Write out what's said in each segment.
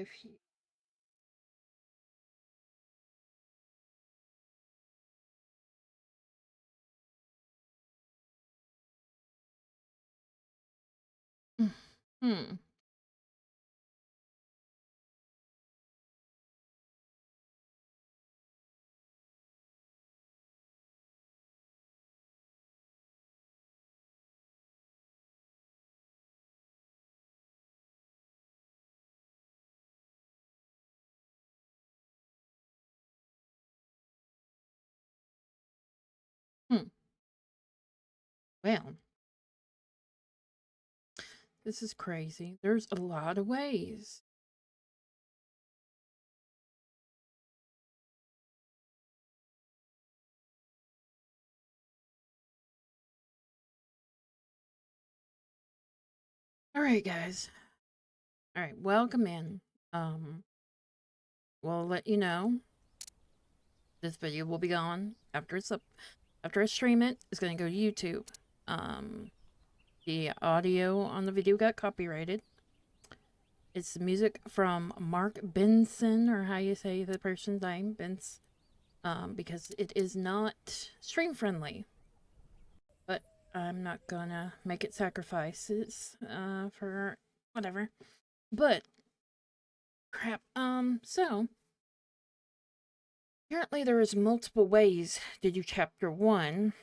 if you... Hmm. Hmm. Well, this is crazy. There's a lot of ways. All right, guys. All right, welcome in. Um, we'll let you know this video will be gone after it's up. After I stream it, it's gonna go to YouTube. The audio on the video got copyrighted. It's the music from Mark Benson, or how you say the person's name, Benson. Because it is not stream friendly. But I'm not gonna make it sacrifices for whatever. But crap. So apparently there is multiple ways to do chapter 1.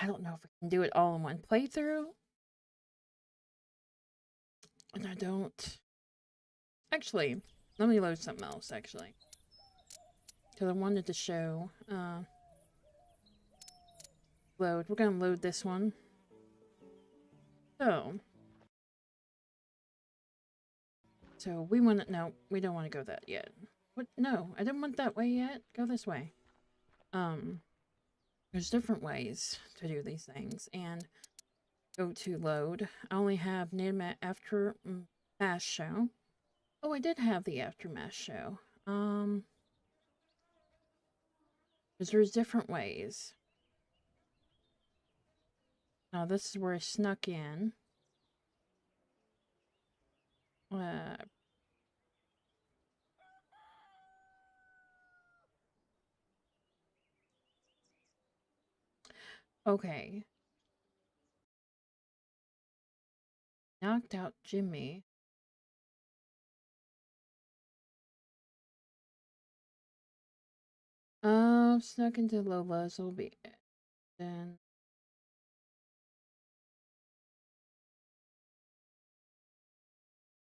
I don't know if I can do it all in one playthrough. And I don't... Actually, let me load something else, actually. Because I wanted to show... Load. We're gonna load this one. So we want to... No, we don't want to go that yet. What? No, I didn't want that way yet. Go this way. There's different ways to do these things. And go to load. I only have Aftermath show. Oh, I did have the Aftermath show. Because there's different ways. Now this is where I snuck in. Okay. Knocked out Jimmy. Snuck into Lola's will be then.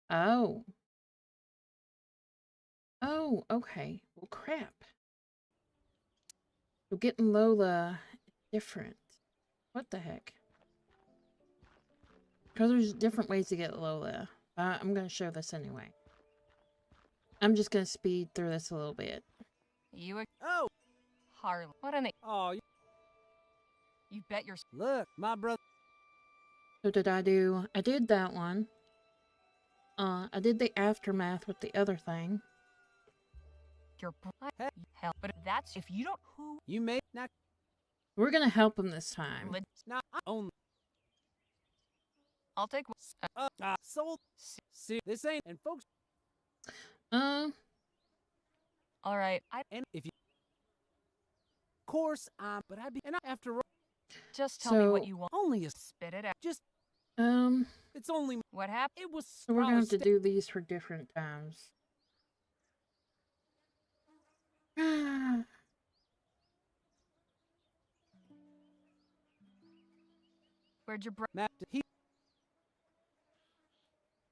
Oh. Oh, okay. Well, crap. So getting Lola is different. What the heck? Because there's different ways to get Lola. I'm going to show this anyway. I'm just going to speed through this a little bit. Oh! Harley. What an... Oh, You bet your... look, my brother. So did I do... I did that one. I did the Aftermath with the other thing. Your... Hell, but that's if you don't... Who... You may not. We're going to help him this time. Not only. I'll take... Sold. See, this ain't. And folks. Alright, And if you. Of course, but I'd be. And after all. Just tell me what So- you want. Only a. Spit it out. Just. It's only. What happened? It was. So we're going to have to do these for different times. Where'd your bro... Matt, he.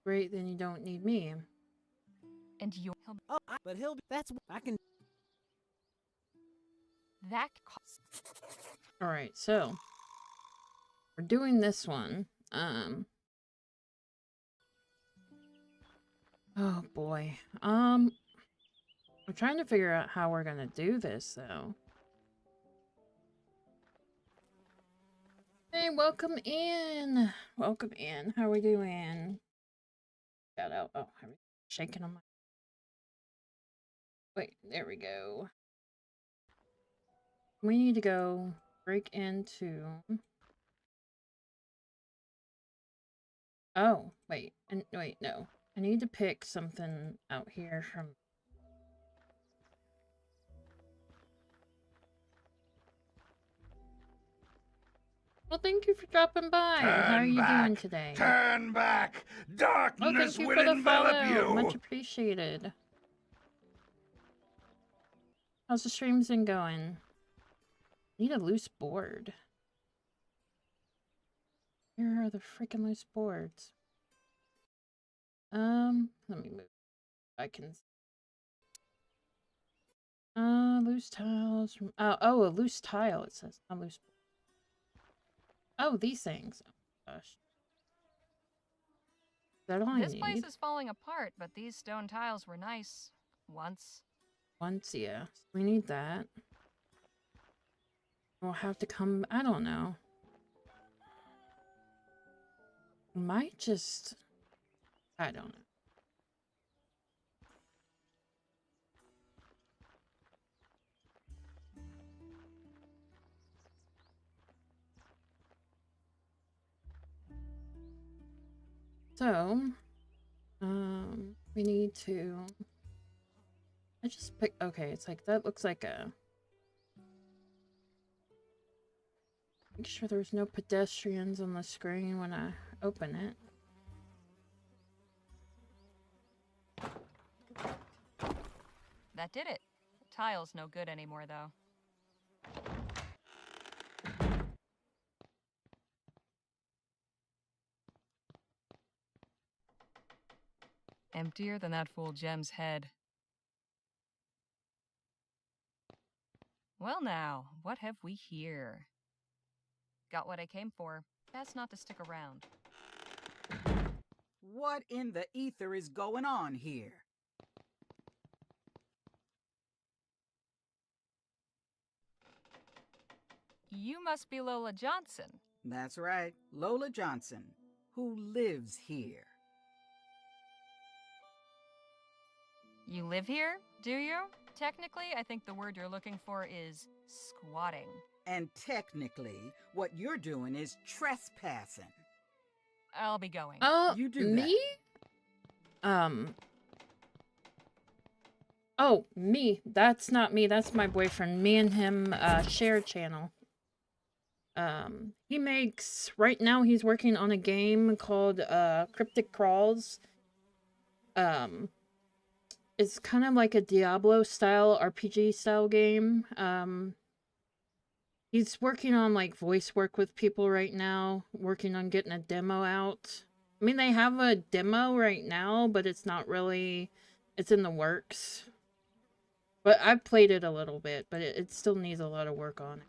Great, then you don't need me. And you... Oh, but he'll be. That's. I can. That... Alright, so... We're doing this one. Oh boy. I'm trying to figure out how we're gonna do this, though. Hey, welcome in! Welcome in. How are we doing? Shout out. Oh, I'm shaking on my... Wait, there we go. We need to go break into... Oh, wait. And wait, no. I need to pick something out here from... Well, thank you for dropping by. How are you doing today? Turn back! Oh, Darkness thank you will for the envelop follow. you! Much appreciated. How's the streams been going? Need a loose board. Where are the freaking loose boards? Let me move. I can... loose tiles from... Oh, a loose tile, it says. Not loose... Oh, these things. Oh, gosh. Is that all I This place need? is falling apart, but these stone tiles were nice. Once. Once, yeah. We need that. We'll have to come... I don't know. Might just... I don't know. So, we need to... I just picked... Okay, it's like, that looks like a... Make sure there's no pedestrians on the screen when I open it. That did it. The tile's no good anymore, though. Emptier than that fool Jem's head. Well now, what have we here? Got what I came for. Best not to stick around. What in the ether is going on here? You must be Lola Johnson. That's right, Lola Johnson, who lives here. You live here, do you? Technically, I think the word you're looking for is squatting. And technically, what you're doing is trespassing. I'll be going. Oh, You do me? Oh, me. That's not me. That's my boyfriend. Me and him, share channel. He makes... Right now, he's working on a game called, Cryptic Crawls. It's kind of like a Diablo-style, RPG-style game. He's working on, like, voice work with people right now. Working on getting a demo out. I mean, they have a demo right now, but it's not really... It's in the works. But I've played it a little bit, but it still needs a lot of work on it.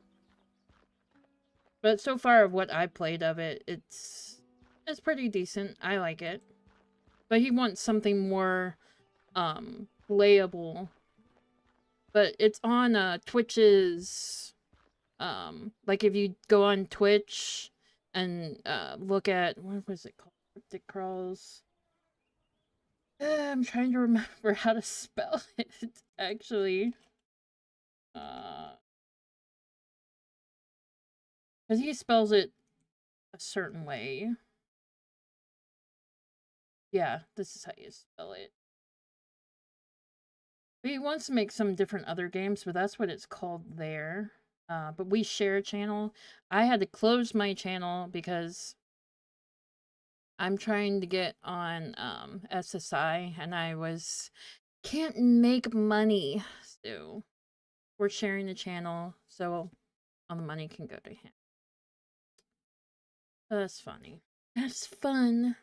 But so far of what I played of it, it's pretty decent. I like it. But he wants something more playable. But it's on Twitch's like if you go on Twitch and look at, what was it called? Cryptic Crawls. I'm trying to remember how to spell it, actually. Because he spells it a certain way. Yeah, this is how you spell it. But he wants to make some different other games, but that's what it's called there. But we share a channel. I had to close my channel because I'm trying to get on SSI, and I can't make money. So we're sharing the channel, so all the money can go to him. That's funny. That's fun.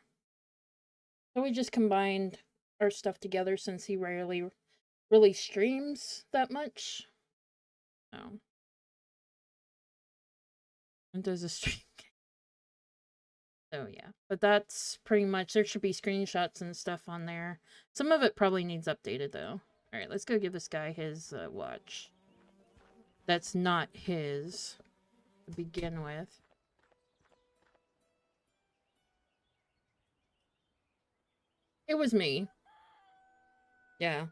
So we just combined our stuff together since he rarely really streams that much. So. And does a stream. So yeah, but that's pretty much, there should be screenshots and stuff on there. Some of it probably needs updated though. Alright, let's go give this guy his watch. That's not his to begin with. It was me. Yeah.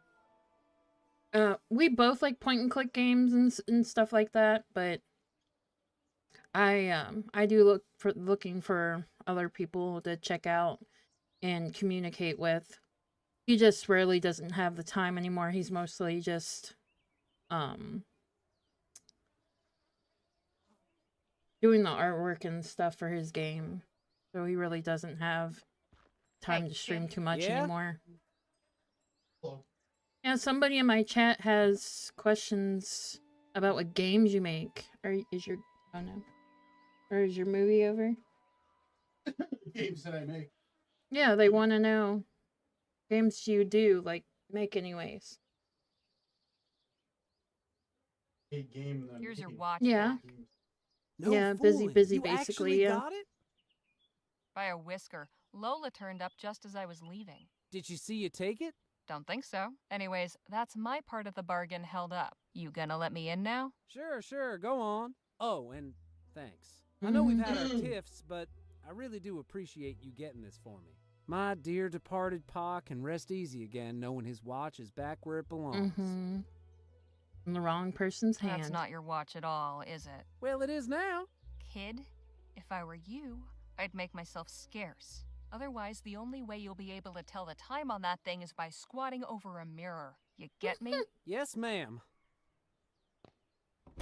We both like point and click games and stuff like that, but I do looking for other people to check out and communicate with. He just really doesn't have the time anymore. He's mostly just doing the artwork and stuff for his game. So he really doesn't have time to stream too much Yeah? anymore. Yeah, somebody in my chat has questions about what games you make. Is your movie over? Games that I make. Yeah, they want to know games you do like make anyways. A game that I Here's your made. watch Yeah. back. No Yeah, fooling. busy You basically, actually yeah. got it? By a whisker. Lola turned up just as I was leaving. Did she see you take it? Don't think so. Anyways, that's my part of the bargain held up. You gonna let me in now? Sure, go on. Oh, and thanks. I know we've had our tiffs, but I really do appreciate you getting this for me. My dear departed pa can rest easy again knowing his watch is back where it belongs. Mm-hmm. In the wrong person's hand. That's not your watch at all, is it? Well, it is now. Kid, if I were you, I'd make myself scarce. Otherwise, the only way you'll be able to tell the time on that thing is by squatting over a mirror. You get me? Yes, ma'am.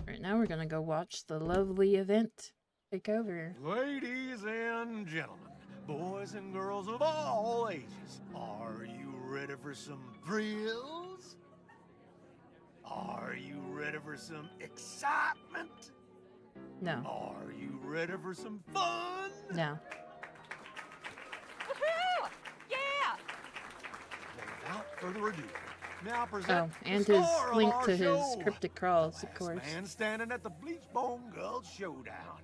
Right now we're gonna go watch the lovely event take over. Ladies and gentlemen, boys and girls of all ages, are you ready for some thrills? Are you ready for some excitement? No. Are you ready for some fun? No. Woohoo! Yeah! Without further ado, now present Oh, and the his star of link our to his show, cryptic crawls, the of last course. man standing at the Bleachbone Gulch Showdown.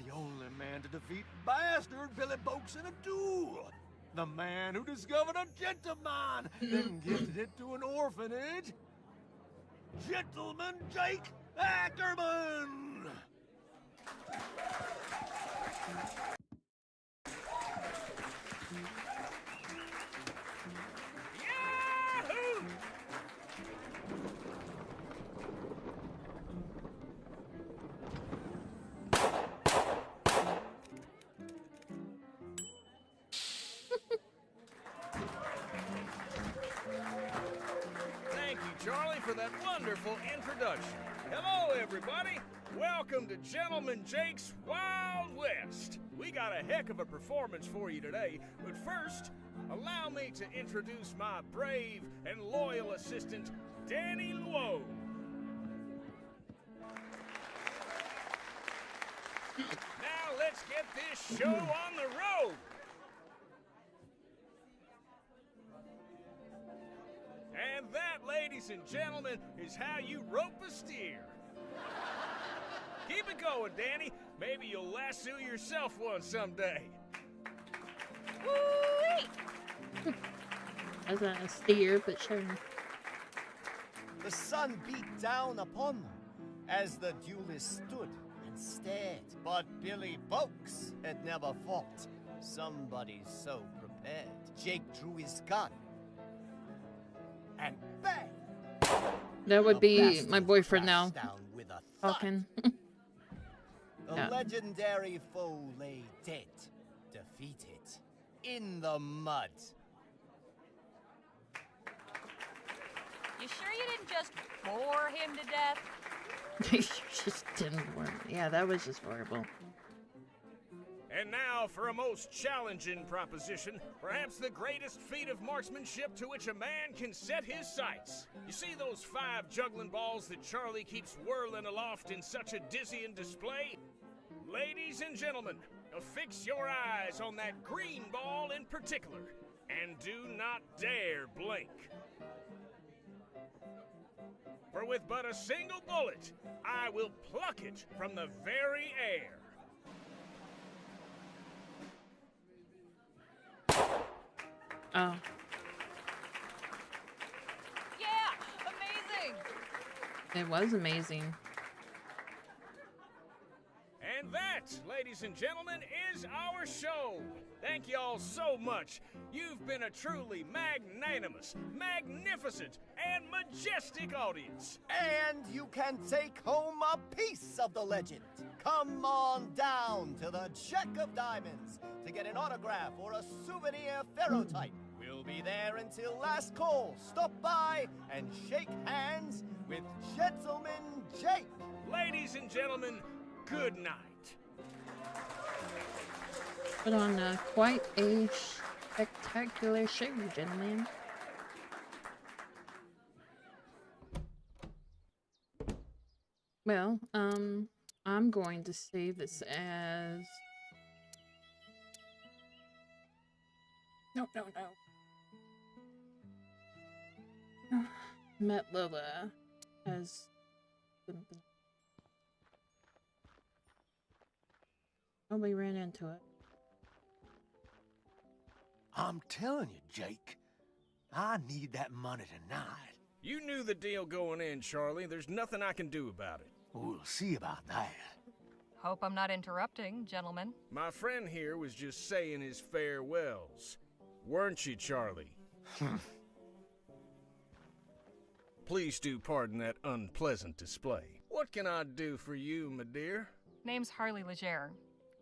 The only man to defeat bastard Billy Boakes in a duel. The man who discovered a gentleman, then gifted it to an orphanage. Gentleman Jake Ackerman! Yahoo! Thank you, Charlie, for that wonderful introduction. Hello, everybody. Welcome to Gentleman Jake's Wild West. We got a heck of a performance for you today, but first, allow me to introduce my brave and loyal assistant, Danny Luo. Now let's get this show on the road. And that, ladies and gentlemen, is how you rope a steer. Keep it going, Danny. Maybe you'll lasso yourself one someday. Woo-wee! As a steer, but sure. The sun beat down upon them as the duelists stood and stared. But Billy Boakes had never fought somebody so prepared. Jake drew his gun. And bang! That would The be bastard my boyfriend now. crashed down with a thud. Talking. The Yeah. legendary foe lay dead, defeated, in the mud. You sure you didn't just bore him to death? You just didn't work. Yeah, that was just horrible. And now for a most challenging proposition, perhaps the greatest feat of marksmanship to which a man can set his sights. You see those 5 juggling balls that Charlie keeps whirling aloft in such a dizzying display? Ladies and gentlemen, affix your eyes on that green ball in particular, and do not dare blink. For with but a single bullet, I will pluck it from the very air. Oh. Yeah! Amazing! It was amazing. And that, ladies and gentlemen, is our show. Thank you all so much. You've been a truly magnanimous, magnificent, and majestic audience. And you can take home a piece of the legend. Come on down to the Jack of Diamonds to get an autograph or a souvenir ferrotype. We'll be there until last call. Stop by and shake hands with Gentleman Jake. Ladies and gentlemen, good night. Put on quite a spectacular show, gentlemen. Well, I'm going to save this as... No. Met Lola as something. Probably ran into it. I'm telling you, Jake, I need that money tonight. You knew the deal going in, Charlie. There's nothing I can do about it. We'll see about that. Hope I'm not interrupting, gentlemen. My friend here was just saying his farewells. Weren't you, Charlie? Please do pardon that unpleasant display. What can I do for you, my dear? Name's Harley Legere.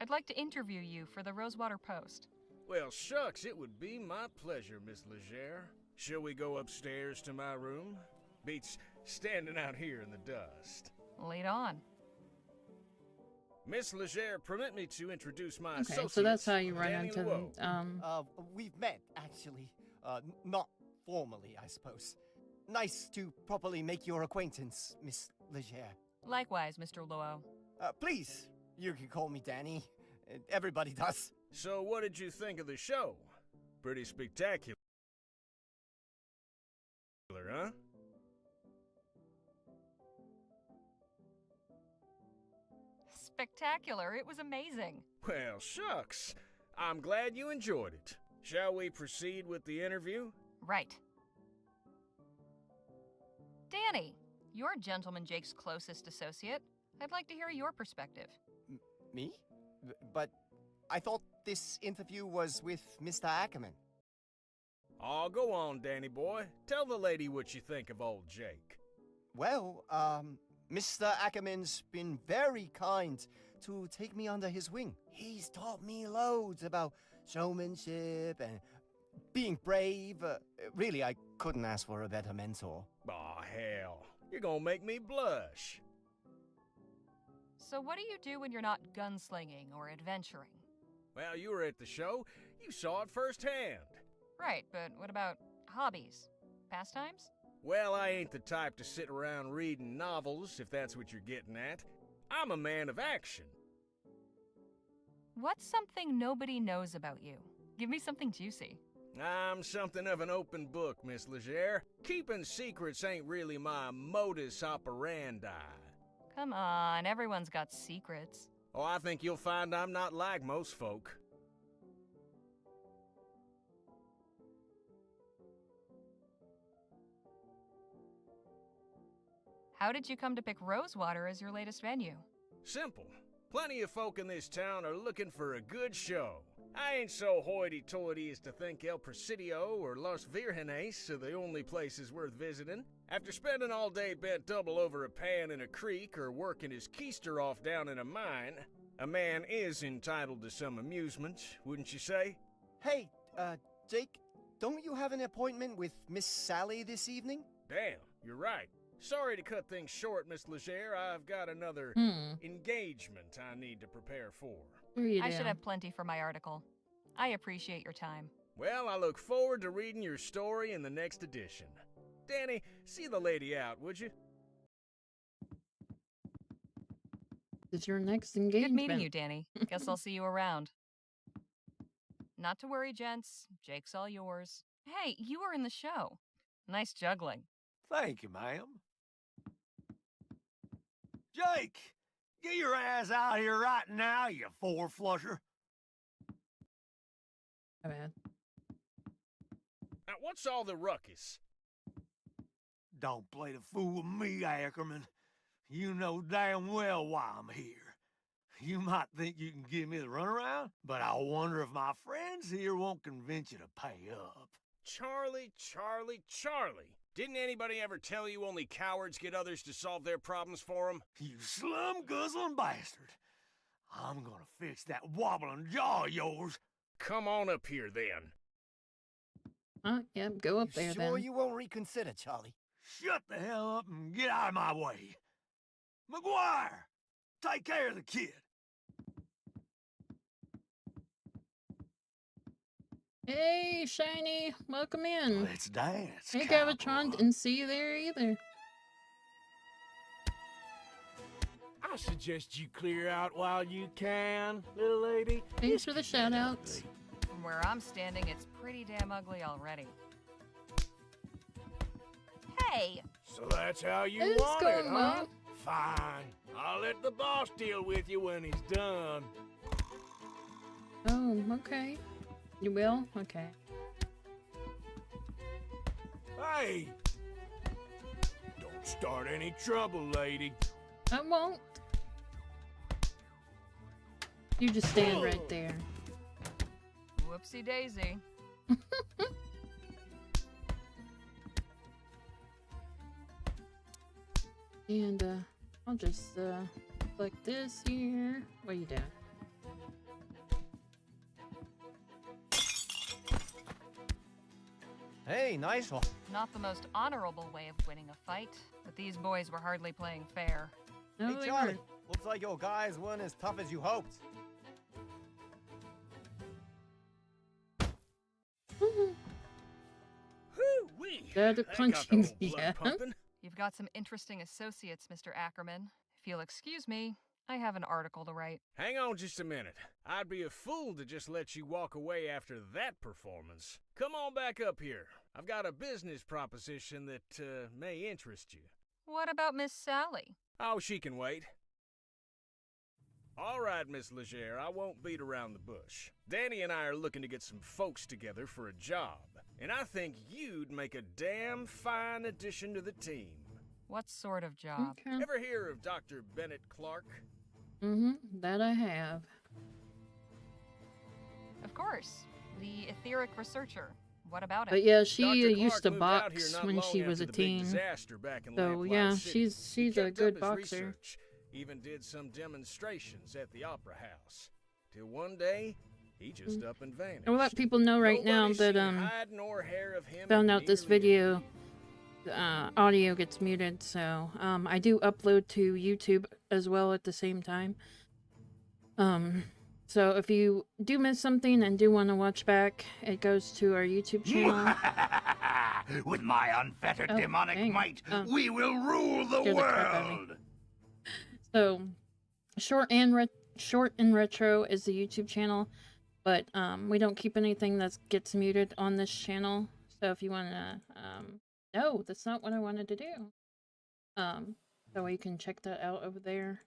I'd like to interview you for the Rosewater Post. Well, shucks, it would be my pleasure, Miss Legere. Shall we go upstairs to my room? Beats standing out here in the dust. Lead on. Miss Legere, permit me to introduce my Okay, associate, so that's how you run Danny into Luo. them. We've met, actually. Not formally, I suppose. Nice to properly make your acquaintance, Miss Legere. Likewise, Mr. Luo. Please, you can call me Danny. Everybody does. So what did you think of the show? Pretty spectacular, huh? Spectacular. It was amazing. Well, shucks. I'm glad you enjoyed it. Shall we proceed with the interview? Right. Danny, you're Gentleman Jake's closest associate. I'd like to hear your perspective. Me? But I thought this interview was with Mr. Ackerman. Oh, go on, Danny boy. Tell the lady what you think of old Jake. Well, Mr. Ackerman's been very kind to take me under his wing. He's taught me loads about showmanship and being brave. Really, I couldn't ask for a better mentor. Aw, hell. You're gonna make me blush. So what do you do when you're not gunslinging or adventuring? Well, you were at the show. You saw it firsthand. Right, but what about hobbies? Pastimes? Well, I ain't the type to sit around reading novels, if that's what you're getting at. I'm a man of action. What's something nobody knows about you? Give me something juicy. I'm something of an open book, Miss Legere. Keeping secrets ain't really my modus operandi. Come on, everyone's got secrets. Oh, I think you'll find I'm not like most folk. How did you come to pick Rosewater as your latest venue? Simple. Plenty of folk in this town are looking for a good show. I ain't so hoity-toity as to think El Presidio or Los Virgenes are the only places worth visiting. After spending all day bent double over a pan in a creek or working his keister off down in a mine, a man is entitled to some amusement, wouldn't you say? Hey, Jake, don't you have an appointment with Miss Sally this evening? Damn, you're right. Sorry to cut things short, Miss Legere. I've got another engagement I need to prepare for. I should have plenty for my article. I appreciate your time. Well, I look forward to reading your story in the next edition. Danny, see the lady out, would you? It's your next engagement. Good meeting you, Danny. Guess I'll see you around. Not to worry, gents. Jake's all yours. Hey, you were in the show. Nice juggling. Thank you, ma'am. Jake, get your ass out here right now, you four-flusher. My bad. Now, what's all the ruckus? Don't play the fool with me, Ackerman. You know damn well why I'm here. You might think you can give me the runaround, but I wonder if my friends here won't convince you to pay up. Charlie, Charlie, Charlie. Didn't anybody ever tell you only cowards get others to solve their problems for them? You slum-guzzling bastard. I'm gonna fix that wobbling jaw of yours. Come on up here, then. Yep, go up there Sure then. you won't reconsider, Charlie? Shut the hell up and get out of my way. McGuire, take care of the kid. Hey, Shiny, welcome in. Let's dance. Hey, cowboy. Gavatron, didn't see you there either. I suggest you clear out while you can, little lady. Thanks for the shoutouts. From where I'm standing, it's pretty damn ugly already. Hey! So that's how you It's want it, going huh? well. Fine. I'll let the boss deal with you when he's done. Oh, okay. You will? Okay. Hey! Don't start any trouble, lady. I won't. You just stand right there. Whoopsie daisy. And, I'll just, click this here. What are you doing? Hey, nice one. Not the most honorable way of winning a fight, but these boys were hardly playing fair. No, Hey, they Charlie. weren't. Looks like your guys weren't as tough as you hoped. Hoo-wee! They're the That got the punching, old blood yeah. pumping. You've got some interesting associates, Mr. Ackerman. If you'll excuse me, I have an article to write. Hang on just a minute. I'd be a fool to just let you walk away after that performance. Come on back up here. I've got a business proposition that may interest you. What about Miss Sally? Oh, she can wait. All right, Miss Legere, I won't beat around the bush. Danny and I are looking to get some folks together for a job, and I think you'd make a damn fine addition to the team. What sort of job? Okay. Ever hear of Dr. Bennett Clark? That I have. Of course. The etheric researcher. What about it? But yeah, she Dr. used to Clark moved out here box not when long she was after a the big teen. disaster back in So Lamplight yeah, City. she's He a kept good up his boxer. research, even did some demonstrations at the Opera House. Till one day, he just up and vanished. I'll let people know right now Nobody that seen hide nor hair of him found in out this nearly a video year. audio gets muted, so I do upload to YouTube as well at the same time. So if you do miss something and do want to watch back, it goes to our YouTube channel. With my unfettered Oh, demonic dang. might, Oh. we will rule the Scared the crap out of me. world. So short and retro is the YouTube channel, but we don't keep anything that gets muted on this channel. So if you want to, no, that's not what I wanted to do. That way you can check that out over there.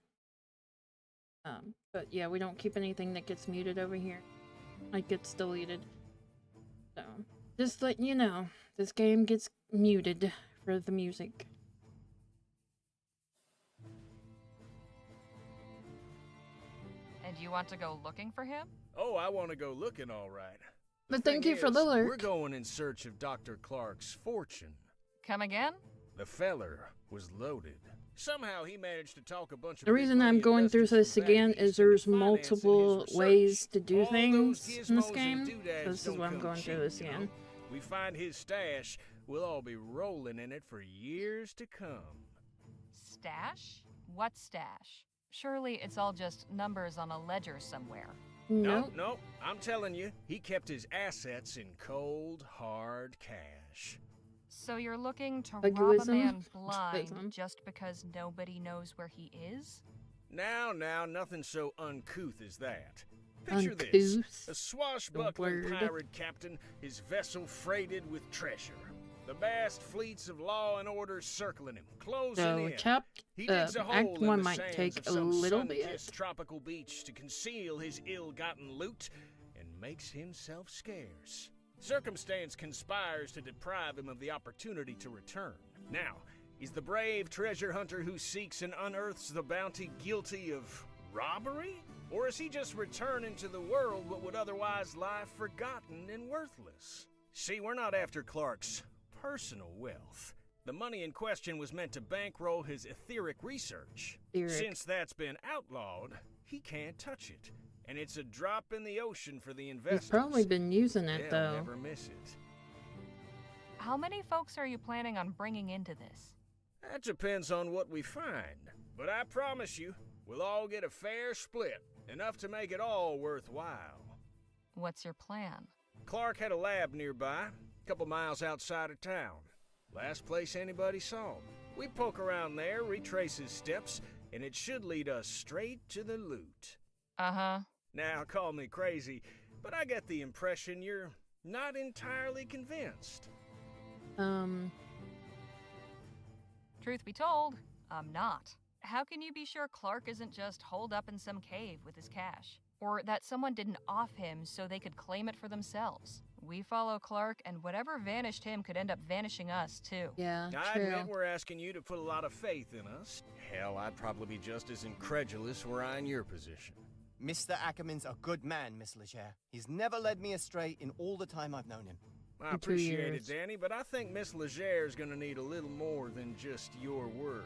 But yeah, we don't keep anything that gets muted over here. Like gets deleted. So just letting you know, this game gets muted for the music. And you want to go looking for him? Oh, I want to go looking all right. The But thank thing you for is, the We're lurk. going in search of Dr. Clark's fortune. Come again? The feller was loaded. Somehow he managed to talk a bunch of The big reason money I'm going through investors this from back again east is into there's financing multiple his ways research. to do All things those in this gizmos and game. doodads This is don't why I'm come going cheap, through this you know? again. We find his stash, we'll all be rolling in it for years to come. Stash? What stash? Surely it's all just numbers on a ledger somewhere. Nope. No, I'm telling you, he kept his assets in cold, hard cash. So you're looking to rob a Egoism? man blind Egoism. just because nobody knows where he is? Now, nothing so uncouth as that. Picture this, a Uncouth. swashbuckling word. pirate captain, his vessel freighted with treasure. The vast fleets of law and order circling him, closing So in. chapter He digs a hole Act in 1 the might sands take of a some little bit. sun-kissed tropical beach to conceal his ill-gotten loot and makes himself scarce. Circumstance conspires to deprive him of the opportunity to return. Now, is the brave treasure hunter who seeks and unearths the bounty guilty of robbery? Or is he just returning to the world what would otherwise lie forgotten and worthless? See, we're not after Clark's personal wealth. The money in question was meant to bankroll his etheric research. Since that's been outlawed, he can't touch it. And it's a drop in the ocean for the investors. He's probably been using it, They'll though. never miss it. How many folks are you planning on bringing into this? That depends on what we find. But I promise you, we'll all get a fair split. Enough to make it all worthwhile. What's your plan? Clark had a lab nearby, a couple miles outside of town. Last place anybody saw him. We poke around there, retrace his steps, and it should lead us straight to the loot. Uh-huh. Now, call me crazy, but I get the impression you're not entirely convinced. Truth be told, I'm not. How can you be sure Clark isn't just holed up in some cave with his cash? Or that someone didn't off him so they could claim it for themselves? We follow Clark, and whatever vanished him could end up vanishing us, too. Yeah, I true. admit we're asking you to put a lot of faith in us. Hell, I'd probably be just as incredulous were I in your position. Mr. Ackerman's a good man, Miss Leger. He's never led me astray in all the time I've known him. I In 2 appreciate it, years. Danny, but I think Miss Leger's gonna need a little more than just your word.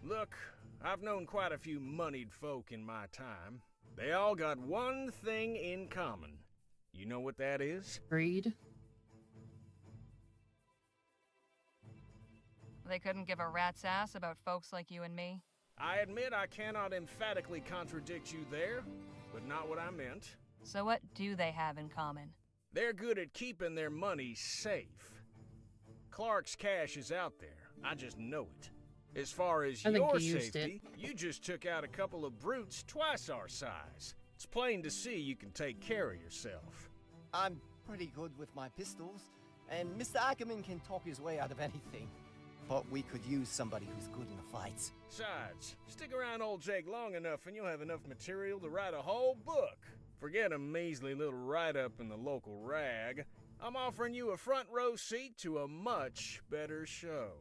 Look, I've known quite a few moneyed folk in my time. They all got one thing in common. You know what that is? Greed. They couldn't give a rat's ass about folks like you and me. I admit I cannot emphatically contradict you there, but not what I meant. So what do they have in common? They're good at keeping their money safe. Clark's cash is out there. I just know it. As far as I think your he used safety, you just took out a couple of brutes twice our size. It's plain to see you can take care of yourself. I'm pretty good with my pistols, and Mr. Ackerman can talk his way out of anything. But we could use somebody who's good in a fight. Besides, stick around old Jake long enough and you'll have enough material to write a whole book. Forget a measly little write-up in the local rag. I'm offering you a front row seat to a much better show.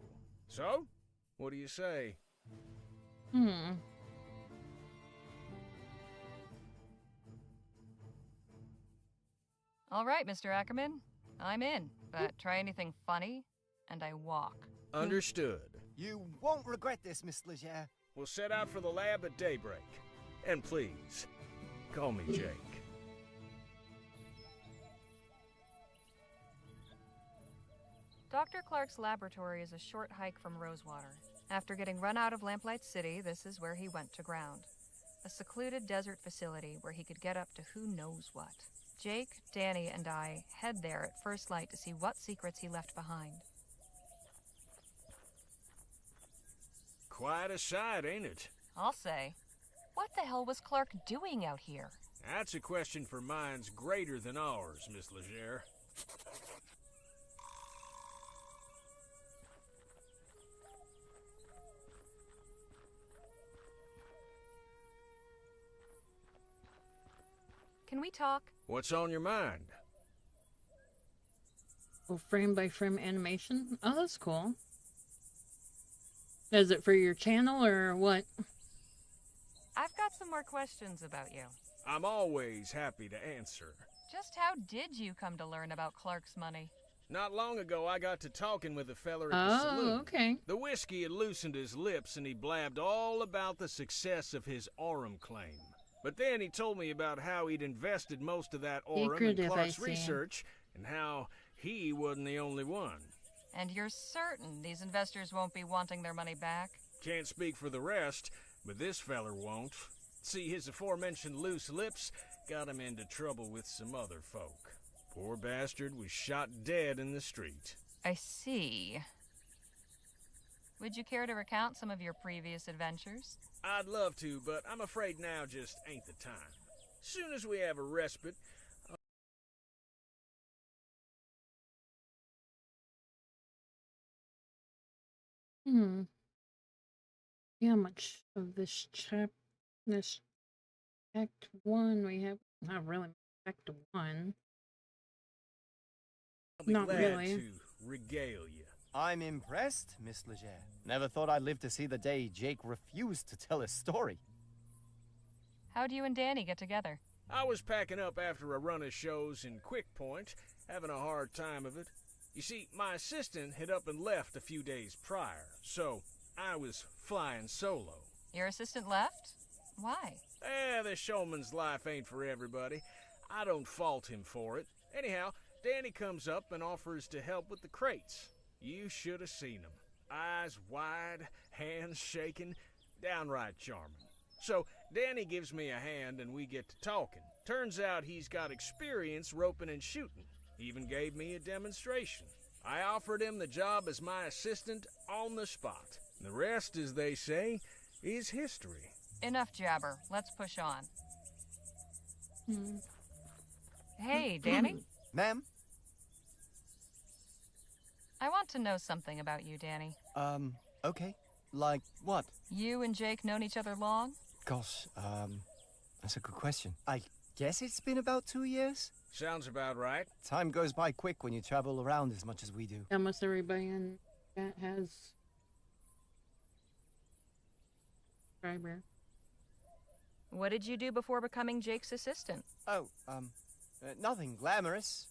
So, what do you say? All right, Mr. Ackerman. I'm in, but try anything funny, and I walk. Understood. You won't regret this, Miss Leger. We'll set out for the lab at daybreak. And please, call me Jake. Dr. Clark's laboratory is a short hike from Rosewater. After getting run out of Lamplight City, this is where he went to ground. A secluded desert facility where he could get up to who knows what. Jake, Danny, and I head there at first light to see what secrets he left behind. Quite a sight, ain't it? I'll say. What the hell was Clark doing out here? That's a question for minds greater than ours, Miss Leger. Can we talk? What's on your mind? Oh, frame by frame animation. Oh, that's cool. Is it for your channel or what? I've got some more questions about you. I'm always happy to answer. Just how did you come to learn about Clark's money? Not long ago, I got to talking with a feller at the saloon. Oh, okay. The whiskey had loosened his lips, and he blabbed all about the success of his Aurum claim. But then he told me about how he'd invested most of that Aurum in Secretive, I Clark's see. research, and how he wasn't the only one. And you're certain these investors won't be wanting their money back? Can't speak for the rest, but this feller won't. See, his aforementioned loose lips got him into trouble with some other folk. Poor bastard was shot dead in the street. I see. Would you care to recount some of your previous adventures? I'd love to, but I'm afraid now just ain't the time. Soon as we have a respite, See how much of this act 1 we have. Not really act 1. I'll be Not glad really. to regale you. I'm impressed, Miss Leger. Never thought I'd live to see the day Jake refused to tell his story. How'd you and Danny get together? I was packing up after a run of shows in Quick Point, having a hard time of it. You see, my assistant had up and left a few days prior, so I was flying solo. Your assistant left? Why? The showman's life ain't for everybody. I don't fault him for it. Anyhow, Danny comes up and offers to help with the crates. You should have seen him. Eyes wide, hands shaking, downright charming. So Danny gives me a hand and we get to talking. Turns out he's got experience roping and shooting. He even gave me a demonstration. I offered him the job as my assistant on the spot. The rest, as they say, is history. Enough jabber. Let's push on. Hey, Danny? Ma'am? I want to know something about you, Danny. Okay. Like what? You and Jake known each other long? Gosh, that's a good question. I guess it's been about 2 years? Sounds about right. Time goes by quick when you travel around as much as we do. Almost everybody in that has subscriber. What did you do before becoming Jake's assistant? Oh, nothing glamorous.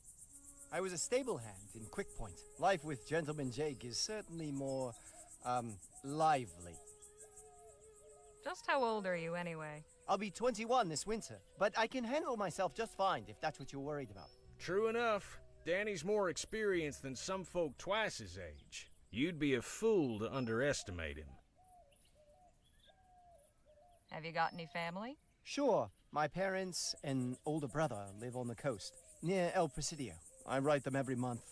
I was a stable hand in Quick Point. Life with Gentleman Jake is certainly more, lively. Just how old are you, anyway? I'll be 21 this winter, but I can handle myself just fine if that's what you're worried about. True enough. Danny's more experienced than some folk twice his age. You'd be a fool to underestimate him. Have you got any family? Sure. My parents and older brother live on the coast, near El Presidio. I write them every month.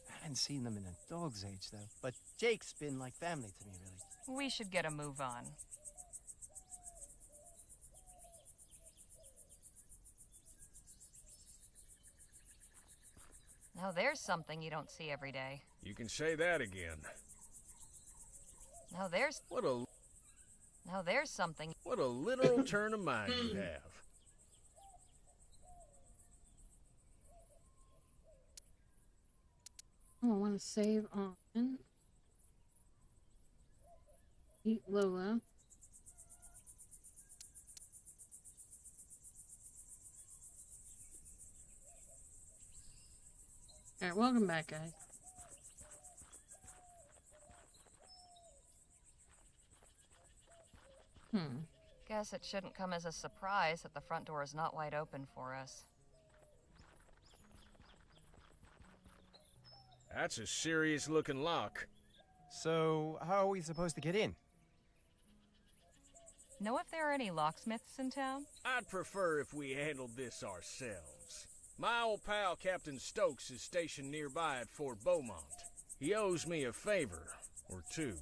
I haven't seen them in a dog's age, though. But Jake's been like family to me, really. We should get a move on. Now there's something you don't see every day. You can say that again. Now there's something. What a literal turn of mind you have. Oh, I want to save on Eat Lola. Alright, welcome back, guys. Guess it shouldn't come as a surprise that the front door is not wide open for us. That's a serious looking lock. So, how are we supposed to get in? Know if there are any locksmiths in town? I'd prefer if we handled this ourselves. My old pal Captain Stokes is stationed nearby at Fort Beaumont. He owes me a favor, or two.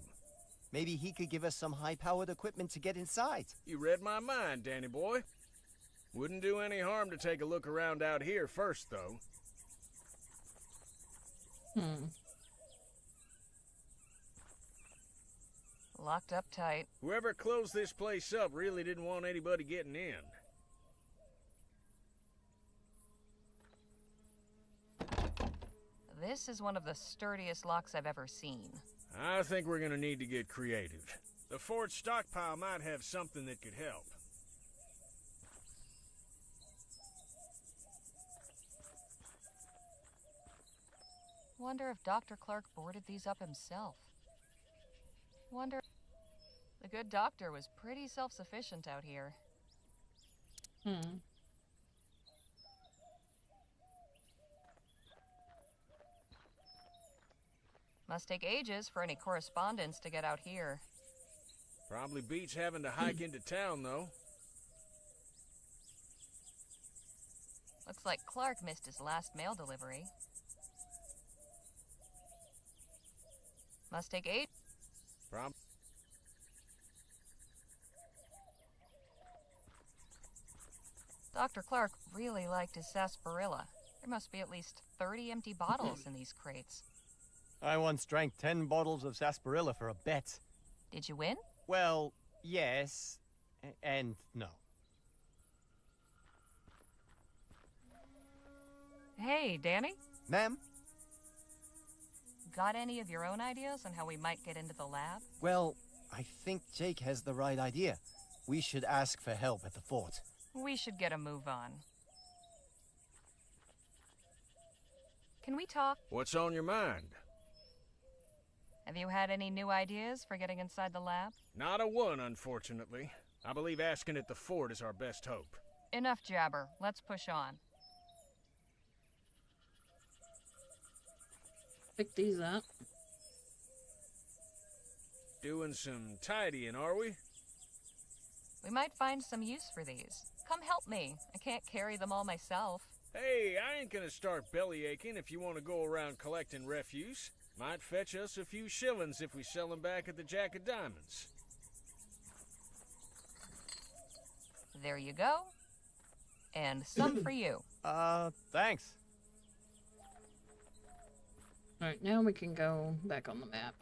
Maybe he could give us some high-powered equipment to get inside. You read my mind, Danny boy. Wouldn't do any harm to take a look around out here first, though. Locked up tight. Whoever closed this place up really didn't want anybody getting in. This is one of the sturdiest locks I've ever seen. I think we're gonna need to get creative. The fort stockpile might have something that could help. Wonder if Dr. Clark boarded these up himself. Wonder... The good doctor was pretty self-sufficient out here. Must take ages for any correspondence to get out here. Probably beats having to hike into town, though. Looks like Clark missed his last mail delivery. Must take age. Dr. Clark really liked his sarsaparilla. There must be at least 30 empty bottles in these crates. I once drank 10 bottles of sarsaparilla for a bet. Did you win? Well, yes, and no. Hey, Danny? Ma'am? Got any of your own ideas on how we might get into the lab? Well, I think Jake has the right idea. We should ask for help at the fort. We should get a move on. Can we talk? What's on your mind? Have you had any new ideas for getting inside the lab? Not a one, unfortunately. I believe asking at the fort is our best hope. Enough jabber. Let's push on. Pick these up. Doing some tidying, are we? We might find some use for these. Come help me. I can't carry them all myself. Hey, I ain't gonna start belly aching if you want to go around collecting refuse. Might fetch us a few shillings if we sell them back at the Jack of Diamonds. There you go. And some for you. Thanks. Alright, now we can go back on the map.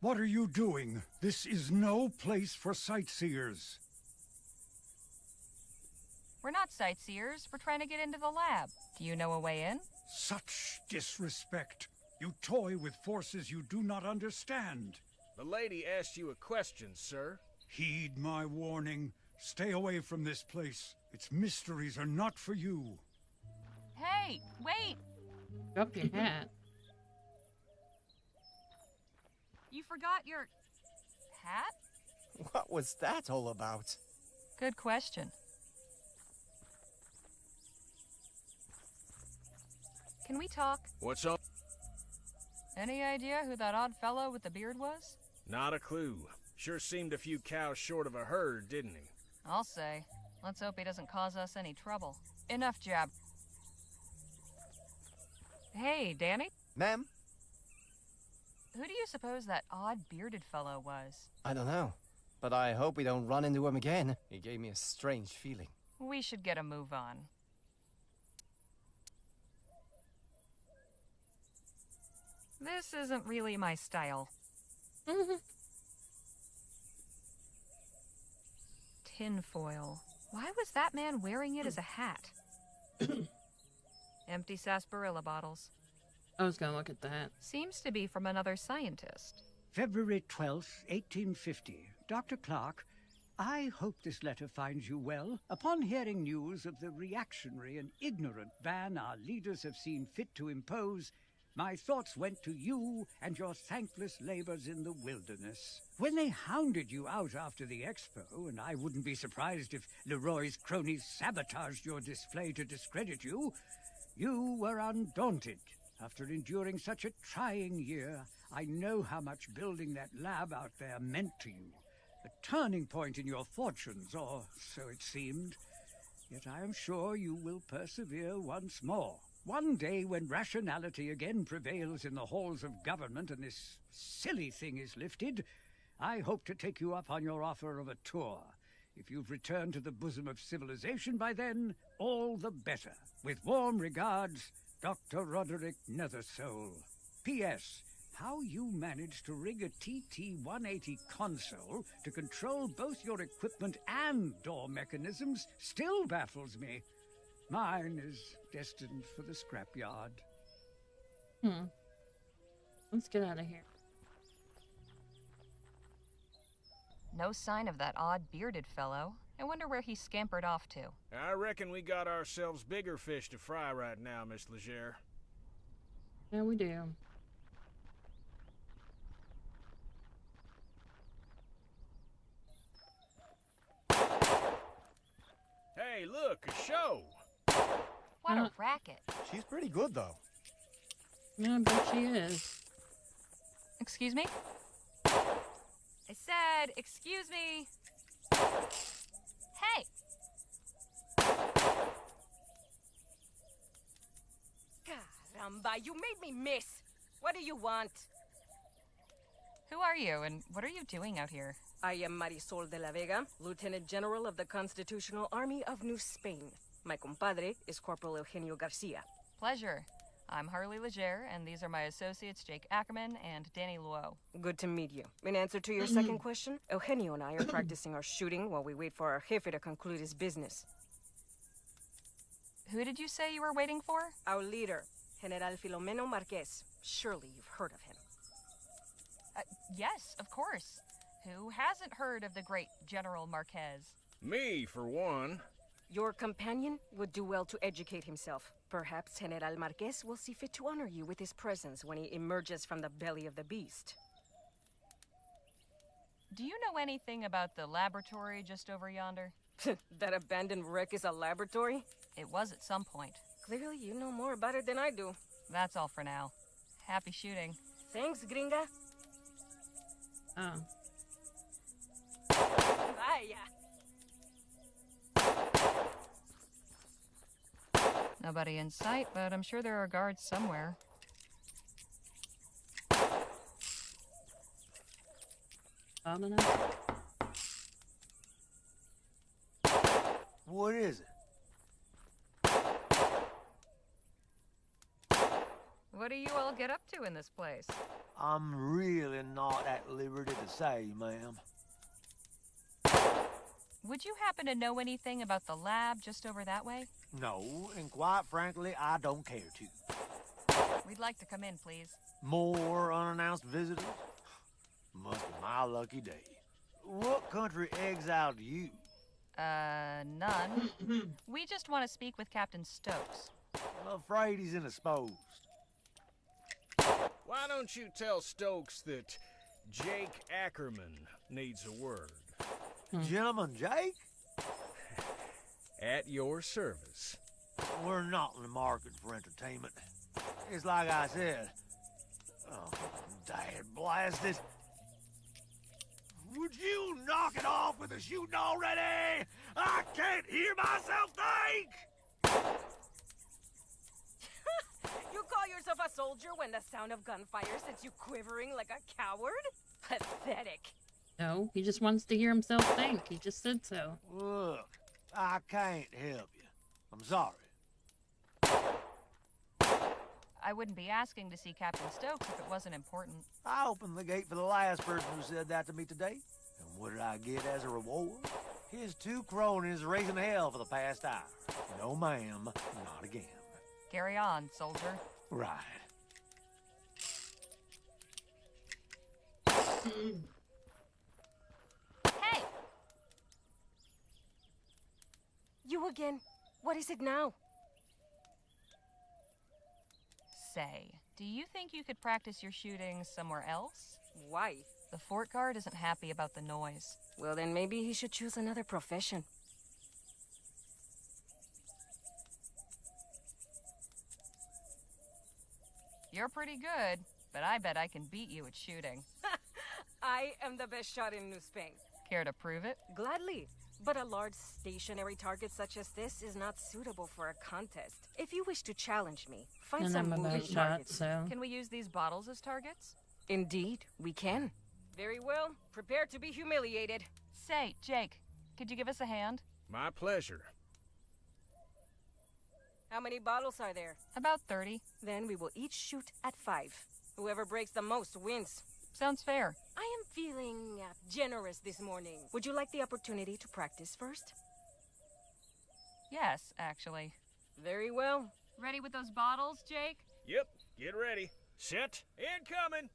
What are you doing? This is no place for sightseers. We're not sightseers. We're trying to get into the lab. Do you know a way in? Such disrespect. You toy with forces you do not understand. The lady asked you a question, sir. Heed my warning. Stay away from this place. Its mysteries are not for you. Hey, wait! Drop your hat. You forgot your... hat? What was that all about? Good question. Can we talk? What's up? Any idea who that odd fellow with the beard was? Not a clue. Sure seemed a few cows short of a herd, didn't he? I'll say. Let's hope he doesn't cause us any trouble. Enough jab. Hey, Danny? Ma'am? Who do you suppose that odd bearded fellow was? I don't know. But I hope we don't run into him again. He gave me a strange feeling. We should get a move on. This isn't really my style. Tinfoil. Why was that man wearing it as a hat? Empty sarsaparilla bottles. I was gonna look at that. Seems to be from another scientist. February 12th, 1850. Dr. Clark, I hope this letter finds you well. Upon hearing news of the reactionary and ignorant ban our leaders have seen fit to impose, my thoughts went to you and your thankless labors in the wilderness. When they hounded you out after the expo, and I wouldn't be surprised if Leroy's cronies sabotaged your display to discredit you, you were undaunted. After enduring such a trying year, I know how much building that lab out there meant to you. A turning point in your fortunes, or so it seemed. Yet I am sure you will persevere once more. One day when rationality again prevails in the halls of government and this silly thing is lifted, I hope to take you up on your offer of a tour. If you've returned to the bosom of civilization by then, all the better. With warm regards, Dr. Roderick Nethersoul. P.S. How you managed to rig a TT-180 console to control both your equipment and door mechanisms still baffles me. Mine is destined for the scrapyard. Let's get out of here. No sign of that odd bearded fellow. I wonder where he scampered off to. I reckon we got ourselves bigger fish to fry right now, Miss Leger. Yeah, we do. Hey, look, a show! What a racket. She's pretty good, though. Yeah, I bet she is. Excuse me? I said, excuse me. Hey! Caramba, you made me miss. What do you want? Who are you, and what are you doing out here? I am Marisol de la Vega, Lieutenant General of the Constitutional Army of New Spain. My compadre is Corporal Eugenio Garcia. Pleasure. I'm Harley Leger, and these are my associates Jake Ackerman and Danny Luo. Good to meet you. In answer to your second question, Eugenio and I are practicing our shooting while we wait for our jefe to conclude his business. Who did you say you were waiting for? Our leader, General Filomeno Marquez. Surely you've heard of him. Yes, of course. Who hasn't heard of the great General Marquez? Me, for one. Your companion would do well to educate himself. Perhaps General Marquez will see fit to honor you with his presence when he emerges from the belly of the beast. Do you know anything about the laboratory just over yonder? That abandoned wreck is a laboratory? It was at some point. Clearly, you know more about it than I do. That's all for now. Happy shooting. Thanks, gringa. Oh. Vaya. Nobody in sight, but I'm sure there are guards somewhere. I don't know. What is it? What do you all get up to in this place? I'm really not at liberty to say, ma'am. Would you happen to know anything about the lab just over that way? No, and quite frankly, I don't care to. We'd like to come in, please. More unannounced visitors? Must be my lucky day. What country exiled you? None. We just want to speak with Captain Stokes. Afraid he's indisposed. Why don't you tell Stokes that Jake Ackerman needs a word? Gentleman Jake? At your service. We're not in the market for entertainment. It's like I said. Oh, dad blasted. Would you knock it off with the shooting already? I can't hear myself think! You call yourself a soldier when the sound of gunfire sets you quivering like a coward? Pathetic. No, he just wants to hear himself think. He just said so. Look, I can't help you. I'm sorry. I wouldn't be asking to see Captain Stokes if it wasn't important. I opened the gate for the last person who said that to me today. And what did I get as a reward? His two cronies raising hell for the past hour. No, ma'am, not again. Carry on, soldier. Right. Hey! You again? What is it now? Say, do you think you could practice your shooting somewhere else? Why? The fort guard isn't happy about the noise. Well, then maybe he should choose another profession. You're pretty good, but I bet I can beat you at shooting. I am the best shot in New Spain. Care to prove it? Gladly. But a large stationary target such as this is not suitable for a contest. If you wish to challenge me, find And some I'm a moving best shot, targets. so. Can we use these bottles as targets? Indeed, we can. Very well. Prepare to be humiliated. Say, Jake, could you give us a hand? My pleasure. How many bottles are there? About 30. Then we will each shoot at 5. Whoever breaks the most wins. Sounds fair. I am feeling generous this morning. Would you like the opportunity to practice first? Yes, actually. Very well. Ready with those bottles, Jake? Yep, get ready. Set. Incoming.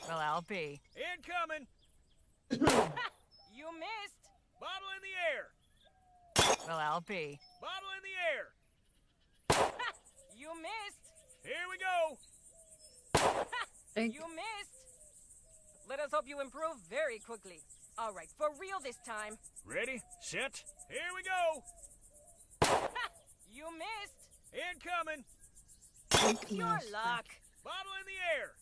Well, I'll be. Incoming. You missed. Bottle in the air. Well, I'll be. Bottle in the air. You missed. Here we go. You missed. Let us hope you improve very quickly. All right, for real this time. Ready, set, here we go. You missed. Incoming. Your luck. Bottle in the air.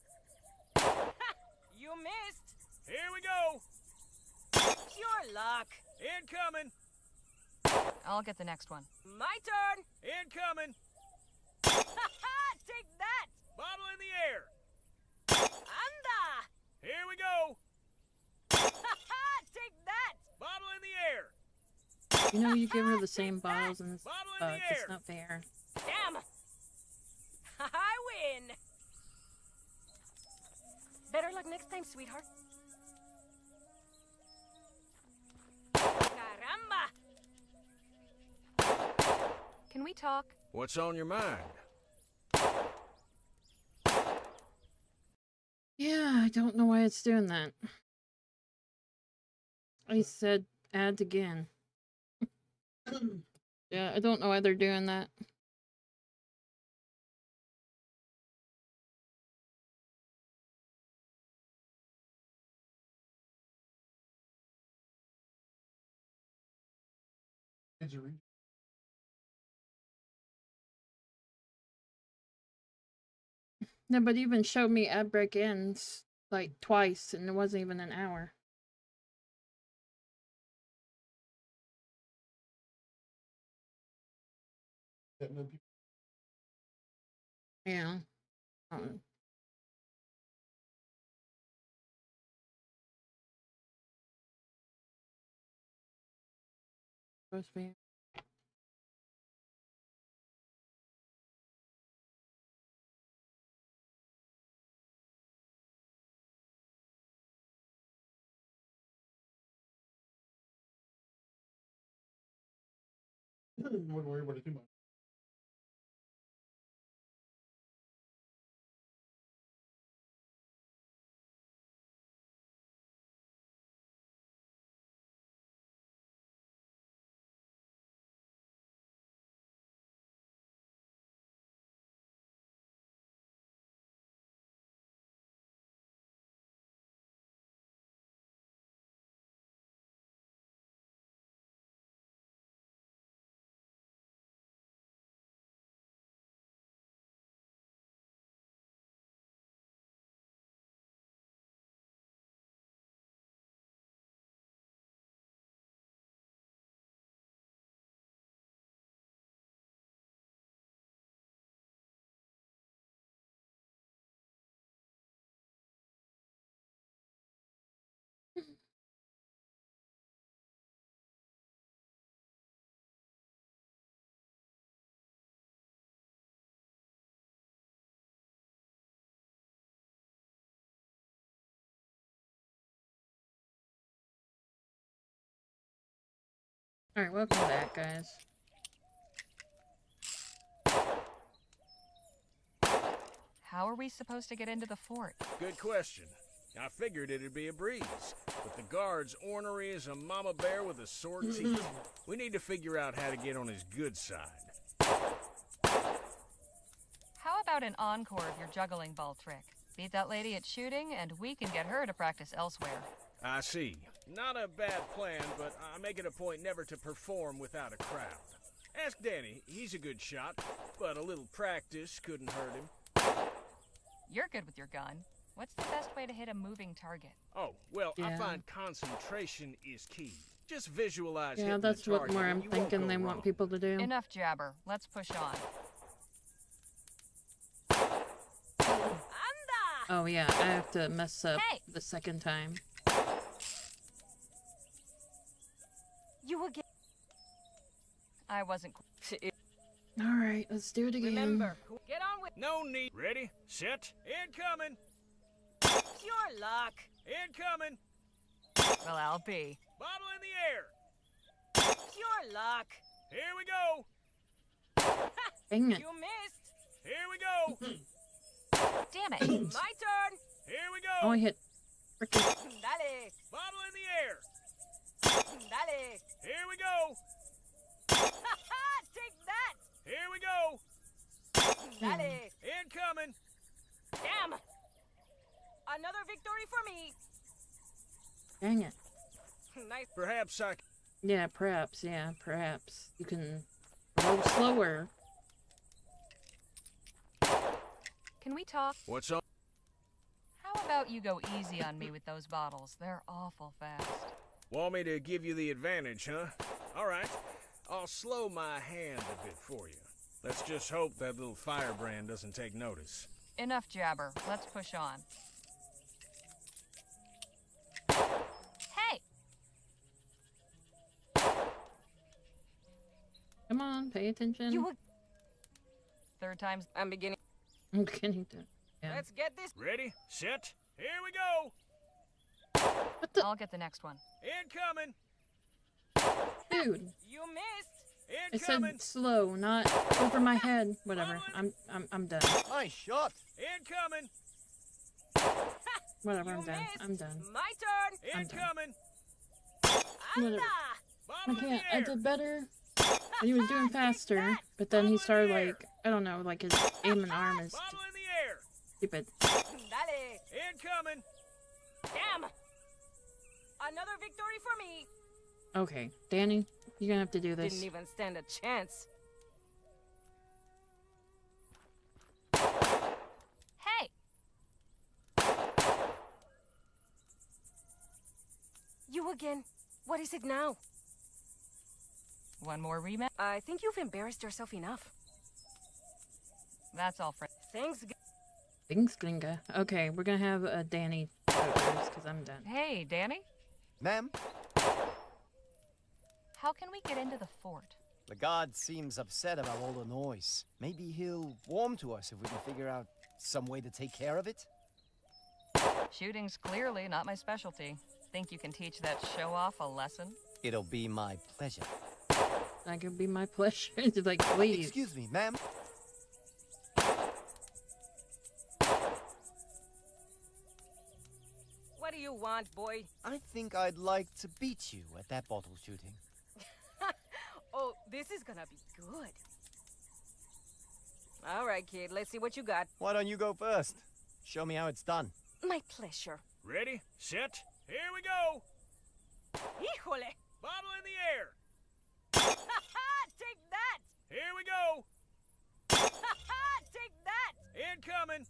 You missed. Here we go. Your luck. Incoming. I'll get the next one. My turn. Incoming. Take that. Bottle in the air. Anda. Here we go. Take that. Bottle in the air. You know, you give her the same bottles and Bottle in the it's air. not fair. Damn. I win. Better luck next time, sweetheart. Caramba. Can we talk? What's on your mind? Yeah, I don't know why it's doing that. I said add again. Yeah, I don't know why they're doing that. Did you read? No, but even showed me ad break ends like twice, and it wasn't even an hour. That no people. Yeah. Supposed to be. Wouldn't worry about it too much. Alright, welcome back, guys. How are we supposed to get into the fort? Good question. I figured it'd be a breeze, but the guard's ornery as a mama bear with a sore teeth. We need to figure out how to get on his good side. How about an encore of your juggling ball trick? Beat that lady at shooting, and we can get her to practice elsewhere. I see. Not a bad plan, but I make it a point never to perform without a crowd. Ask Danny. He's a good shot, but a little practice couldn't hurt him. You're good with your gun. What's the best way to hit a moving target? Oh, well, I Yeah. find concentration is key. Just visualize Yeah, hitting that's the what target more and I'm you won't thinking go they wrong. want people to do. Enough jabber. Let's push on. Oh yeah, I have to mess up Hey! the second time. You will get. I wasn't. Alright, let's do it again. Remember, get on with No need. Ready, set, incoming, your luck. incoming. Well, I'll be. Bottle in the air. Your luck. Here we go. Dang it. You missed. Here we go. Damn it. My turn. Here we Oh, I go. hit. Frickin'. Dale. Bottle in the air. Dale. Here we go. Take that. Here we go. Dale. Incoming. Damn. Another victory for me. Dang it. Nice. Perhaps I. Yeah, perhaps. Yeah, perhaps. You can roll slower. Can we talk? What's up? How about you go easy on me with those bottles? They're awful fast. Want me to give you the advantage, huh? All right. I'll slow my hand a bit for you. Let's just hope that little firebrand doesn't take notice. Enough jabber. Let's push on. Hey! Come on, pay attention. You will. Third time's. I'm beginning. I'm getting to. Yeah. Let's get this. Ready, set, here we go. What the? I'll get the next one. Incoming. Dude. You missed. It Incoming. said slow, not over my head. Whatever. I'm done. Nice shot. Incoming. Whatever, You I'm done. missed. I'm done. My turn. I'm done. Incoming! Whatever. Bottle I in the can't. I air! did better when he was doing faster, but then he started like, I don't know, like his aim and arm is Bottle in the air! stupid. Dale. Incoming! Damn. Another victory for me. Okay, Danny, you're gonna have to do this. Didn't even stand a chance. Hey! You again. What is it now? One more rematch? I think you've embarrassed yourself enough. That's all, friend. Thanks. Things gringa. Okay, we're gonna have Danny go first because I'm done. Hey, Danny? Ma'am, How can we get into the fort? the god seems upset about all the noise. Maybe he'll warm to us if we can figure out some way to take care of it? Shooting's clearly not my specialty. Think you can teach that show-off a lesson? It'll be my pleasure. That could be my pleasure. It's like, please. Excuse me, ma'am. What do you want, boy? I think I'd like to beat you at that bottle shooting. Oh, this is gonna be good. All right, kid. Let's see what you got. Why don't you go first? Show me how it's done. My pleasure. Ready, set, here we go! Híjole! Bottle in the air! Take that! Here we go! Take that! Incoming!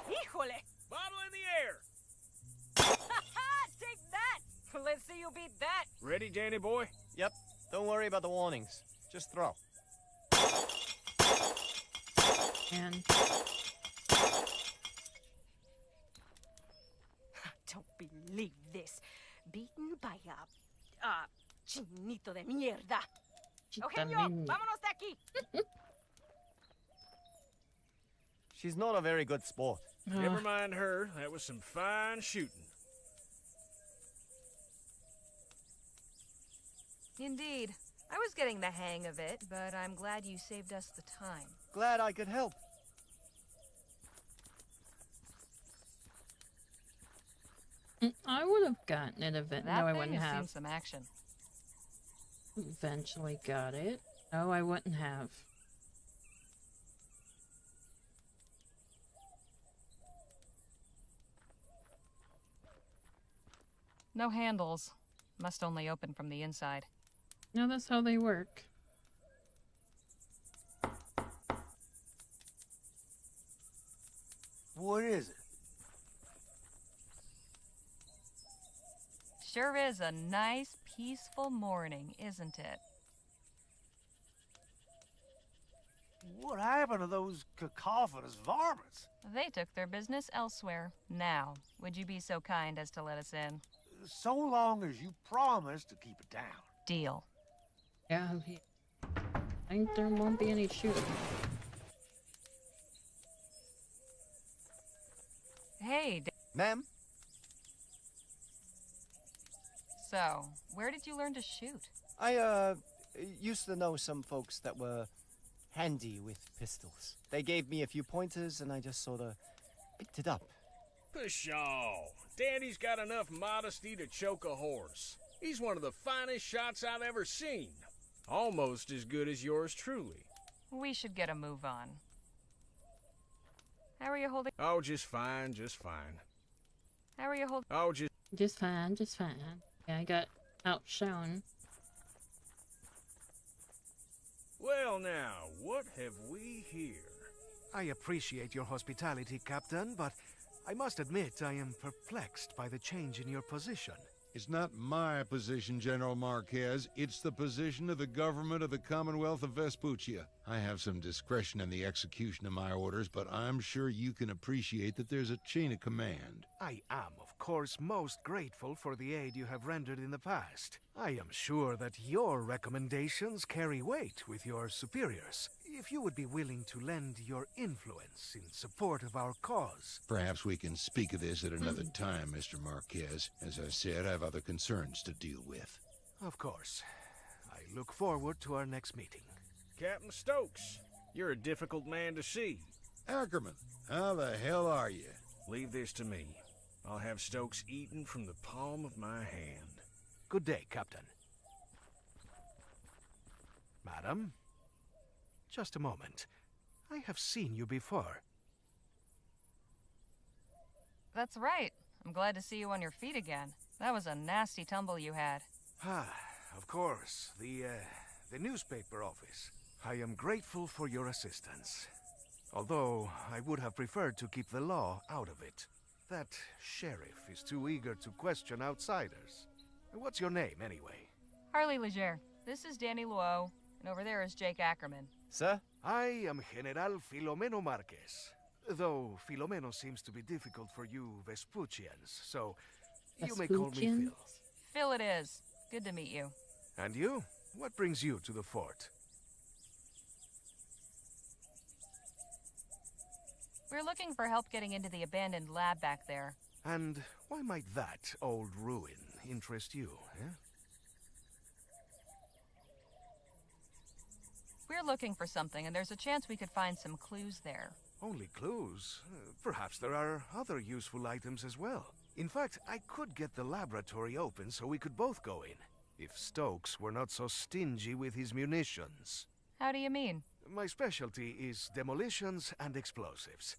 Híjole! Bottle in the air! Take that! Let's see you beat that. Ready, Danny boy? Yep. Don't worry about the warnings. Just throw. And Don't believe this. Beaten by a chinito de mierda. Eugenio, Chitamini. vámonos de aquí. She's not a very good sport. Never mind her. That was some fine shooting. Indeed. I was getting the hang of it, but I'm glad you saved us the time. Glad I could help. I would have gotten it eventually. That No, I thing wouldn't has seen have. some action. Eventually got it. No, I wouldn't have. No handles. Must only open from the inside. No, that's how they work. What is it? Sure is a nice, peaceful morning, isn't it? What happened to those cacophonous varmints? They took their business elsewhere. Now, would you be so kind as to let us in? So long as you promise to keep it down. Deal. Yeah, I think there won't be any shooting. Hey, Ma'am? so, where did you learn to shoot? I, used to know some folks that were handy with pistols. They gave me a few pointers and I just sorta picked it up. Pshaw. Danny's got enough modesty to choke a horse. He's one of the finest shots I've ever seen. Almost as good as yours truly. We should get a move on. How are you holding? Oh, just fine, just fine. How are you holding? Oh, just... Just fine, just fine. Yeah, I got outshone. Well now, what have we here? I appreciate your hospitality, Captain, but I must admit I am perplexed by the change in your position. It's not my position, General Marquez. It's the position of the government of the Commonwealth of Vespuccia. I have some discretion in the execution of my orders, but I'm sure you can appreciate that there's a chain of command. I am, of course, most grateful for the aid you have rendered in the past. I am sure that your recommendations carry weight with your superiors. If you would be willing to lend your influence in support of our cause. Perhaps we can speak of this at another time, Mr. Marquez. As I said, I have other concerns to deal with. Of course. I look forward to our next meeting. Captain Stokes, you're a difficult man to see. Ackerman, how the hell are you? Leave this to me. I'll have Stokes eaten from the palm of my hand. Good day, Captain. Madam? Just a moment. I have seen you before. That's right. I'm glad to see you on your feet again. That was a nasty tumble you had. Ah, of course. The newspaper office. I am grateful for your assistance. Although, I would have preferred to keep the law out of it. That sheriff is too eager to question outsiders. What's your name, anyway? Harley Leger. This is Danny Luo, and over there is Jake Ackerman. Sir? I am General Filomeno Marquez. Though Filomeno seems to be difficult for you Vespuccians, so you may call me Phil. Phil it is. Good to meet you. And you? What brings you to the fort? We're looking for help getting into the abandoned lab back there. And why might that old ruin interest you, eh? We're looking for something, and there's a chance we could find some clues there. Only clues? Perhaps there are other useful items as well. In fact, I could get the laboratory open so we could both go in, if Stokes were not so stingy with his munitions. How do you mean? My specialty is demolitions and explosives.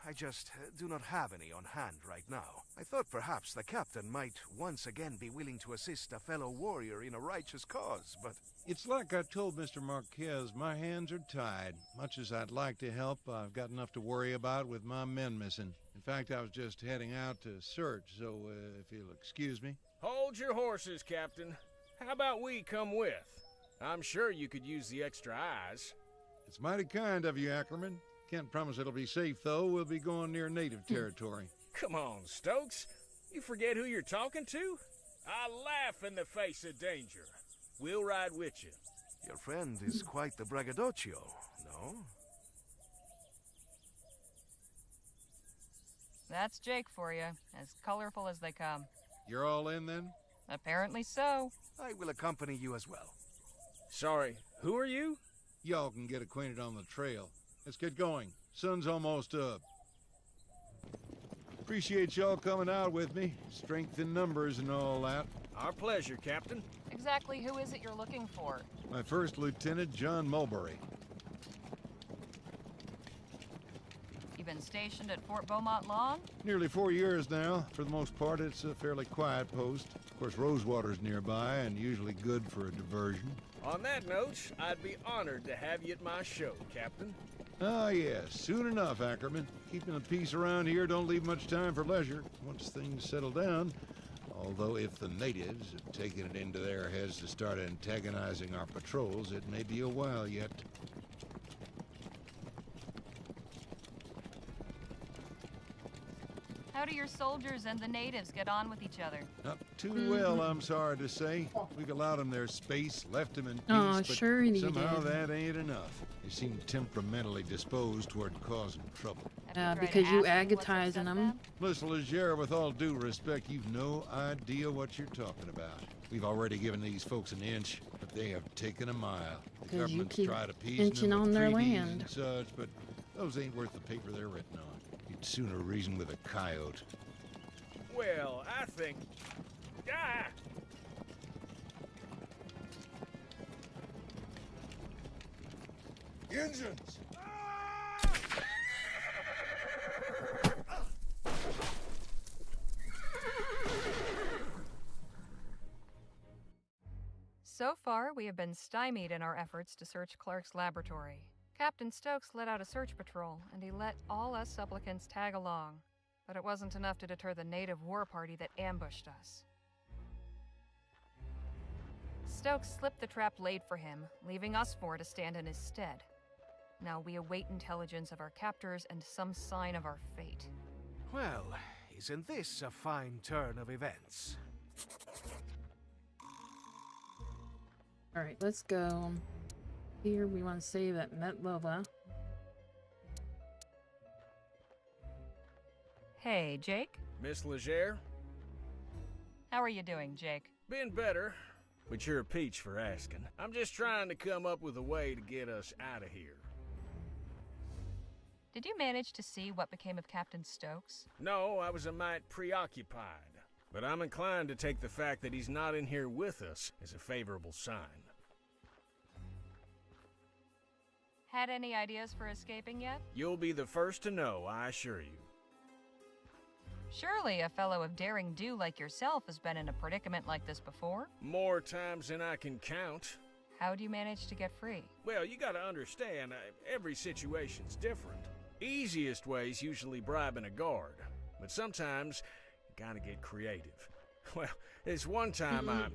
I just do not have any on hand right now. I thought perhaps the captain might once again be willing to assist a fellow warrior in a righteous cause, but... It's like I told Mr. Marquez, my hands are tied. Much as I'd like to help, I've got enough to worry about with my men missing. In fact, I was just heading out to search, so if you'll excuse me. Hold your horses, Captain. How about we come with? I'm sure you could use the extra eyes. It's mighty kind of you, Ackerman. Can't promise it'll be safe, though. We'll be going near native territory. Come on, Stokes. You forget who you're talking to? I laugh in the face of danger. We'll ride with you. Your friend is quite the braggadocio, no? That's Jake for you, as colorful as they come. You're all in, then? Apparently so. I will accompany you as well. Sorry, who are you? Y'all can get acquainted on the trail. Let's get going. Sun's almost up. Appreciate y'all coming out with me. Strength in numbers and all that. Our pleasure, Captain. Exactly who is it you're looking for? My first lieutenant, John Mulberry. You been stationed at Fort Beaumont long? Nearly 4 years now. For the most part, it's a fairly quiet post. Of course, Rosewater's nearby and usually good for a diversion. On that note, I'd be honored to have you at my show, Captain. Ah, yes. Soon enough, Ackerman. Keeping the peace around here don't leave much time for leisure once things settle down. Although if the natives have taken it into their heads to start antagonizing our patrols, it may be a while yet. How do your soldiers and the natives get on with each other? Not too well, I'm sorry to say. We've allowed them their space, left them in peace, Oh, but sure you somehow did. that ain't enough. They seem temperamentally disposed toward causing trouble. Because you agatizing them. Listen, Leger, with all due respect, you've no idea what you're talking about. We've already given these folks an inch, but they have taken a mile. The 'Cause you government's keep tried appeasing inching them with on their treaties land. and such, but those ain't worth the paper they're written on. You'd sooner reason with a coyote. Well, I think... Ah! Engines! So far, we have been stymied in our efforts to search Clark's laboratory. Captain Stokes let out a search patrol, and he let all us supplicants tag along. But it wasn't enough to deter the native war party that ambushed us. Stokes slipped the trap laid for him, leaving us four to stand in his stead. Now we await intelligence of our captors and some sign of our fate. Well, isn't this a fine turn of events? Alright, let's go. Here we want to save at Metlova. Hey, Jake? Miss Leger? How are you doing, Jake? Been better, but you're a peach for asking. I'm just trying to come up with a way to get us out of here. Did you manage to see what became of Captain Stokes? No, I was a mite preoccupied. But I'm inclined to take the fact that he's not in here with us as a favorable sign. Had any ideas for escaping yet? You'll be the first to know, I assure you. Surely a fellow of daring do like yourself has been in a predicament like this before? More times than I can count. How do you manage to get free? Well, you gotta understand, every situation's different. Easiest way's usually bribing a guard, but sometimes you gotta get creative. Well, there's one time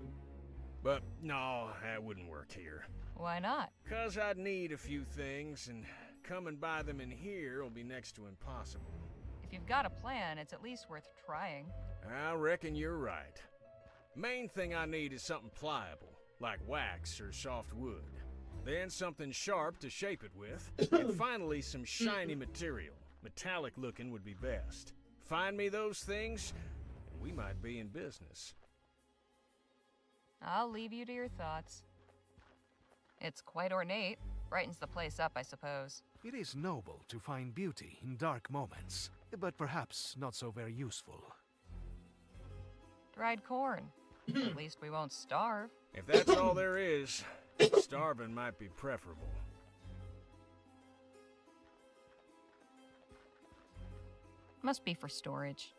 But no, that wouldn't work here. Why not? 'Cause I'd need a few things, and coming by them in here will be next to impossible. If you've got a plan, it's at least worth trying. I reckon you're right. Main thing I need is something pliable, like wax or soft wood. Then something sharp to shape it with, and finally some shiny material. Metallic looking would be best. Find me those things, and we might be in business. I'll leave you to your thoughts. It's quite ornate. Brightens the place up, I suppose. It is noble to find beauty in dark moments, but perhaps not so very useful. Dried corn. At least we won't starve. If that's all there is, starving might be preferable. Must be for storage.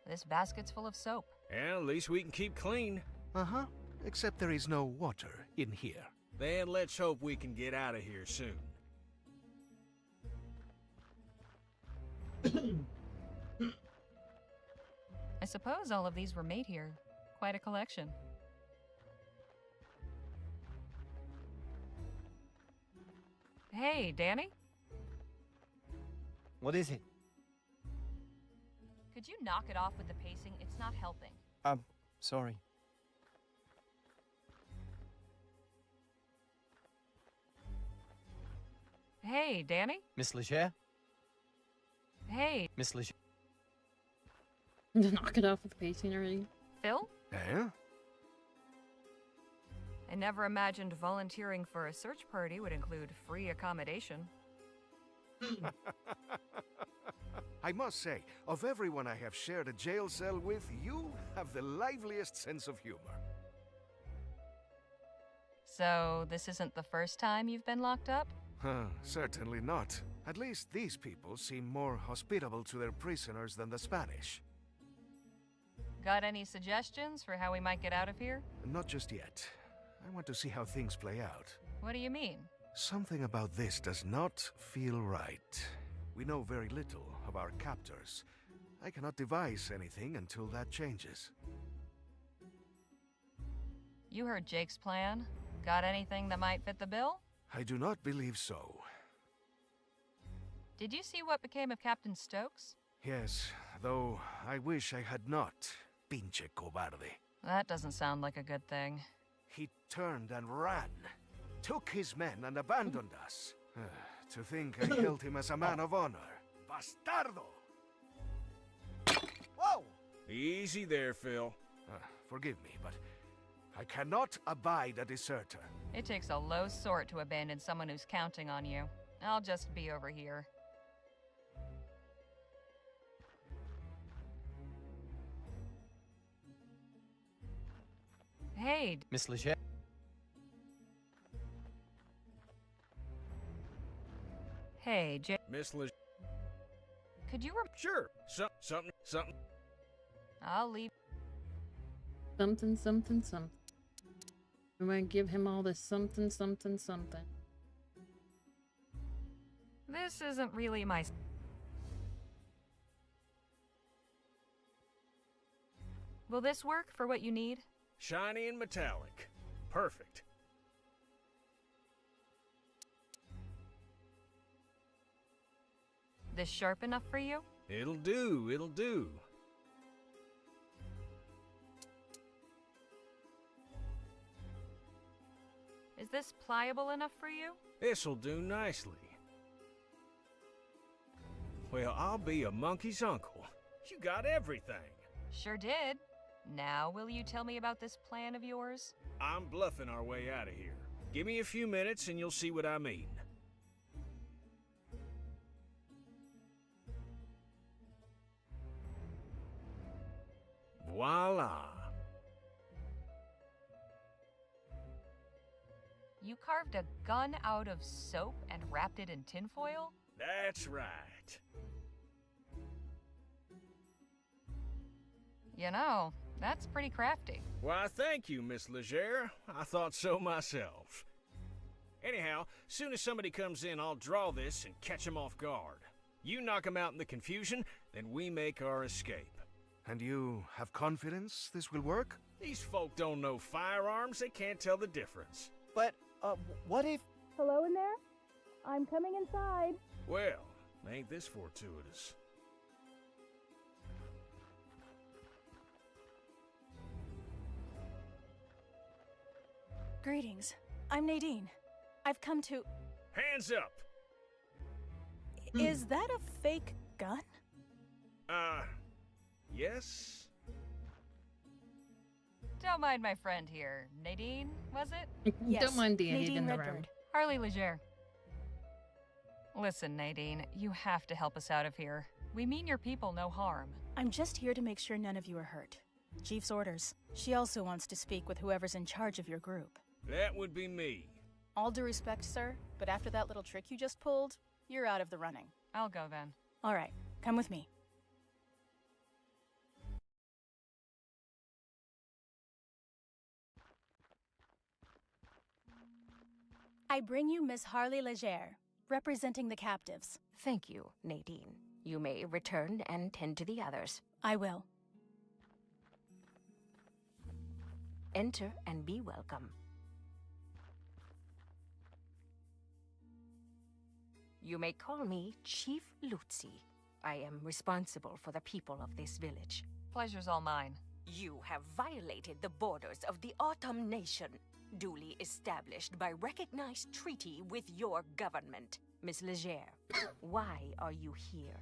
This basket's full of soap. Yeah, at least we can keep clean. Uh-huh. Except there is no water in here. Then let's hope we can get out of here soon. I suppose all of these were made here. Quite a collection. Hey, Danny? What is it? Could you knock it off with the pacing? It's not helping. Sorry. Hey, Danny? Miss Leger? Hey, Miss Leger? Knock it off with the pacing already. Phil? Eh? I never imagined volunteering for a search party would include free accommodation. I must say, of everyone I have shared a jail cell with, you have the liveliest sense of humor. So, this isn't the first time you've been locked up? Certainly not. At least these people seem more hospitable to their prisoners than the Spanish. Got any suggestions for how we might get out of here? Not just yet. I want to see how things play out. What do you mean? Something about this does not feel right. We know very little of our captors. I cannot devise anything until that changes. You heard Jake's plan. Got anything that might fit the bill? I do not believe so. Did you see what became of Captain Stokes? Yes, though I wish I had not. Pinche cobarde. That doesn't sound like a good thing. He turned and ran. Took his men and abandoned us. To think I held him as a man of honor. Bastardo! Whoa! Easy there, Phil. Forgive me, but I cannot abide a deserter. It takes a low sort to abandon someone who's counting on you. I'll just be over here. Hey, Miss Leger? Hey, Jake. Miss Liz. Could you Sure. Something. I'll leave. Something, something, something. I'm gonna give him all this something, something, something. This isn't really my... Will this work for what you need? Shiny and metallic. Perfect. This sharp enough for you? It'll do. Is this pliable enough for you? This'll do nicely. Well, I'll be a monkey's uncle. You got everything. Sure did. Now, will you tell me about this plan of yours? I'm bluffing our way out of here. Give me a few minutes and you'll see what I mean. Voila. You carved a gun out of soap and wrapped it in tinfoil? That's right. You know, that's pretty crafty. Why, thank you, Miss Legere. I thought so myself. Anyhow, soon as somebody comes in, I'll draw this and catch 'em off guard. You knock 'em out in the confusion, then we make our escape. And you have confidence this will work? These folk don't know firearms, they can't tell the difference. But, what if... Hello in there? I'm coming inside. Well, ain't this fortuitous? Greetings. I'm Nadine. I've come to... Hands up! Is that a fake gun? Yes? Don't mind my friend here. Nadine, was it? Yes, Don't mind Danny Nadine in the Redbird. room. Harley Legere. Listen, Nadine, you have to help us out of here. We mean your people no harm. I'm just here to make sure none of you are hurt. Chief's orders. She also wants to speak with whoever's in charge of your group. That would be me. All due respect, sir, but after that little trick you just pulled, you're out of the running. I'll go then. All right, come with me. I bring you Miss Harley Legere, representing the captives. Thank you, Nadine. You may return and tend to the others. I will. Enter and be welcome. You may call me Chief Lutzi. I am responsible for the people of this village. Pleasure's all mine. You have violated the borders of the Autumn Nation, duly established by recognized treaty with your government. Miss Legere, why are you here?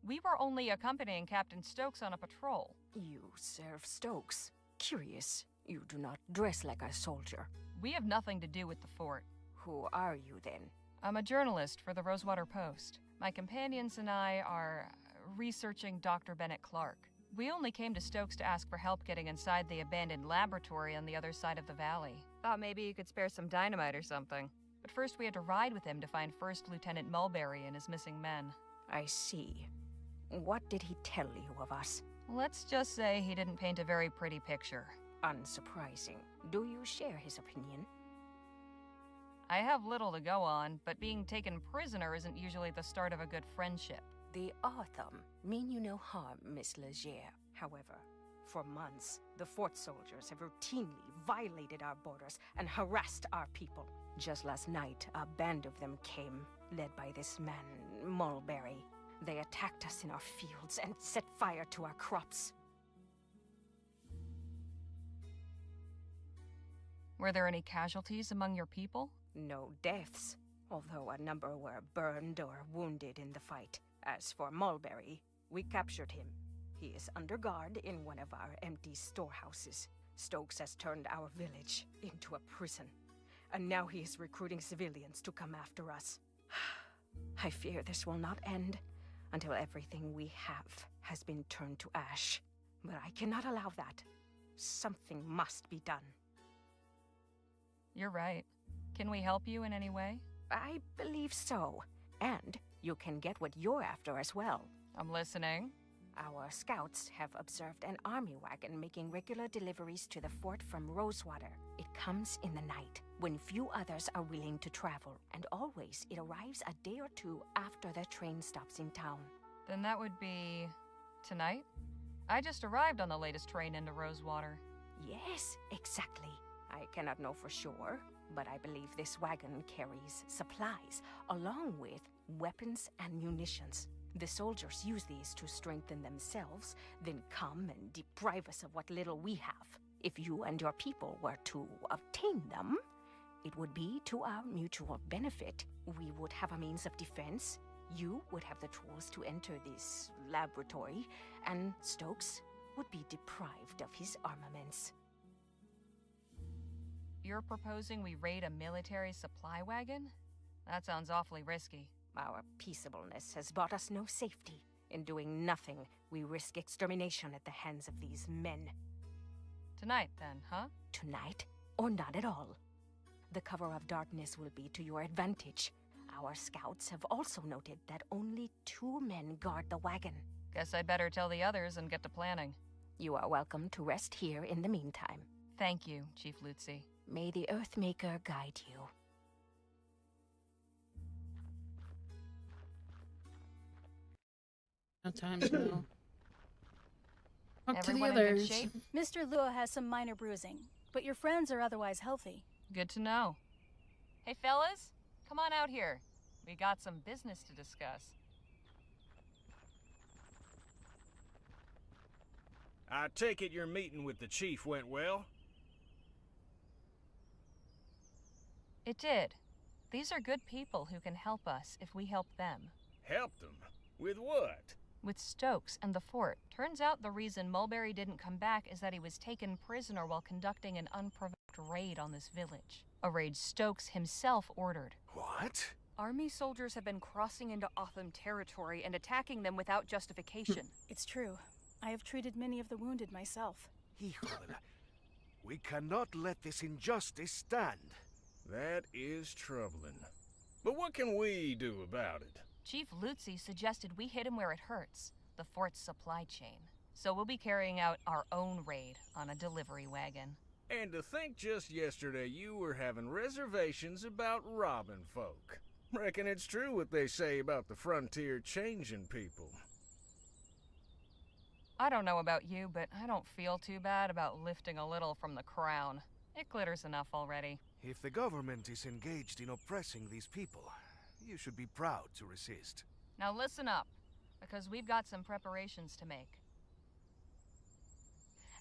We were only accompanying Captain Stokes on a patrol. You serve Stokes. Curious, you do not dress like a soldier. We have nothing to do with the fort. Who are you then? I'm a journalist for the Rosewater Post. My companions and I are researching Dr. Bennett Clark. We only came to Stokes to ask for help getting inside the abandoned laboratory on the other side of the valley. Thought maybe you could spare some dynamite or something. But first we had to ride with him to find First Lieutenant Mulberry and his missing men. I see. What did he tell you of us? Let's just say he didn't paint a very pretty picture. Unsurprising. Do you share his opinion? I have little to go on, but being taken prisoner isn't usually the start of a good friendship. The Autumn mean you no harm, Miss Legere. However, for months, the fort soldiers have routinely violated our borders and harassed our people. Just last night, a band of them came, led by this man, Mulberry. They attacked us in our fields and set fire to our crops. Were there any casualties among your people? No deaths, although a number were burned or wounded in the fight. As for Mulberry, we captured him. He is under guard in one of our empty storehouses. Stokes has turned our village into a prison, and now he is recruiting civilians to come after us. I fear this will not end until everything we have has been turned to ash. But I cannot allow that. Something must be done. You're right. Can we help you in any way? I believe so. And you can get what you're after as well. I'm listening. Our scouts have observed an army wagon making regular deliveries to the fort from Rosewater. It comes in the night, when few others are willing to travel, and always it arrives a day or two after the train stops in town. Then that would be... tonight? I just arrived on the latest train into Rosewater. Yes, exactly. I cannot know for sure, but I believe this wagon carries supplies, along with weapons and munitions. The soldiers use these to strengthen themselves, then come and deprive us of what little we have. If you and your people were to obtain them, it would be to our mutual benefit. We would have a means of defense, you would have the tools to enter this laboratory, and Stokes would be deprived of his armaments. You're proposing we raid a military supply wagon? That sounds awfully risky. Our peaceableness has brought us no safety. In doing nothing, we risk extermination at the hands of these men. Tonight, then, huh? Tonight, or not at all. The cover of darkness will be to your advantage. Our scouts have also noted that only 2 men guard the wagon. Guess I'd better tell the others and get to planning. You are welcome to rest here in the meantime. Thank you, Chief Lutzi. May the Earthmaker guide you. No time to go. Talk to the Everyone in good others. shape? Mr. Lua has some minor bruising, but your friends are otherwise healthy. Good to know. Hey, fellas, come on out here. We got some business to discuss. I take it your meeting with the chief went well? It did. These are good people who can help us if we help them. Help them? With what? With Stokes and the fort. Turns out the reason Mulberry didn't come back is that he was taken prisoner while conducting an unprovoked raid on this village. A raid Stokes himself ordered. What? Army soldiers have been crossing into Otham territory and attacking them without justification. It's true. I have treated many of the wounded myself. Híjole. We cannot let this injustice stand. That is troubling. But what can we do about it? Chief Lutzi suggested we hit him where it hurts, the fort's supply chain. So we'll be carrying out our own raid on a delivery wagon. And to think just yesterday you were having reservations about robbing folk. Reckon it's true what they say about the frontier changing people. I don't know about you, but I don't feel too bad about lifting a little from the crown. It glitters enough already. If the government is engaged in oppressing these people, you should be proud to resist. Now listen up, because we've got some preparations to make.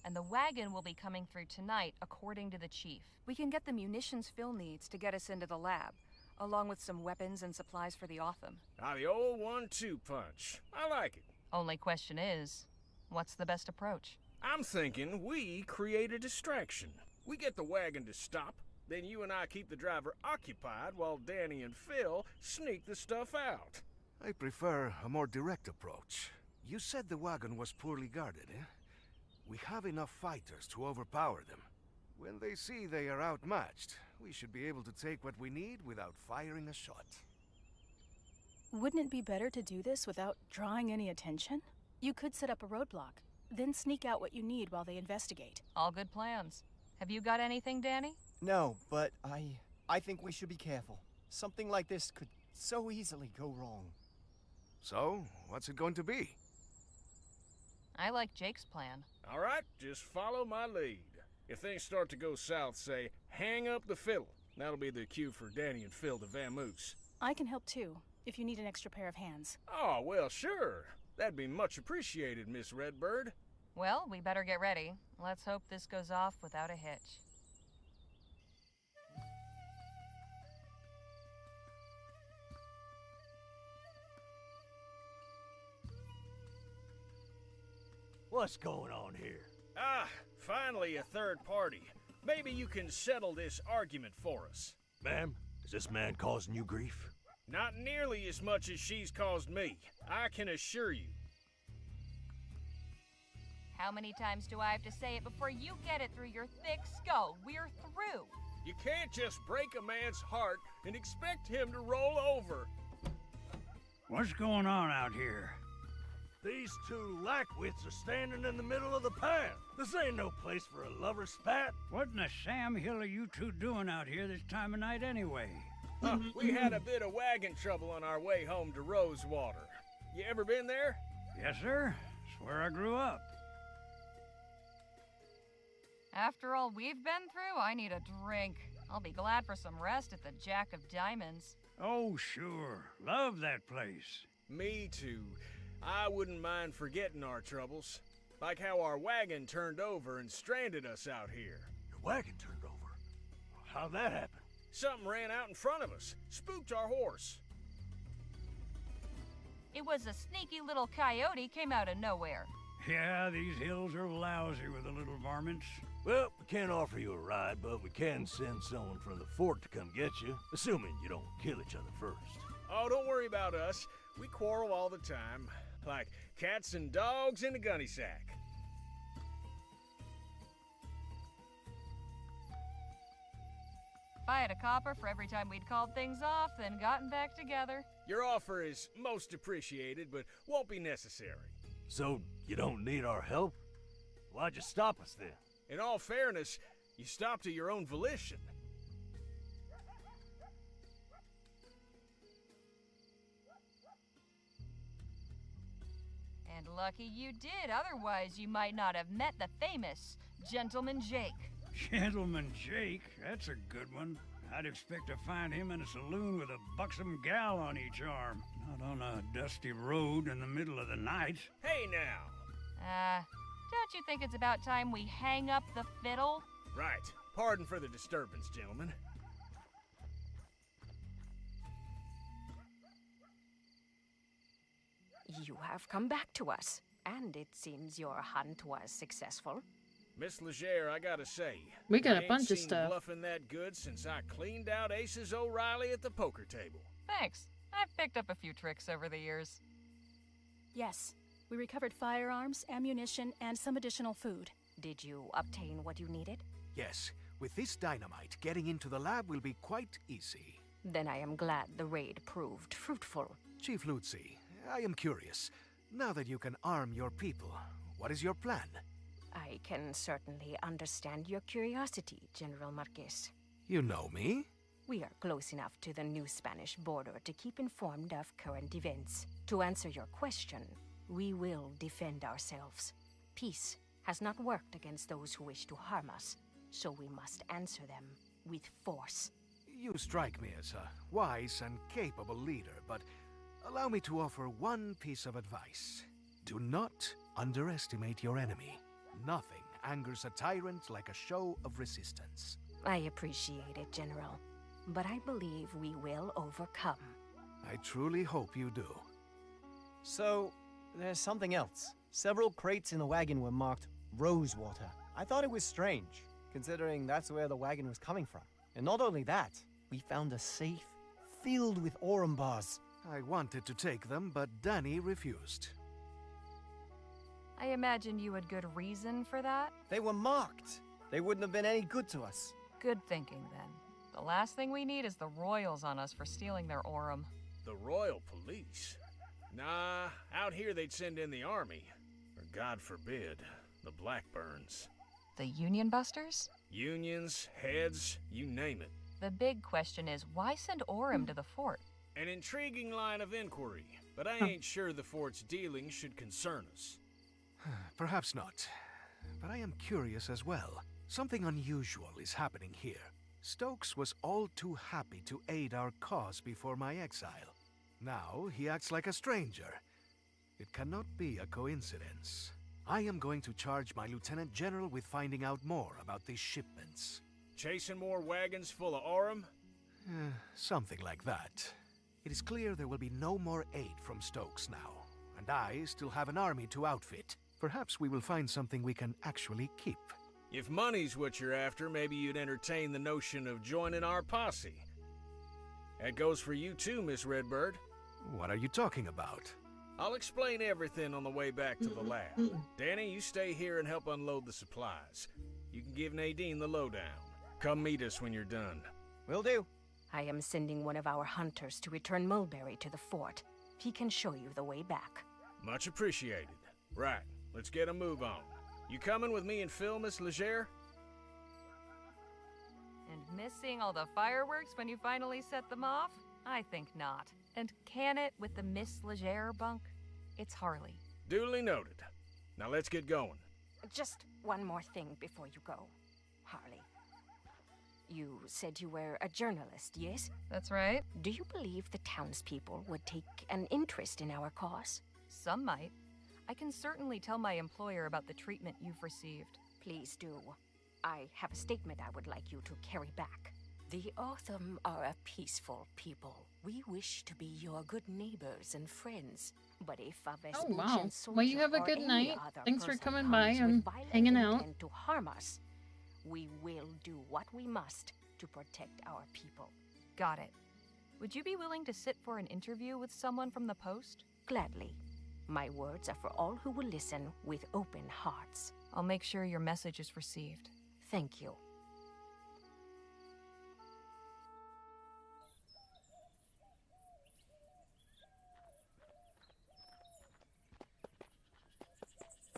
And the wagon will be coming through tonight, according to the chief. We can get the munitions Phil needs to get us into the lab, along with some weapons and supplies for the Otham. Ah, the old 1-2 punch. I like it. Only question is, what's the best approach? I'm thinking we create a distraction. We get the wagon to stop, then you and I keep the driver occupied while Danny and Phil sneak the stuff out. I prefer a more direct approach. You said the wagon was poorly guarded, eh? We have enough fighters to overpower them. When they see they are outmatched, we should be able to take what we need without firing a shot. Wouldn't it be better to do this without drawing any attention? You could set up a roadblock, then sneak out what you need while they investigate. All good plans. Have you got anything, Danny? No, but I think we should be careful. Something like this could so easily go wrong. So, what's it going to be? I like Jake's plan. All right, just follow my lead. If things start to go south, say, hang up the fiddle. That'll be the cue for Danny and Phil to vamoose. I can help too, if you need an extra pair of hands. Oh, well, sure. That'd be much appreciated, Miss Redbird. Well, we better get ready. Let's hope this goes off without a hitch. What's going on here? Ah, finally a third party. Maybe you can settle this argument for us. Ma'am, is this man causing you grief? Not nearly as much as she's caused me, I can assure you. How many times do I have to say it before you get it through your thick skull? We're through. You can't just break a man's heart and expect him to roll over. What's going on out here? These two lackwits are standing in the middle of the path. This ain't no place for a lover's spat. What in the Sam Hill are you two doing out here this time of night anyway? We had a bit of wagon trouble on our way home to Rosewater. You ever been there? Yes, sir. It's where I grew up. After all we've been through, I need a drink. I'll be glad for some rest at the Jack of Diamonds. Oh, sure. Love that place. Me too. I wouldn't mind forgetting our troubles. Like how our wagon turned over and stranded us out here. Your wagon turned over? How'd that happen? Something ran out in front of us, spooked our horse. It was a sneaky little coyote came out of nowhere. Yeah, these hills are lousy with the little varmints. Well, we can't offer you a ride, but we can send someone from the fort to come get you, assuming you don't kill each other first. Oh, don't worry about us. We quarrel all the time, like cats and dogs in a gunny sack. If I had a copper for every time we'd called things off, then gotten back together. Your offer is most appreciated, but won't be necessary. So, you don't need our help? Why'd you stop us then? In all fairness, you stopped at your own volition. And lucky you did, otherwise you might not have met the famous Gentleman Jake. Gentleman Jake, that's a good one. I'd expect to find him in a saloon with a buxom gal on each arm, not on a dusty road in the middle of the night. Hey now! Don't you think it's about time we hang up the fiddle? Right. Pardon for the disturbance, gentlemen. You have come back to us, and it seems your hunt was successful. Miss Leger, I gotta say, We got I a ain't bunch of seen stuff. bluffing that good since I cleaned out Aces O'Reilly at the poker table. Thanks. I've picked up a few tricks over the years. Yes, we recovered firearms, ammunition, and some additional food. Did you obtain what you needed? Yes, with this dynamite, getting into the lab will be quite easy. Then I am glad the raid proved fruitful. Chief Lutzi, I am curious. Now that you can arm your people, what is your plan? I can certainly understand your curiosity, General Marquez. You know me? We are close enough to the new Spanish border to keep informed of current events. To answer your question, we will defend ourselves. Peace has not worked against those who wish to harm us, so we must answer them with force. You strike me as a wise and capable leader, but allow me to offer one piece of advice. Do not underestimate your enemy. Nothing angers a tyrant like a show of resistance. I appreciate it, General, but I believe we will overcome. I truly hope you do. So, there's something else. Several crates in the wagon were marked Rosewater. I thought it was strange, considering that's where the wagon was coming from. And not only that, we found a safe filled with Aurum bars. I wanted to take them, but Danny refused. I imagine you had good reason for that? They were marked. They wouldn't have been any good to us. Good thinking, then. The last thing we need is the Royals on us for stealing their Aurum. The Royal Police? Nah, out here they'd send in the army. Or God forbid, the Blackburns. The Union Busters? Unions, heads, you name it. The big question is, why send Aurum to the fort? An intriguing line of inquiry, but I ain't sure the fort's dealings should concern us. Perhaps not. But I am curious as well. Something unusual is happening here. Stokes was all too happy to aid our cause before my exile. Now he acts like a stranger. It cannot be a coincidence. I am going to charge my Lieutenant General with finding out more about these shipments. Chasing more wagons full of Aurum? Something like that. It is clear there will be no more aid from Stokes now, and I still have an army to outfit. Perhaps we will find something we can actually keep. If money's what you're after, maybe you'd entertain the notion of joining our posse. That goes for you too, Miss Redbird. What are you talking about? I'll explain everything on the way back to the lab. Danny, you stay here and help unload the supplies. You can give Nadine the lowdown. Come meet us when you're done. Will do. I am sending one of our hunters to return Mulberry to the fort. He can show you the way back. Much appreciated. Right, let's get a move on. You coming with me and Phil, Miss Leger? And missing all the fireworks when you finally set them off? I think not. And can it with the Miss Leger bunk? It's Harley. Duly noted. Now let's get going. Just one more thing before you go, Harley. You said you were a journalist, yes? That's right. Do you believe the townspeople would take an interest in our cause? Some might. I can certainly tell my employer about the treatment you've received. Please do. I have a statement I would like you to carry back. The Autumn are a peaceful people. We wish to be your good neighbors and friends. But if a Oh wow. Vespuccian Well, you soldier have a or good any night. other Thanks for person coming by comes and with violent hanging out. intent to harm us, we will do what we must to protect our people. Got it. Would you be willing to sit for an interview with someone from the post? Gladly. My words are for all who will listen with open hearts. I'll make sure your message is received. Thank you.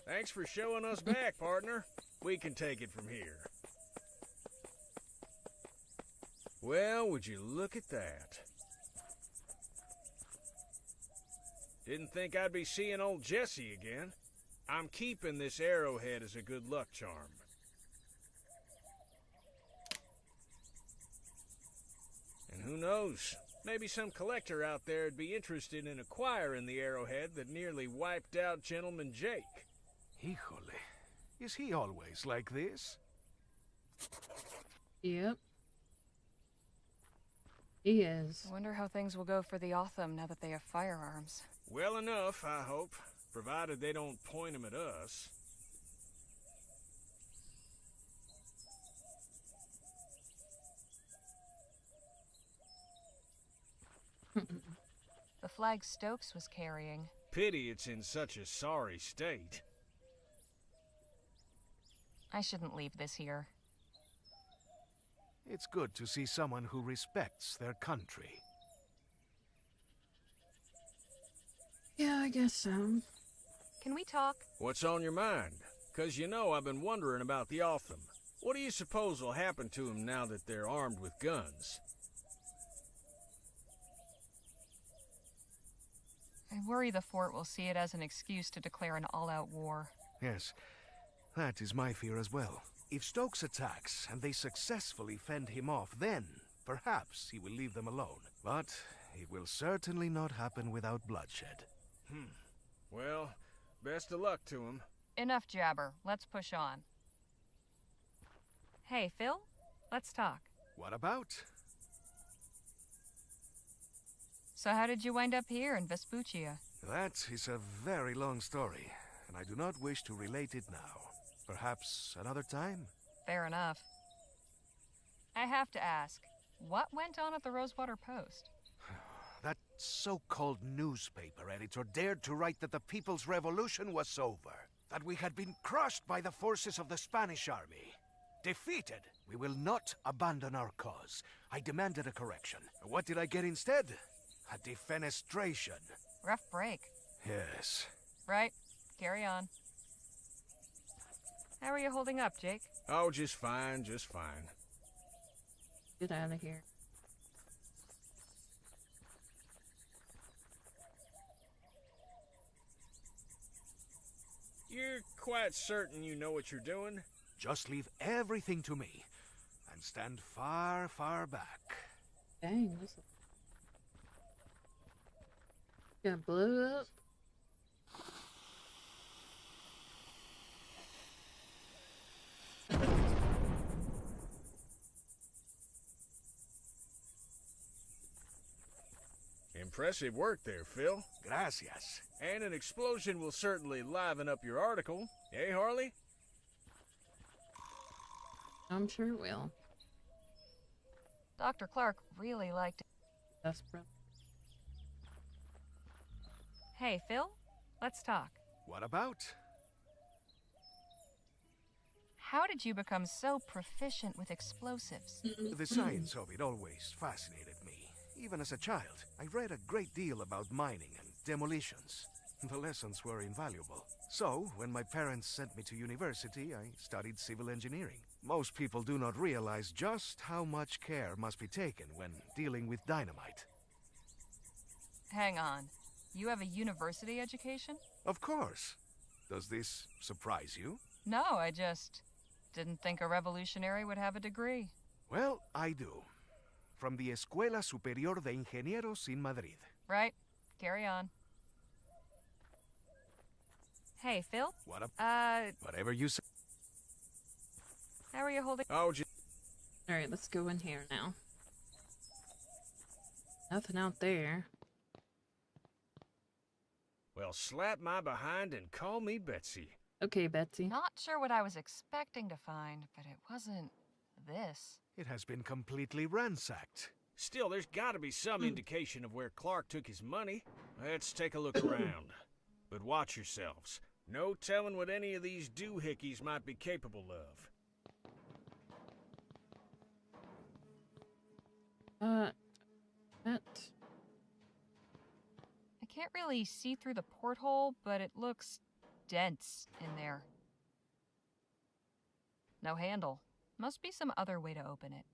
Thanks for showing us back, partner. We can take it from here. Well, would you look at that? Didn't think I'd be seeing old Jesse again. I'm keeping this arrowhead as a good luck charm. And who knows? Maybe some collector out there would be interested in acquiring the arrowhead that nearly wiped out Gentleman Jake. Híjole. Is he always like this? Yep. He is. I wonder how things will go for the Autumn now that they have firearms. Well enough, I hope. Provided they don't point them at us. The flag Stokes was carrying. Pity it's in such a sorry state. I shouldn't leave this here. It's good to see someone who respects their country. Yeah, I guess so. Can we talk? What's on your mind? 'Cause you know I've been wondering about the Autumn. What do you suppose will happen to them now that they're armed with guns? I worry the fort will see it as an excuse to declare an all-out war. Yes, that is my fear as well. If Stokes attacks and they successfully fend him off, then perhaps he will leave them alone. But it will certainly not happen without bloodshed. Well, best of luck to him. Enough jabber. Let's push on. Hey, Phil? Let's talk. What about? So how did you wind up here in Vespuccia? That is a very long story, and I do not wish to relate it now. Perhaps another time? Fair enough. I have to ask, what went on at the Rosewater Post? That so-called newspaper editor dared to write that the People's Revolution was over, that we had been crushed by the forces of the Spanish army. Defeated, we will not abandon our cause. I demanded a correction. What did I get instead? A defenestration. Rough break. Yes. Right. Carry on. How are you holding up, Jake? Oh, just fine, just fine. Get out of here. You're quite certain you know what you're doing? Just leave everything to me, and stand far, far back. Dang, this is... Gonna blow up? Impressive work there, Phil. Gracias. And an explosion will certainly liven up your article. Eh, Harley? I'm sure it will. Dr. Clark really liked it. That's bro. Hey, Phil? Let's talk. What about? How did you become so proficient with explosives? The science of it always fascinated me. Even as a child, I read a great deal about mining and demolitions. The lessons were invaluable. So, when my parents sent me to university, I studied civil engineering. Most people do not realize just how much care must be taken when dealing with dynamite. Hang on. You have a university education? Of course. Does this surprise you? No, I just didn't think a revolutionary would have a degree. Well, I do. From the Escuela Superior de Ingenieros in Madrid. Right. Carry on. Hey, Phil? What up? How Whatever you say. are you holding... Oh, just... Alright, let's go in here now. Nothing out there. Well, slap my behind and call me Betsy. Okay, Betsy. Not sure what I was expecting to find, but it wasn't this. It has been completely ransacked. Still, there's gotta be some indication of where Clark took his money. Let's take a look around. But watch yourselves. No telling what any of these doohickeys might be capable of. That... I can't really see through the porthole, but it looks dense in there. No handle. Must be some other way to open it.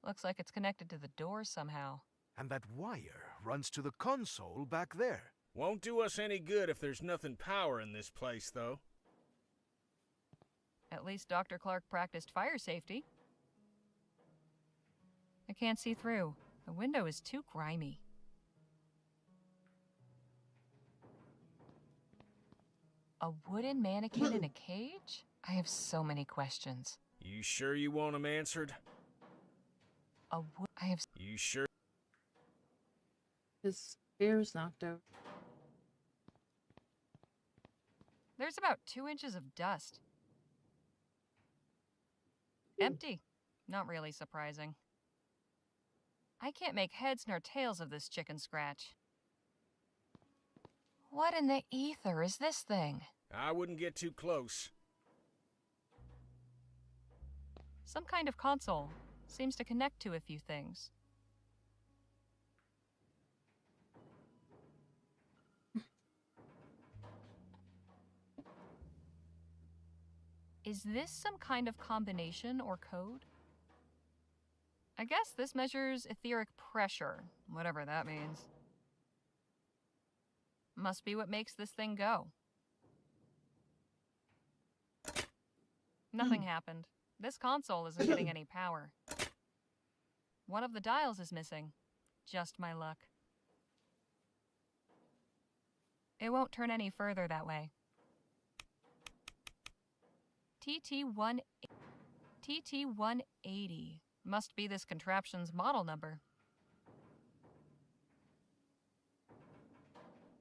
Looks like it's connected to the door somehow. And that wire runs to the console back there. Won't do us any good if there's nothing power in this place, though. At least Dr. Clark practiced fire safety. I can't see through. The window is too grimy. A wooden mannequin in a cage? I have so many questions. You sure you want them answered? You sure? His ear's knocked out. There's about 2 inches of dust. Empty. Not really surprising. I can't make heads nor tails of this chicken scratch. What in the ether is this thing? I wouldn't get too close. Some kind of console. Seems to connect to a few things. Is this some kind of combination or code? I guess this measures etheric pressure, whatever that means. Must be what makes this thing go. Nothing happened. This console isn't getting any power. One of the dials is missing. Just my luck. It won't turn any further that way. TT-180 must be this contraption's model number.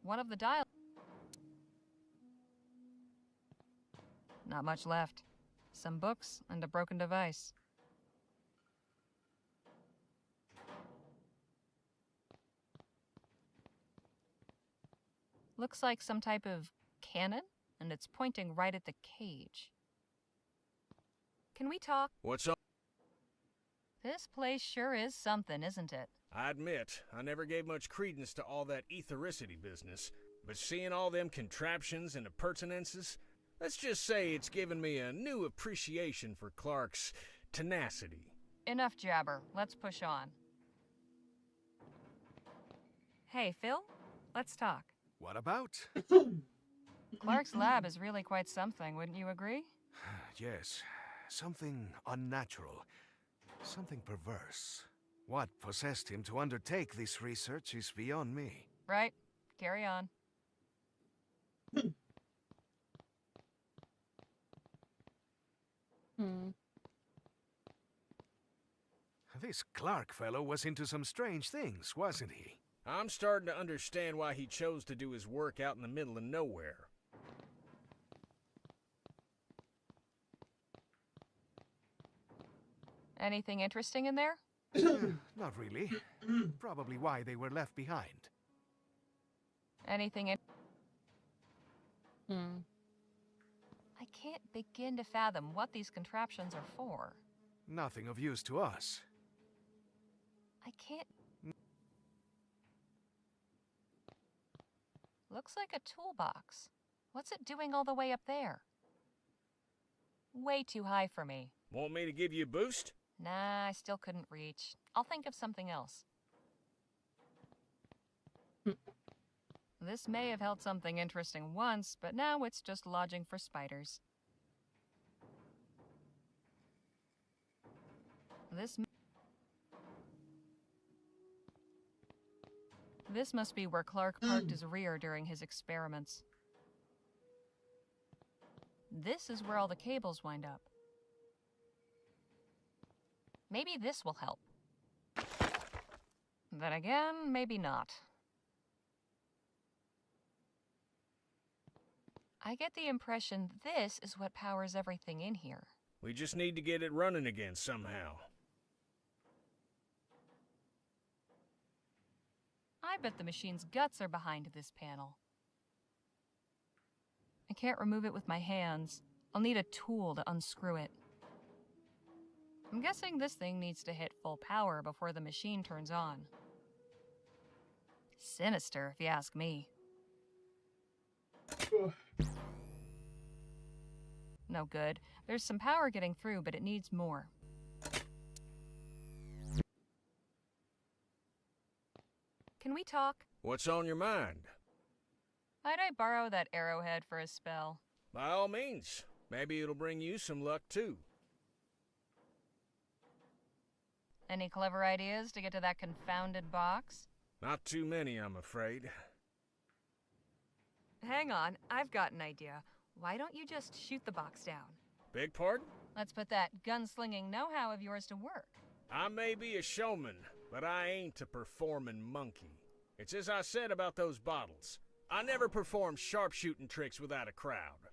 One of the dials. Not much left. Some books and a broken device. Looks like some type of cannon, and it's pointing right at the cage. Can we talk? What's up? This place sure is something, isn't it? I admit, I never gave much credence to all that ethericity business, but seeing all them contraptions and appurtenances, let's just say it's given me a new appreciation for Clark's tenacity. Enough jabber. Let's push on. Hey, Phil? Let's talk. What about? Clark's lab is really quite something, wouldn't you agree? Yes. Something unnatural. Something perverse. What possessed him to undertake this research is beyond me. Right. Carry on. This Clark fellow was into some strange things, wasn't he? I'm starting to understand why he chose to do his work out in the middle of nowhere. Anything interesting in there? Not really. Probably why they were left behind. Anything in... I can't begin to fathom what these contraptions are for. Nothing of use to us. I can't... Looks like a toolbox. What's it doing all the way up there? Way too high for me. Want me to give you a boost? Nah, I still couldn't reach. I'll think of something else. This may have held something interesting once, but now it's just lodging for spiders. This must be where Clark parked his rear during his experiments. This is where all the cables wind up. Maybe this will help. Then again, maybe not. I get the impression this is what powers everything in here. We just need to get it running again somehow. I bet the machine's guts are behind this panel. I can't remove it with my hands. I'll need a tool to unscrew it. I'm guessing this thing needs to hit full power before the machine turns on. Sinister, if you ask me. No good. There's some power getting through, but it needs more. Can we talk? What's on your mind? Might I borrow that arrowhead for a spell? By all means. Maybe it'll bring you some luck, too. Any clever ideas to get to that confounded box? Not too many, I'm afraid. Hang on, I've got an idea. Why don't you just shoot the box down? Beg pardon? Let's put that gunslinging know-how of yours to work. I may be a showman, but I ain't a performing monkey. It's as I said about those bottles. I never perform sharpshooting tricks without a crowd.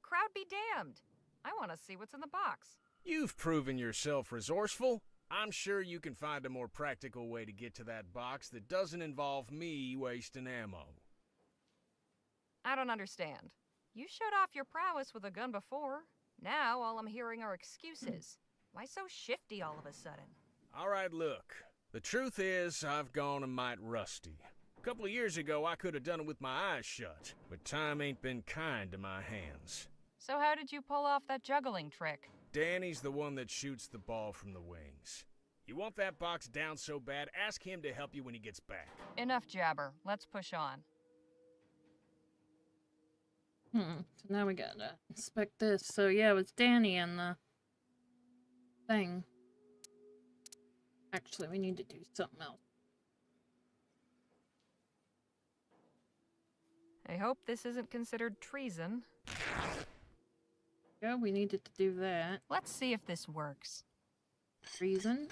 Crowd be damned. I want to see what's in the box. You've proven yourself resourceful. I'm sure you can find a more practical way to get to that box that doesn't involve me wasting ammo. I don't understand. You showed off your prowess with a gun before. Now all I'm hearing are excuses. Why so shifty all of a sudden? All right, look. The truth is, I've gone a mite rusty. A couple of years ago, I could have done it with my eyes shut, but time ain't been kind to my hands. So how did you pull off that juggling trick? Danny's the one that shoots the ball from the wings. You want that box down so bad, ask him to help you when he gets back. Enough jabber. Let's push on. So now we gotta inspect this. So yeah, it was Danny and the thing. Actually, we need to do something else. I hope this isn't considered treason. Yeah, we needed to do that. Let's see if this works. Treason.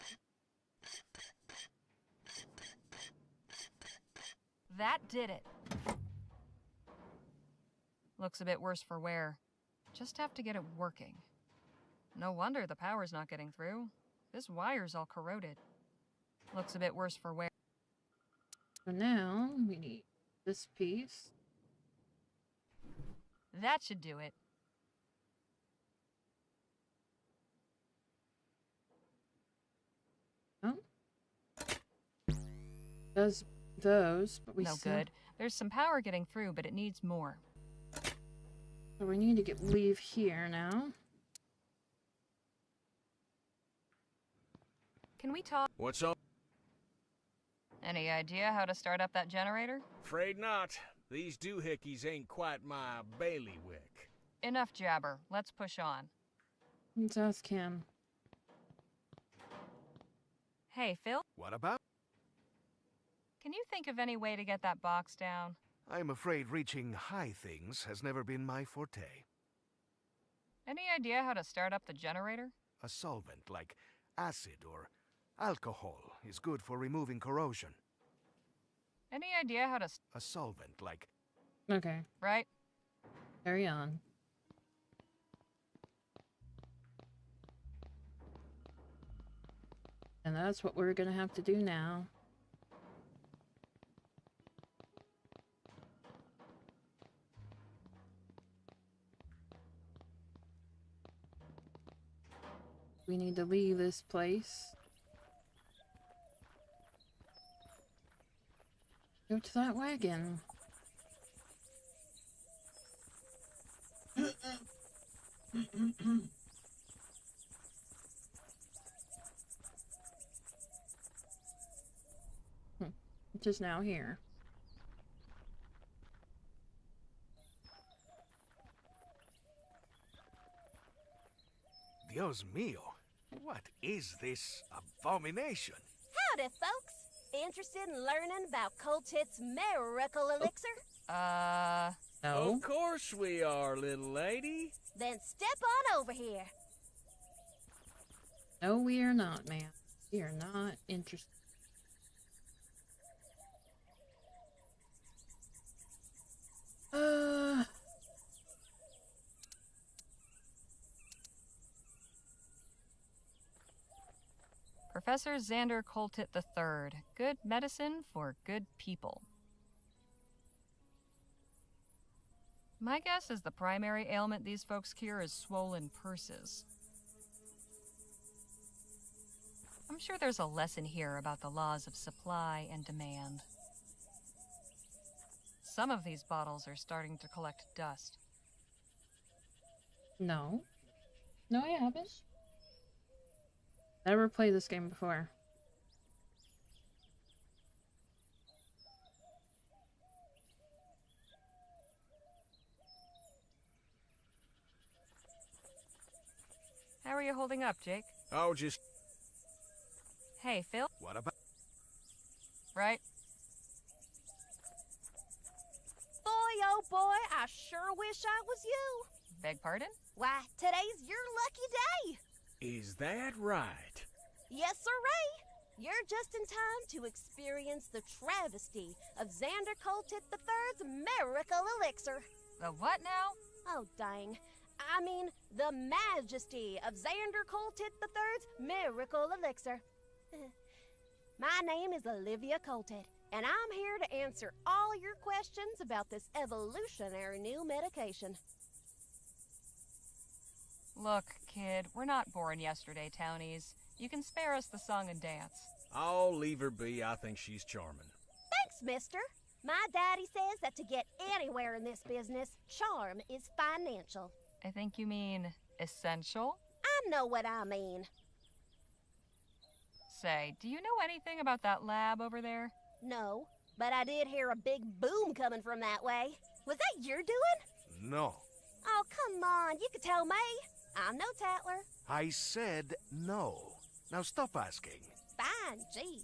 That did it. Looks a bit worse for wear. Just have to get it working. No wonder the power's not getting through. This wire's all corroded. Looks a bit worse for wear. So now we need this piece. That should do it. Oh. Does those, but we No still... good. There's some power getting through, but it needs more. So we need to leave here now. Can we talk? What's up? Any idea how to start up that generator? Afraid not. These doohickeys ain't quite my bailiwick. Enough jabber. Let's push on. Let's ask him. Hey, Phil? What about? Can you think of any way to get that box down? I'm afraid reaching high things has never been my forte. Any idea how to start up the generator? A solvent like acid or alcohol is good for removing corrosion. Any idea how to... A solvent like... Okay. Right? Carry on. And that's what we're gonna have to do now. We need to leave this place. Go to that wagon. Which is now here. Dios mío, what is this abomination? Howdy, folks. Interested in learning about Coltit's miracle elixir? No. Of course we are, little lady. Then step on over here. No, we are not, ma'am. We are not interested. Professor Xander Coltit III. Good medicine for good people. My guess is the primary ailment these folks cure is swollen purses. I'm sure there's a lesson here about the laws of supply and demand. Some of these bottles are starting to collect dust. No. No, I haven't. Never played this game before. How are you holding up, Jake? Oh, just... Hey, Phil? What about... Right? Boy, oh boy, I sure wish I was you. Beg pardon? Why, today's your lucky day. Is that right? Yes, sirree. You're just in time to experience the travesty of Xander Coltit III's miracle elixir. The what now? Oh, dang. I mean, the majesty of Xander Coltit III's miracle elixir. My name is Olivia Coltit, and I'm here to answer all your questions about this evolutionary new medication. Look, kid, we're not born yesterday, townies. You can spare us the song and dance. Oh, leave her be. I think she's charming. Thanks, mister. My daddy says that to get anywhere in this business, charm is financial. I think you mean essential? I know what I mean. Say, do you know anything about that lab over there? No, but I did hear a big boom coming from that way. Was that your doing? No. Oh, come on, you could tell me. I'm no tattler. I said no. Now stop asking. Fine, jeez.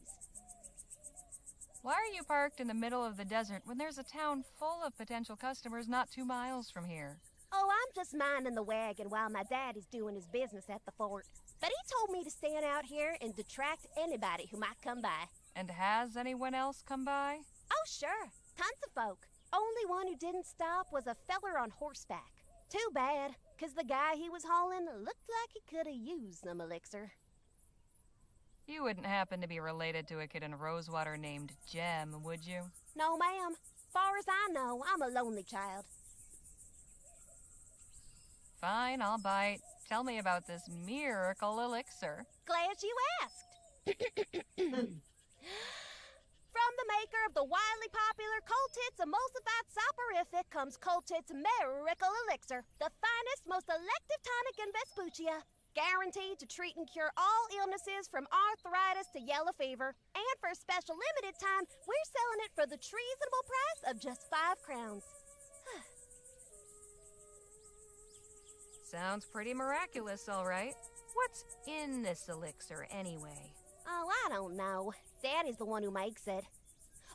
Why are you parked in the middle of the desert when there's a town full of potential customers not 2 miles from here? Oh, I'm just minding the wagon while my daddy's doing his business at the fort. But he told me to stand out here and detract anybody who might come by. And has anyone else come by? Oh, sure. Tons of folk. Only one who didn't stop was a feller on horseback. Too bad, 'cause the guy he was hauling looked like he could have used some elixir. You wouldn't happen to be related to a kid in Rosewater named Jem, would you? No, ma'am. Far as I know, I'm a lonely child. Fine, I'll bite. Tell me about this miracle elixir. Glad you asked. From the maker of the wildly popular Coltit's emulsified soporific comes Coltit's miracle elixir, the finest, most elective tonic in Vespuccia. Guaranteed to treat and cure all illnesses from arthritis to yellow fever. And for a special limited time, we're selling it for the treasonable price of just 5 crowns. Sounds pretty miraculous, all right. What's in this elixir, anyway? Oh, I don't know. Daddy's the one who makes it.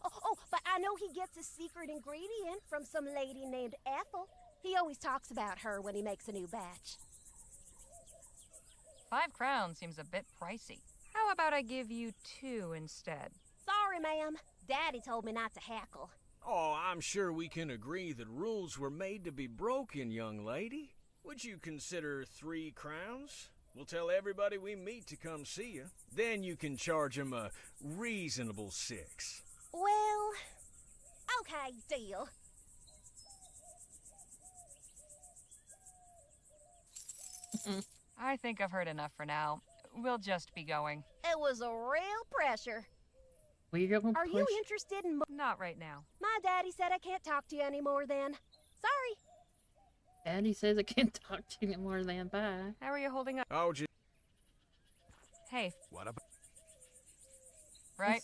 Oh, but I know he gets his secret ingredient from some lady named Ethel. He always talks about her when he makes a new batch. 5 crowns seems a bit pricey. How about I give you 2 instead? Sorry, ma'am. Daddy told me not to hackle. Oh, I'm sure we can agree that rules were made to be broken, young lady. Would you consider 3 crowns? We'll tell everybody we meet to come see you. Then you can charge them a reasonable 6. Well, okay, deal. I think I've heard enough for now. We'll just be going. It was a real pressure. Are you interested in Not right now. My daddy said I can't talk to you anymore then. Sorry. Daddy says I can't talk to you anymore than bye. How are you holding up? Oh, just... Hey. What about... Right?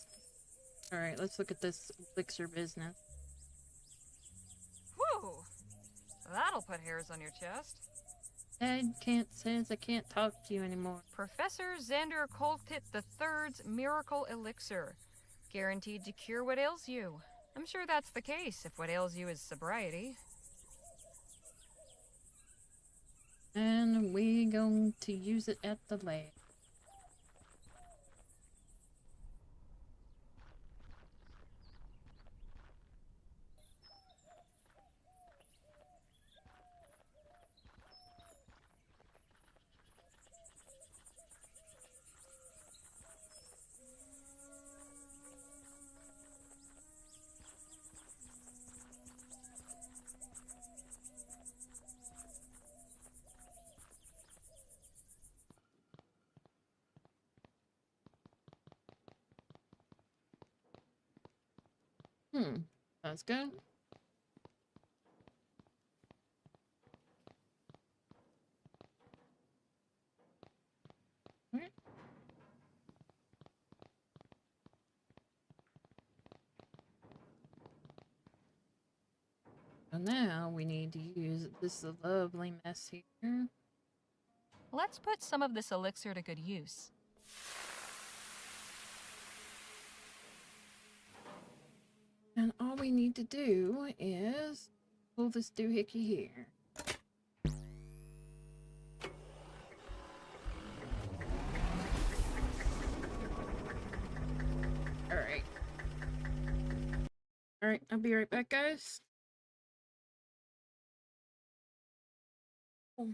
Alright, let's look at this elixir business. Whew! That'll put hairs on your chest. Dad says I can't talk to you anymore. Professor Xander Coltit III's miracle elixir. Guaranteed to cure what ails you. I'm sure that's the case if what ails you is sobriety. And we going to use it at the lab. That's good. Alright. So now we need to use this lovely mess here. Let's put some of this elixir to good use. And all we need to do is pull this doohickey here. Alright. Alright, I'll be right back, guys. Oh.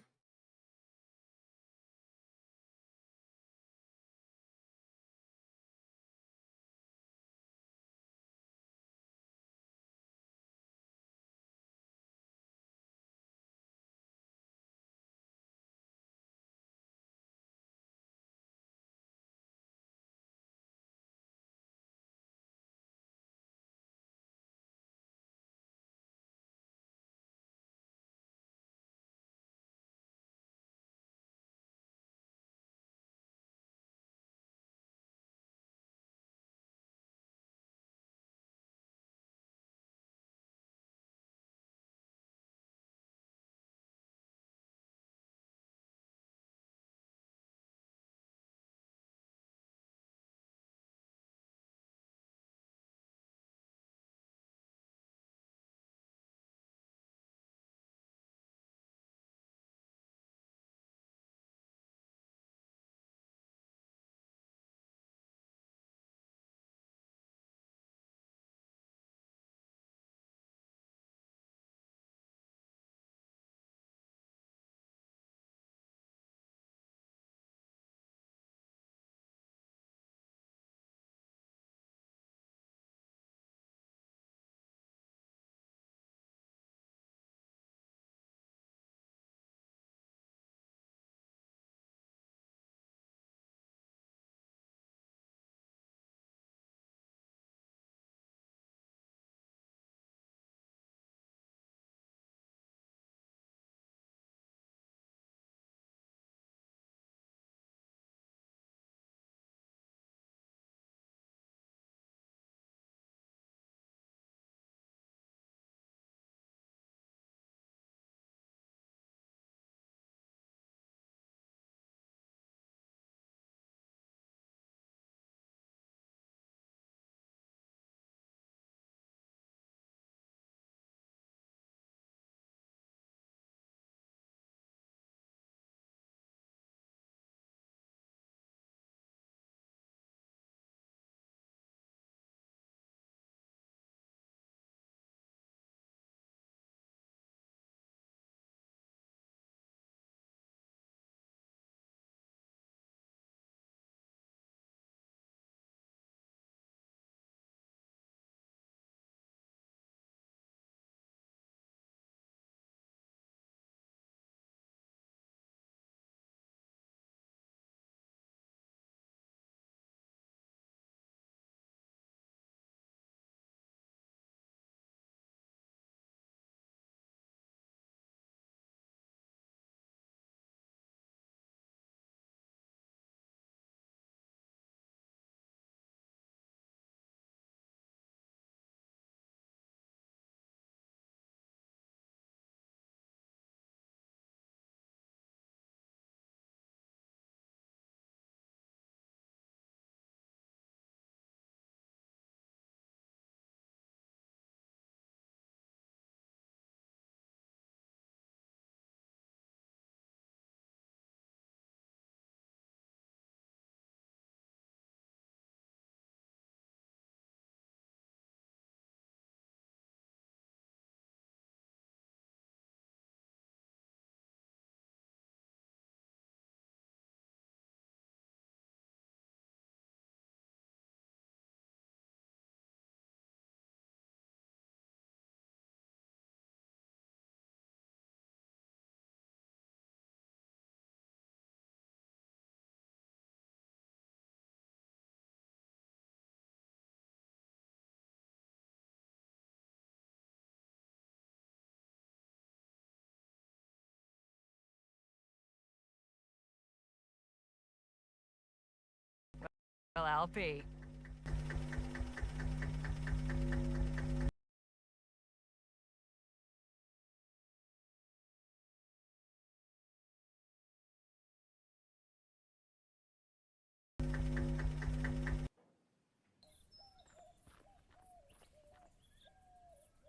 Well, I'll be.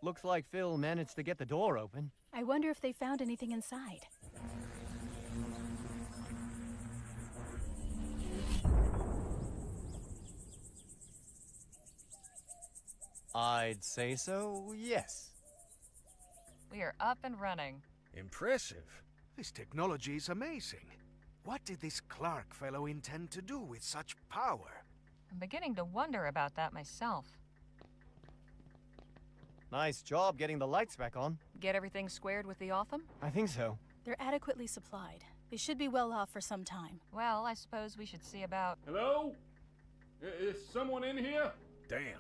Looks like Phil managed to get the door open. I wonder if they found anything inside. I'd say so, yes. We are up and running. Impressive. This technology is amazing. What did this Clark fellow intend to do with such power? I'm beginning to wonder about that myself. Nice job getting the lights back on. Get everything squared with the Otham? I think so. They're adequately supplied. They should be well off for some time. Well, I suppose we should see about... Hello? Is someone in here? Damn.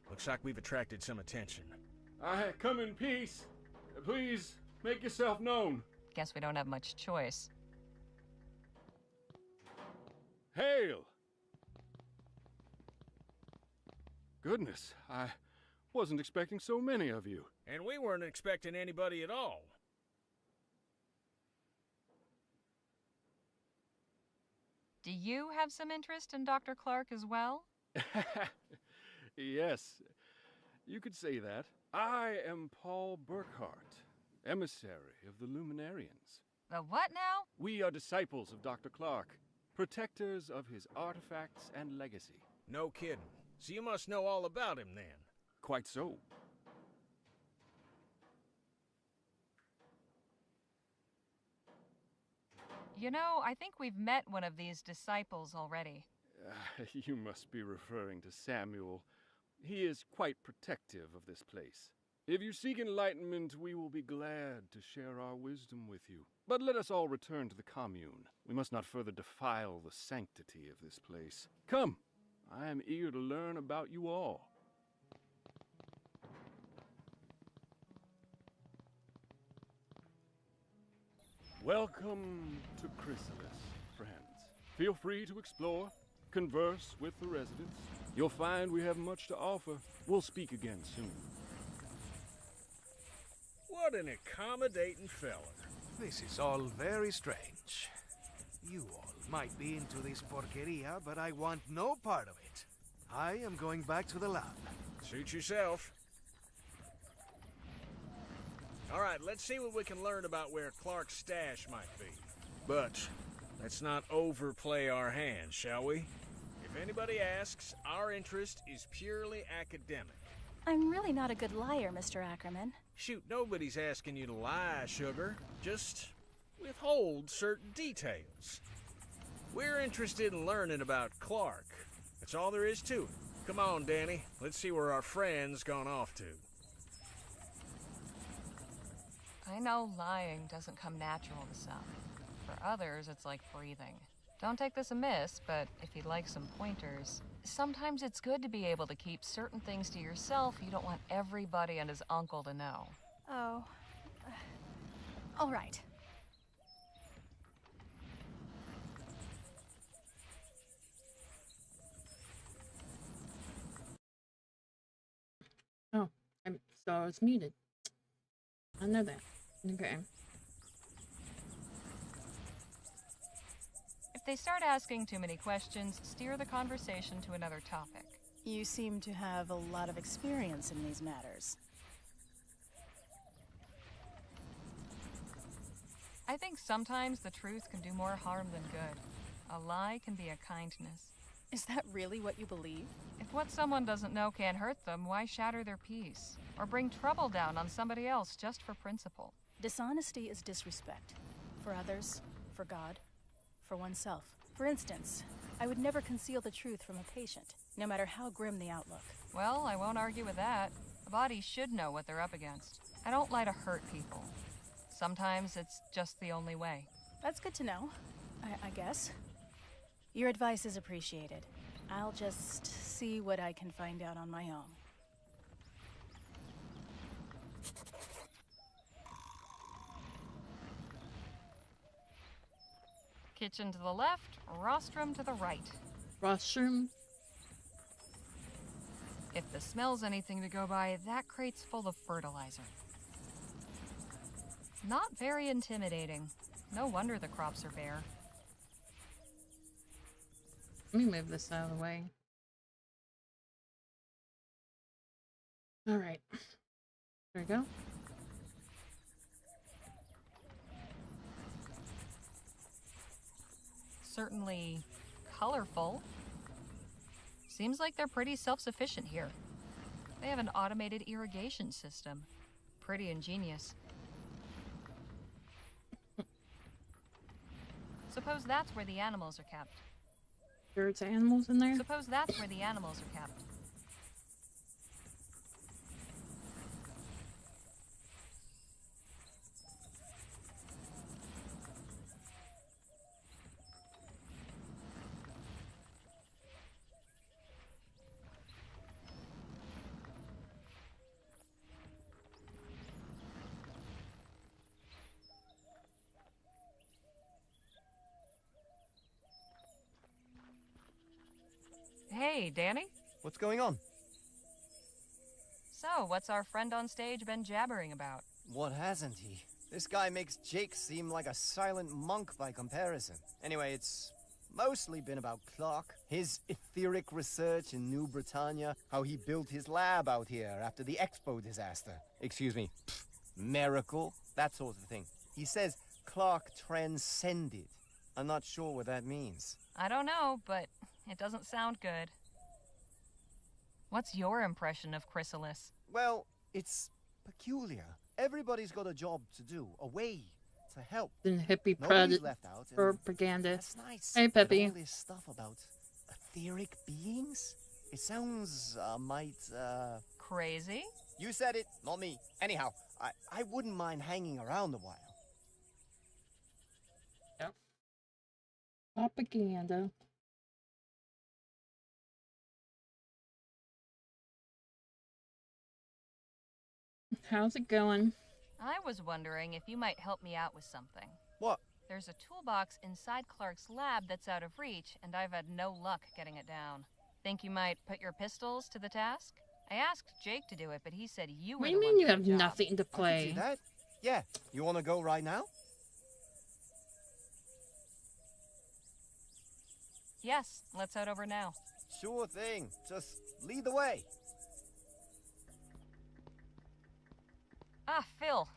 Looks like we've attracted some attention. I come in peace. Please, make yourself known. Guess we don't have much choice. Hail! Goodness, I wasn't expecting so many of you. And we weren't expecting anybody at all. Do you have some interest in Dr. Clark as well? Yes, you could say that. I am Paul Burkhart, emissary of the Luminarians. The what now? We are disciples of Dr. Clark, protectors of his artifacts and legacy. No kidding. So you must know all about him then. Quite so. You know, I think we've met one of these disciples already. You must be referring to Samuel. He is quite protective of this place. If you seek enlightenment, we will be glad to share our wisdom with you. But let us all return to the commune. We must not further defile the sanctity of this place. Come, I am eager to learn about you all. Welcome to Chrysalis, friends. Feel free to explore, converse with the residents. You'll find we have much to offer. We'll speak again soon. What an accommodating fella. This is all very strange. You all might be into this porqueria, but I want no part of it. I am going back to the lab. Suit yourself. All right, let's see what we can learn about where Clark's stash might be. But let's not overplay our hand, shall we? If anybody asks, our interest is purely academic. I'm really not a good liar, Mr. Ackerman. Shoot, nobody's asking you to lie, sugar. Just withhold certain details. We're interested in learning about Clark. That's all there is to it. Come on, Danny. Let's see where our friend's gone off to. I know lying doesn't come natural to some. For others, it's like breathing. Don't take this amiss, but if you'd like some pointers, sometimes it's good to be able to keep certain things to yourself you don't want everybody and his uncle to know. Oh. All right. Oh, so I was muted. I know that. Okay. If they start asking too many questions, steer the conversation to another topic. You seem to have a lot of experience in these matters. I think sometimes the truth can do more harm than good. A lie can be a kindness. Is that really what you believe? If what someone doesn't know can't hurt them, why shatter their peace? Or bring trouble down on somebody else just for principle? Dishonesty is disrespect. For others, for God, for oneself. For instance, I would never conceal the truth from a patient, no matter how grim the outlook. Well, I won't argue with that. A body should know what they're up against. I don't lie to hurt people. Sometimes it's just the only way. That's good to know, I guess. Your advice is appreciated. I'll just see what I can find out on my own. Kitchen to the left, rostrum to the right. Rostrum If the smell's anything to go by, that crate's full of fertilizer. Not very intimidating. No wonder the crops are bare. Let me move this out of the way. Alright. There we go. Certainly colorful. Seems like they're pretty self-sufficient here. They have an automated irrigation system. Pretty ingenious. Suppose that's where the animals are kept. There's animals in there? Suppose that's where the animals are kept. Hey, Danny? What's going on? So, what's our friend on stage been jabbering about? What hasn't he? This guy makes Jake seem like a silent monk by comparison. Anyway, it's mostly been about Clark, his etheric research in New Britannia, how he built his lab out here after the Expo disaster. Excuse me, miracle, that sort of thing. He says Clark transcended. I'm not sure what that means. I don't know, but it doesn't sound good. What's your impression of Chrysalis? Well, it's peculiar. Everybody's got a job to do, a way to help. And hippie Nobody's left out. And propaganda. that's nice. Hey, But Peppy. all this stuff about etheric beings? It sounds, Crazy? You said it, not me. Anyhow, I wouldn't mind hanging around a while. Yep. Propaganda. How's it going? I was wondering if you might help me out with something. What? There's a toolbox inside Clark's lab that's out of reach, and I've had no luck getting it down. Think you might put your pistols to the task? I asked Jake to do it, but he said you were What do the you one mean you for have the job. nothing to I play? can see that. Yeah. You want to go right now? Yes, let's head over now. Sure thing. Just lead the way. Ah, Phil.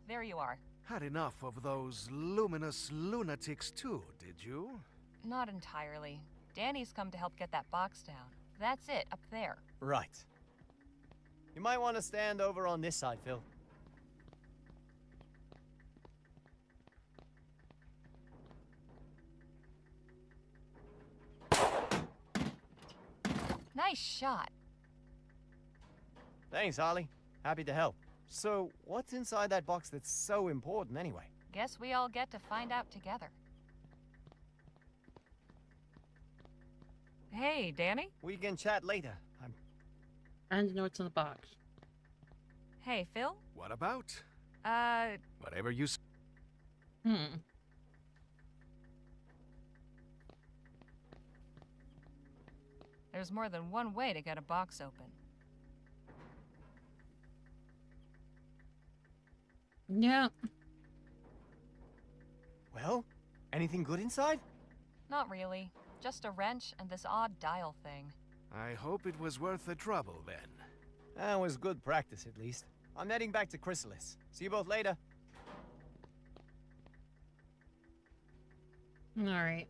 There you are. Had enough of those luminous lunatics too, did you? Not entirely. Danny's come to help get that box down. That's it, up there. Right. You might want to stand over on this side, Phil. Nice shot. Thanks, Harley. Happy to help. So, what's inside that box that's so important anyway? Guess we all get to find out together. Hey, Danny? We can chat later. I need to know what's in the box. Hey, Phil? What about? Whatever you say. There's more than one way to get a box open. Yeah. Well, anything good inside? Not really. Just a wrench and this odd dial thing. I hope it was worth the trouble then. That was good practice, at least. I'm heading back to Chrysalis. See you both later. Alright,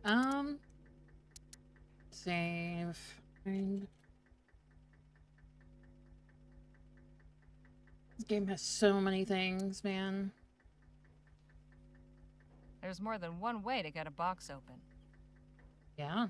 save. And this game has so many things, man. There's more than one way to get a box open. Yeah.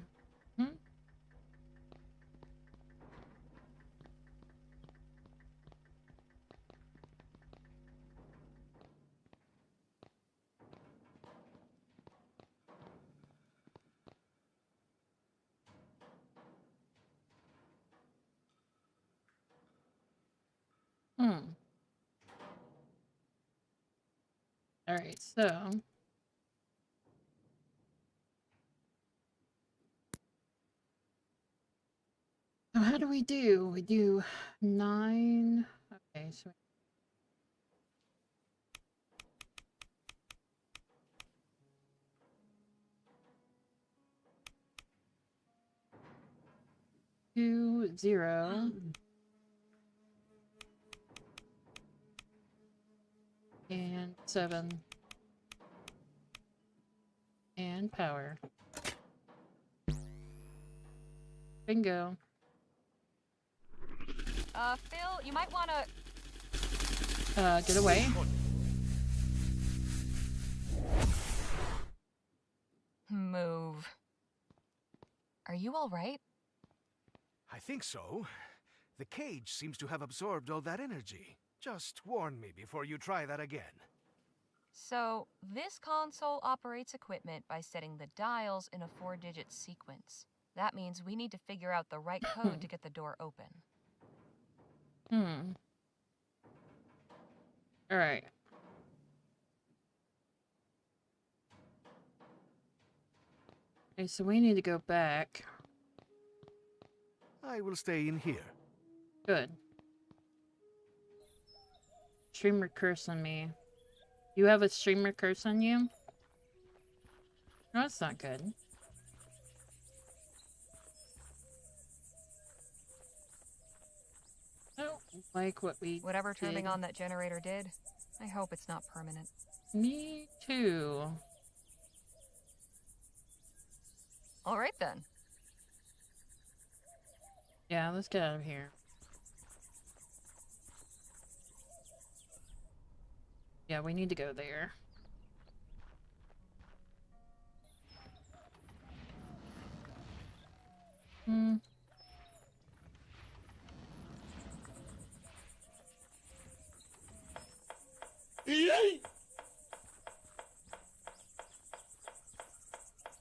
Alright, so how how do we do? We do 9. Okay, so 2, 0. And 7. And power. Bingo. Phil, you might wanna... Get away. Move. Are you alright? I think so. The cage seems to have absorbed all that energy. Just warn me before you try that again. So, this console operates equipment by setting the dials in a 4-digit sequence. That means we need to figure out the right code to get the door open. Alright. Okay, so we need to go back. I will stay in here. Good. Streamer curse on me. You have a streamer curse on you? No, that's not good. I don't like what we Whatever turning did. on that generator did, I hope it's not permanent. Me too. Alright then. Yeah, let's get out of here. Yeah, we need to go there.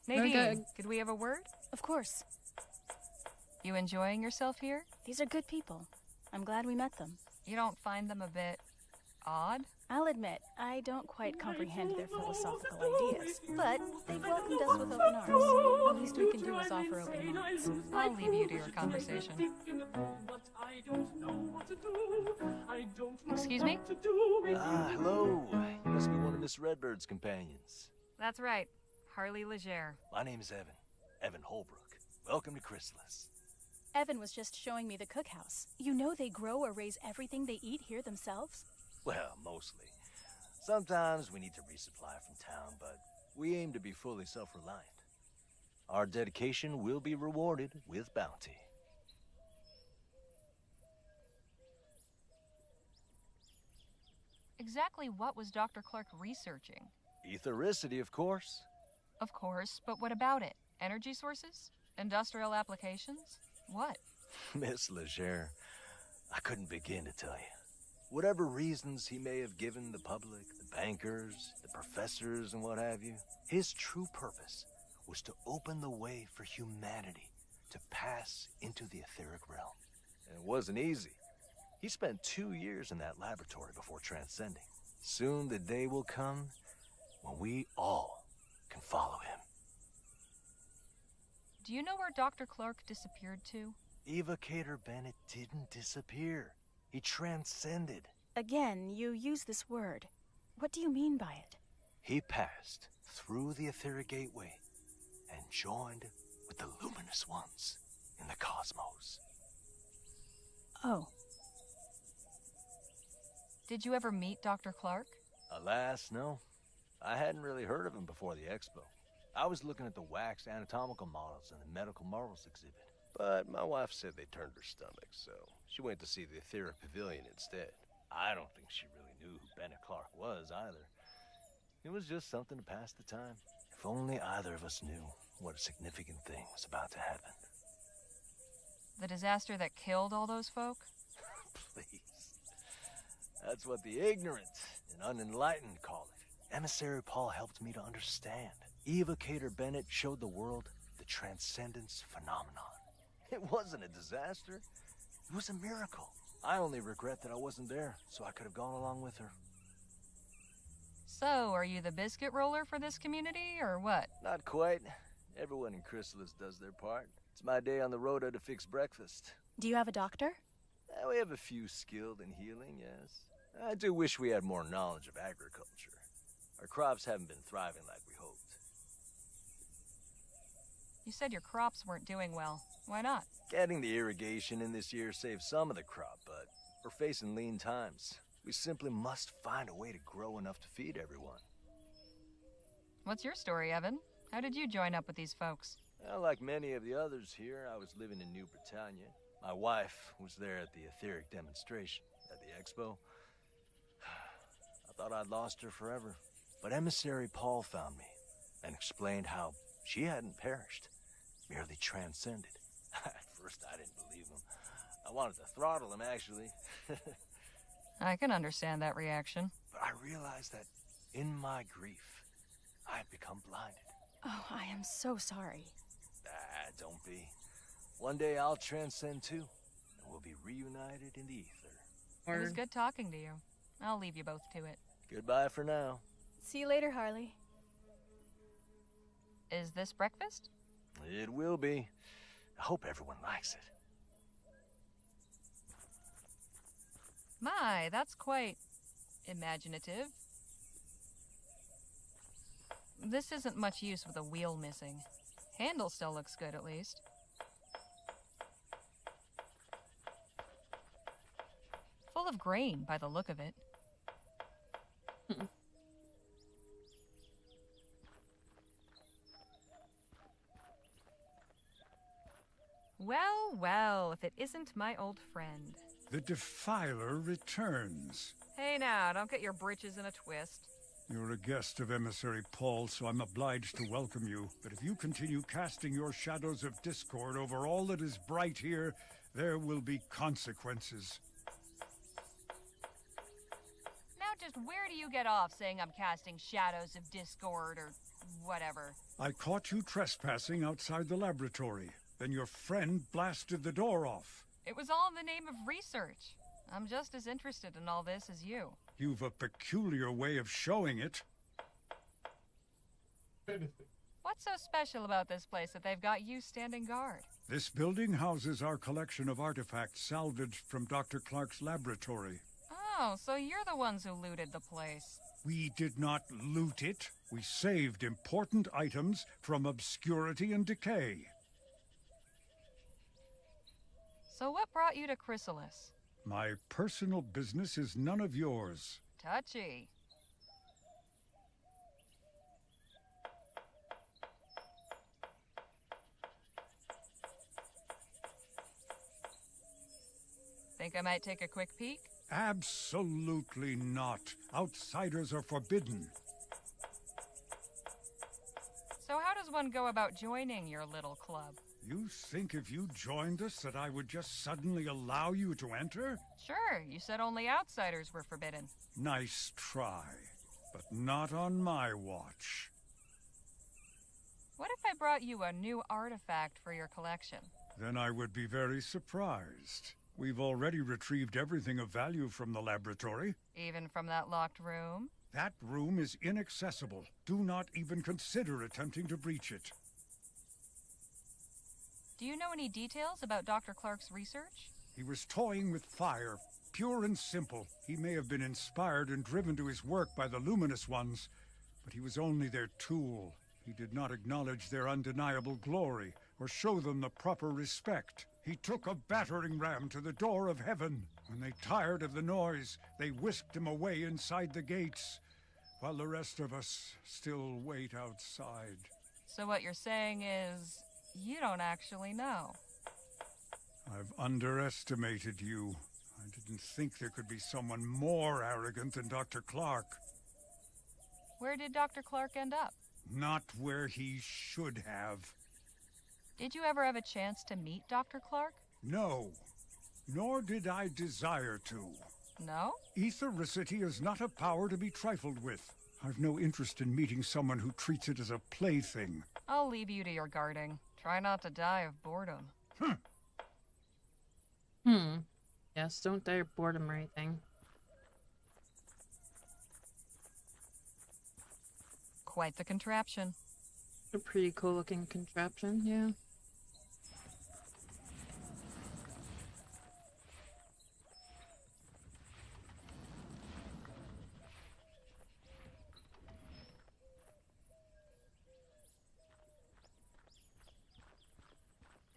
Nadine, Okay. could we have a word? Of course. You enjoying yourself here? These are good people. I'm glad we met them. You don't find them a bit odd? I'll admit, I don't quite comprehend their philosophical ideas, but they've welcomed us with open arms. The least we can do is offer open minds. I'll leave you to your conversation. Excuse me? Hello. You must be one of Miss Redbird's companions. That's right. Harley Legere. My name's Evan. Evan Holbrook. Welcome to Chrysalis. Evan was just showing me the cookhouse. You know they grow or raise everything they eat here themselves? Well, mostly. Sometimes we need to resupply from town, but we aim to be fully self-reliant. Our dedication will be rewarded with bounty. Exactly what was Dr. Clark researching? Ethericity, of course. Of course, but what about it? Energy sources? Industrial applications? What? Miss Legere, I couldn't begin to tell you. Whatever reasons he may have given the public, the bankers, the professors, and what have you, his true purpose was to open the way for humanity to pass into the etheric realm. And it wasn't easy. He spent 2 years in that laboratory before transcending. Soon the day will come when we all can follow him. Do you know where Dr. Clark disappeared to? Evocator Bennett didn't disappear. He transcended. Again, you use this word. What do you mean by it? He passed through the etheric gateway and joined with the luminous ones in the cosmos. Oh. Did you ever meet Dr. Clark? Alas, no. I hadn't really heard of him before the expo. I was looking at the wax anatomical models in the medical marvels exhibit. But my wife said they turned her stomach, so she went to see the etheric pavilion instead. I don't think she really knew who Bennett Clark was either. It was just something to pass the time. If only either of us knew what a significant thing was about to happen. The disaster that killed all those folk? Please. That's what the ignorant and unenlightened call it. Emissary Paul helped me to understand. Evocator Bennett showed the world the transcendence phenomenon. It wasn't a disaster. It was a miracle. I only regret that I wasn't there, so I could have gone along with her. So, are you the biscuit roller for this community, or what? Not quite. Everyone in Chrysalis does their part. It's my day on the rota to fix breakfast. Do you have a doctor? We have a few skilled in healing, yes. I do wish we had more knowledge of agriculture. Our crops haven't been thriving like we hoped. You said your crops weren't doing well. Why not? Getting the irrigation in this year saved some of the crop, but we're facing lean times. We simply must find a way to grow enough to feed everyone. What's your story, Evan? How did you join up with these folks? Well, like many of the others here, I was living in New Britannia. My wife was there at the etheric demonstration at the expo. I thought I'd lost her forever. But emissary Paul found me and explained how she hadn't perished, merely transcended. At first, I didn't believe him. I wanted to throttle him, actually. I can understand that reaction. But I realized that in my grief, I had become blinded. Oh, I am so sorry. Don't be. One day I'll transcend too, and we'll be reunited in the ether. It was good talking to you. I'll leave you both to it. Goodbye for now. See you later, Harley. Is this breakfast? It will be. I hope everyone likes it. My, that's quite imaginative. This isn't much use with a wheel missing. Handle still looks good, at least. Full of grain, by the look of it. Well, well, if it isn't my old friend. The Defiler returns. Hey now, don't get your britches in a twist. You're a guest of Emissary Paul, so I'm obliged to welcome you. But if you continue casting your shadows of discord over all that is bright here, there will be consequences. Now just where do you get off saying I'm casting shadows of discord or whatever? I caught you trespassing outside the laboratory. Then your friend blasted the door off. It was all in the name of research. I'm just as interested in all this as you. You've a peculiar way of showing it. What's so special about this place that they've got you standing guard? This building houses our collection of artifacts salvaged from Dr. Clark's laboratory. Oh, so you're the ones who looted the place. We did not loot it. We saved important items from obscurity and decay. So what brought you to Chrysalis? My personal business is none of yours. Touchy. Think I might take a quick peek? Absolutely not. Outsiders are forbidden. So how does one go about joining your little club? You think if you joined us that I would just suddenly allow you to enter? Sure, you said only outsiders were forbidden. Nice try, but not on my watch. What if I brought you a new artifact for your collection? Then I would be very surprised. We've already retrieved everything of value from the laboratory. Even from that locked room? That room is inaccessible. Do not even consider attempting to breach it. Do you know any details about Dr. Clark's research? He was toying with fire, pure and simple. He may have been inspired and driven to his work by the Luminous Ones, but he was only their tool. He did not acknowledge their undeniable glory or show them the proper respect. He took a battering ram to the door of heaven. When they tired of the noise, they whisked him away inside the gates, while the rest of us still wait outside. So what you're saying is, you don't actually know. I've underestimated you. I didn't think there could be someone more arrogant than Dr. Clark. Where did Dr. Clark end up? Not where he should have. Did you ever have a chance to meet Dr. Clark? No, nor did I desire to. No? Ethericity is not a power to be trifled with. I've no interest in meeting someone who treats it as a plaything. I'll leave you to your guarding. Try not to die of boredom. Yes, don't die of boredom or anything. Quite the contraption. A pretty cool looking contraption, yeah.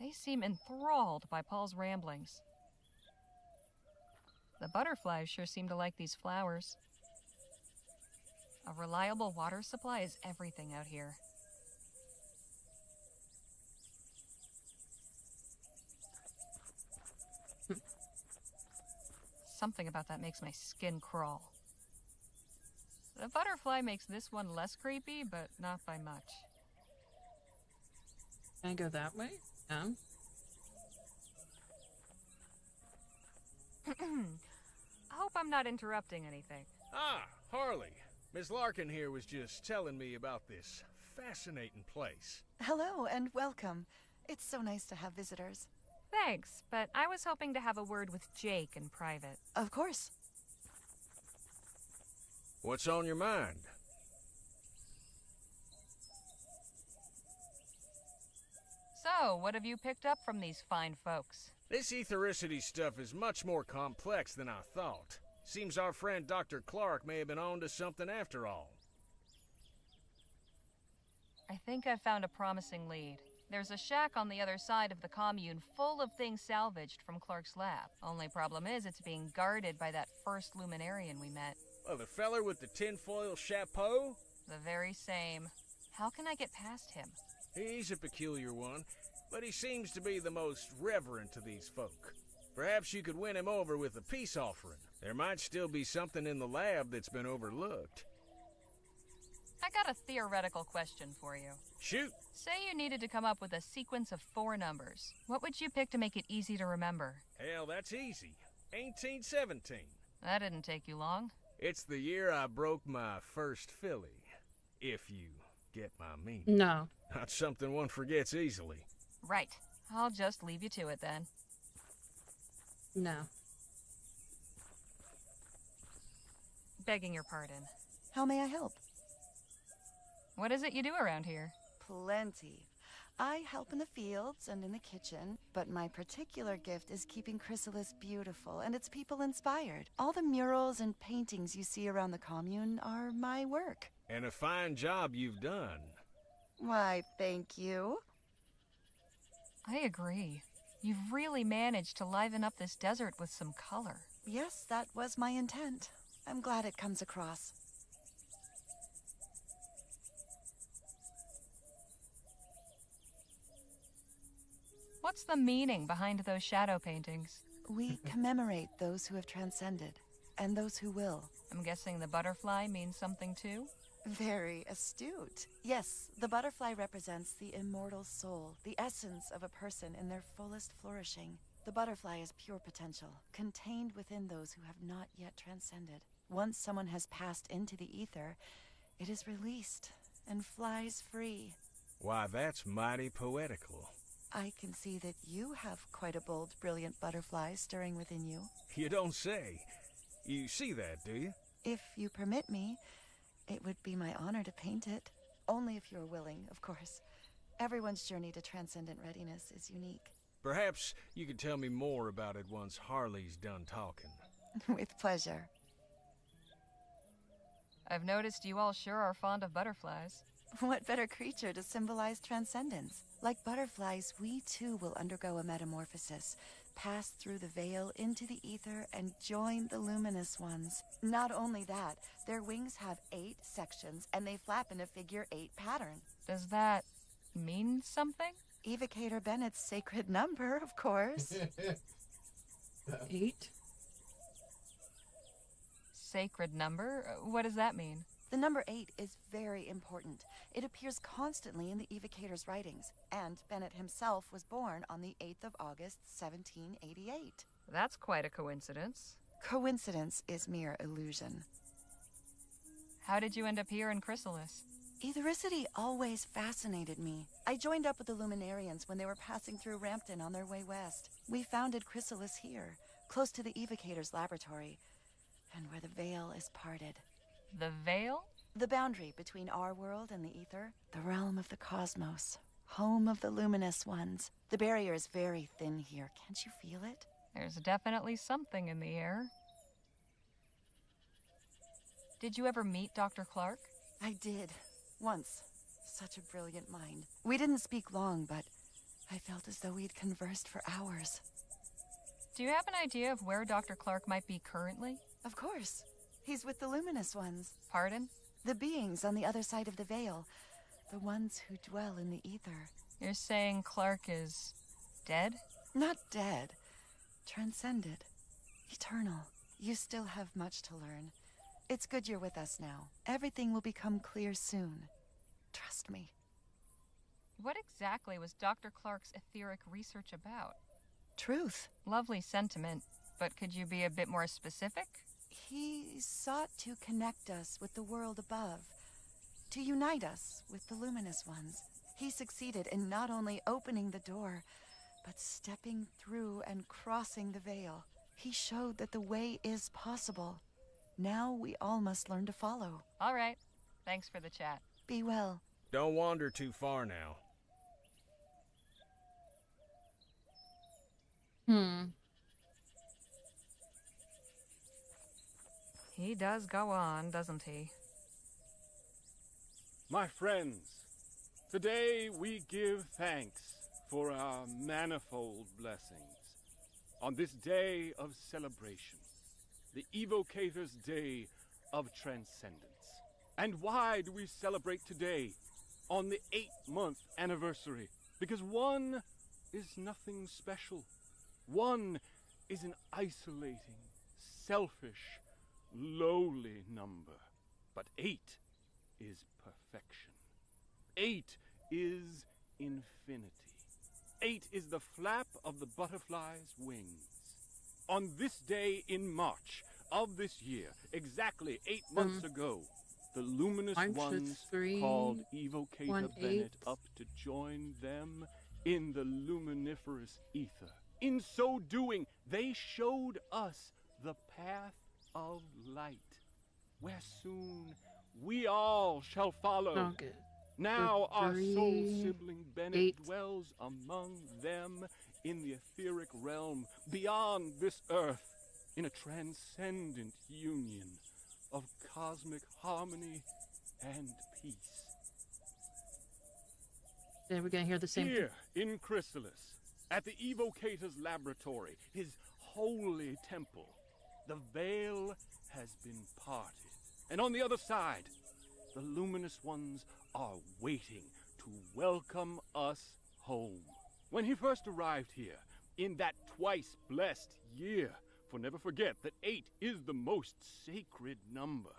They seem enthralled by Paul's ramblings. The butterflies sure seem to like these flowers. A reliable water supply is everything out here. Something about that makes my skin crawl. The butterfly makes this one less creepy, but not by much. Can I go that way? No. I hope I'm not interrupting anything. Ah, Harley. Miss Larkin here was just telling me about this fascinating place. Hello and welcome. It's so nice to have visitors. Thanks, but I was hoping to have a word with Jake in private. Of course. What's on your mind? So, what have you picked up from these fine folks? This ethericity stuff is much more complex than I thought. Seems our friend Dr. Clark may have been on to something after all. I think I've found a promising lead. There's a shack on the other side of the commune full of things salvaged from Clark's lab. Only problem is it's being guarded by that first luminarian we met. Well, the feller with the tinfoil chapeau? The very same. How can I get past him? He's a peculiar one, but he seems to be the most reverent to these folk. Perhaps you could win him over with a peace offering. There might still be something in the lab that's been overlooked. I got a theoretical question for you. Shoot. Say you needed to come up with a sequence of 4 numbers. What would you pick to make it easy to remember? Hell, that's easy. 1817. That didn't take you long. It's the year I broke my first filly, if you get my meaning. No. Not something one forgets easily. Right. I'll just leave you to it then. No. Begging your pardon. How may I help? What is it you do around here? Plenty. I help in the fields and in the kitchen, but my particular gift is keeping Chrysalis beautiful and its people inspired. All the murals and paintings you see around the commune are my work. And a fine job you've done. Why, thank you. I agree. You've really managed to liven up this desert with some color. Yes, that was my intent. I'm glad it comes across. What's the meaning behind those shadow paintings? We commemorate those who have transcended, and those who will. I'm guessing the butterfly means something too? Very astute. Yes, the butterfly represents the immortal soul, the essence of a person in their fullest flourishing. The butterfly is pure potential, contained within those who have not yet transcended. Once someone has passed into the ether, it is released and flies free. Why, that's mighty poetical. I can see that you have quite a bold, brilliant butterfly stirring within you. You don't say. You see that, do you? If you permit me, it would be my honor to paint it. Only if you're willing, of course. Everyone's journey to transcendent readiness is unique. Perhaps you could tell me more about it once Harley's done talking. With pleasure. I've noticed you all sure are fond of butterflies. What better creature to symbolize transcendence? Like butterflies, we too will undergo a metamorphosis, pass through the veil into the ether, and join the luminous ones. Not only that, their wings have 8 sections, and they flap in a figure 8 pattern. Does that mean something? Evocator Bennett's sacred number, of course. 8? Sacred number? What does that mean? The number 8 is very important. It appears constantly in the evocator's writings, and Bennett himself was born on the 8th of August, 1788. That's quite a coincidence. Coincidence is mere illusion. How did you end up here in Chrysalis? Ethericity always fascinated me. I joined up with the Luminarians when they were passing through Rampton on their way west. We founded Chrysalis here, close to the evocator's laboratory, and where the veil is parted. The veil? The boundary between our world and the ether, the realm of the cosmos, home of the luminous ones. The barrier is very thin here. Can't you feel it? There's definitely something in the air. Did you ever meet Dr. Clark? I did. Once. Such a brilliant mind. We didn't speak long, but I felt as though we'd conversed for hours. Do you have an idea of where Dr. Clark might be currently? Of course. He's with the luminous ones. Pardon? The beings on the other side of the veil. The ones who dwell in the ether. You're saying Clark is dead? Not dead. Transcended. Eternal. You still have much to learn. It's good you're with us now. Everything will become clear soon. Trust me. What exactly was Dr. Clark's etheric research about? Truth. Lovely sentiment, but could you be a bit more specific? He sought to connect us with the world above, to unite us with the luminous ones. He succeeded in not only opening the door, but stepping through and crossing the veil. He showed that the way is possible. Now we all must learn to follow. All right. Thanks for the chat. Be well. Don't wander too far now. He does go on, doesn't he? My friends, today we give thanks for our manifold blessings. On this day of celebration, the Evocator's Day of Transcendence. And why do we celebrate today, on the 8-month anniversary? Because 1 is nothing special. 1 is an isolating, selfish, lowly number. But 8 is perfection. 8 is infinity. 8 is the flap of the butterfly's wings. On this day in March of this year, exactly 8 months ago, the luminous ones called Evocator Bennett up to join them in the luminiferous ether. In so doing, they showed us the path of light, where soon we all shall follow. Now our soul sibling Bennett dwells among them in the etheric realm beyond this earth, in a transcendent union of cosmic harmony and peace. Then we're gonna hear the same Here in Chrysalis, at the Evocator's laboratory, his holy temple, the veil has been parted. And on the other side, the luminous ones are waiting to welcome us home. When he first arrived here, in that twice blessed year, for never forget that 8 is the most sacred number,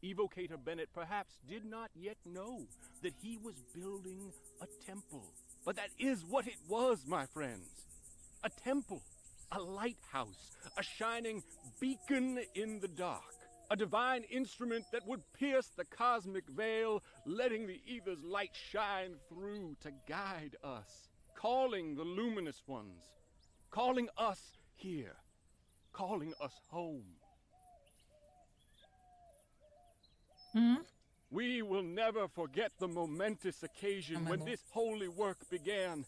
Evocator Bennett perhaps did not yet know that he was building a temple. But that is what it was, my friends. A temple, a lighthouse, a shining beacon in the dark. A divine instrument that would pierce the cosmic veil, letting the ether's light shine through to guide us, calling the luminous ones, calling us here, calling us home. We will never forget the momentous occasion when this holy work began,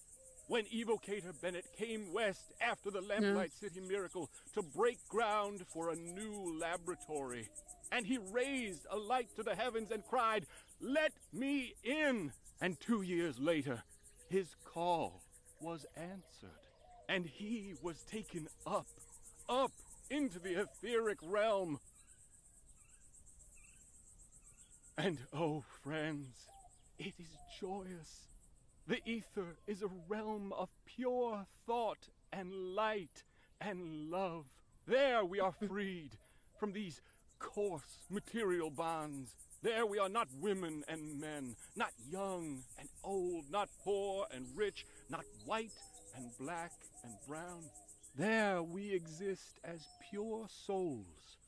when Evocator Bennett came west after the Lamplight City miracle to break ground for a new laboratory. And he raised a light to the heavens and cried, "Let me in!" And 2 years later, his call was answered, and he was taken up into the etheric realm. And oh, friends, it is joyous. The ether is a realm of pure thought and light and love. There we are freed from these coarse material bonds. There we are not women and men, not young and old, not poor and rich, not white and black and brown. There we exist as pure souls,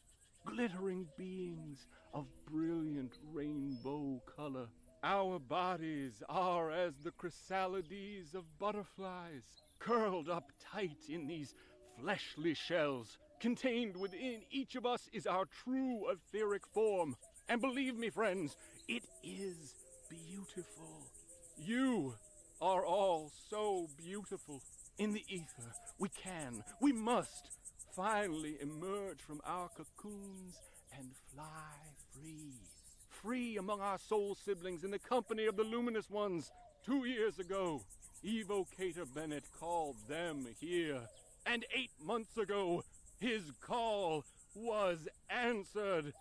glittering beings of brilliant rainbow color. Our bodies are as the chrysalides of butterflies, curled up tight in these fleshly shells. Contained within each of us is our true etheric form. And believe me, friends, it is beautiful. You are all so beautiful. In the ether, we must finally emerge from our cocoons and fly free. Free among our soul siblings in the company of the luminous ones, 2 years ago, Evocator Bennett called them here. And 8 months ago, his call was answered.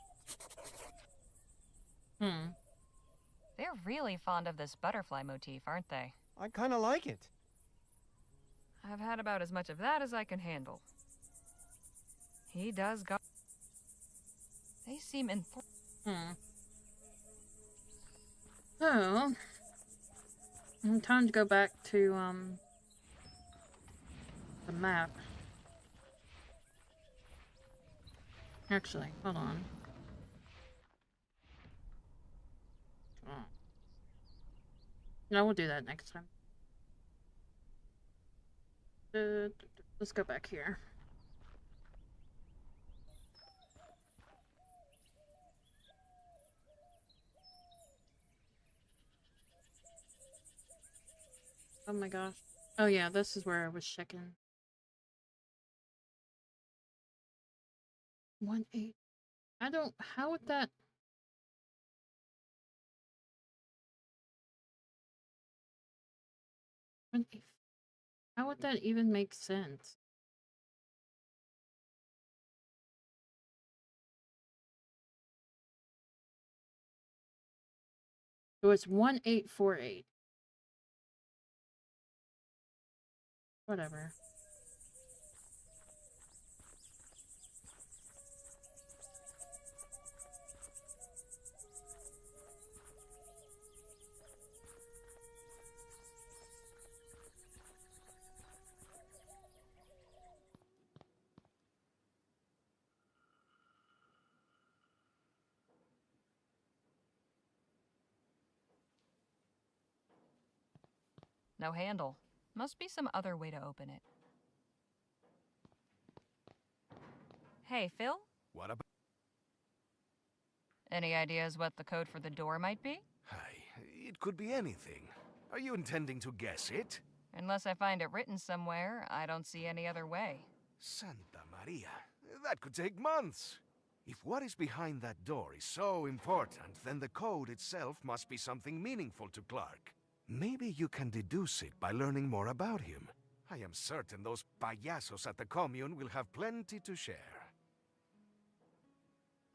They're really fond of this butterfly motif, aren't they? I kinda like it. I've had about as much of that as I can handle. He does go. They seem So, time to go back to the map. Actually, hold on. Oh. No, we'll do that next time. Let's go back here. Oh my gosh. Oh yeah, this is where I was checking. 1-8. I don't. How would that? How would that even make sense? So it's 1848. Whatever. no handle. Must be some other way to open it. Hey, Phil? What about? Any ideas what the code for the door might be? It could be anything. Are you intending to guess it? Unless I find it written somewhere, I don't see any other way. Santa Maria, that could take months. If what is behind that door is so important, then the code itself must be something meaningful to Clark. Maybe you can deduce it by learning more about him. I am certain those payasos at the commune will have plenty to share.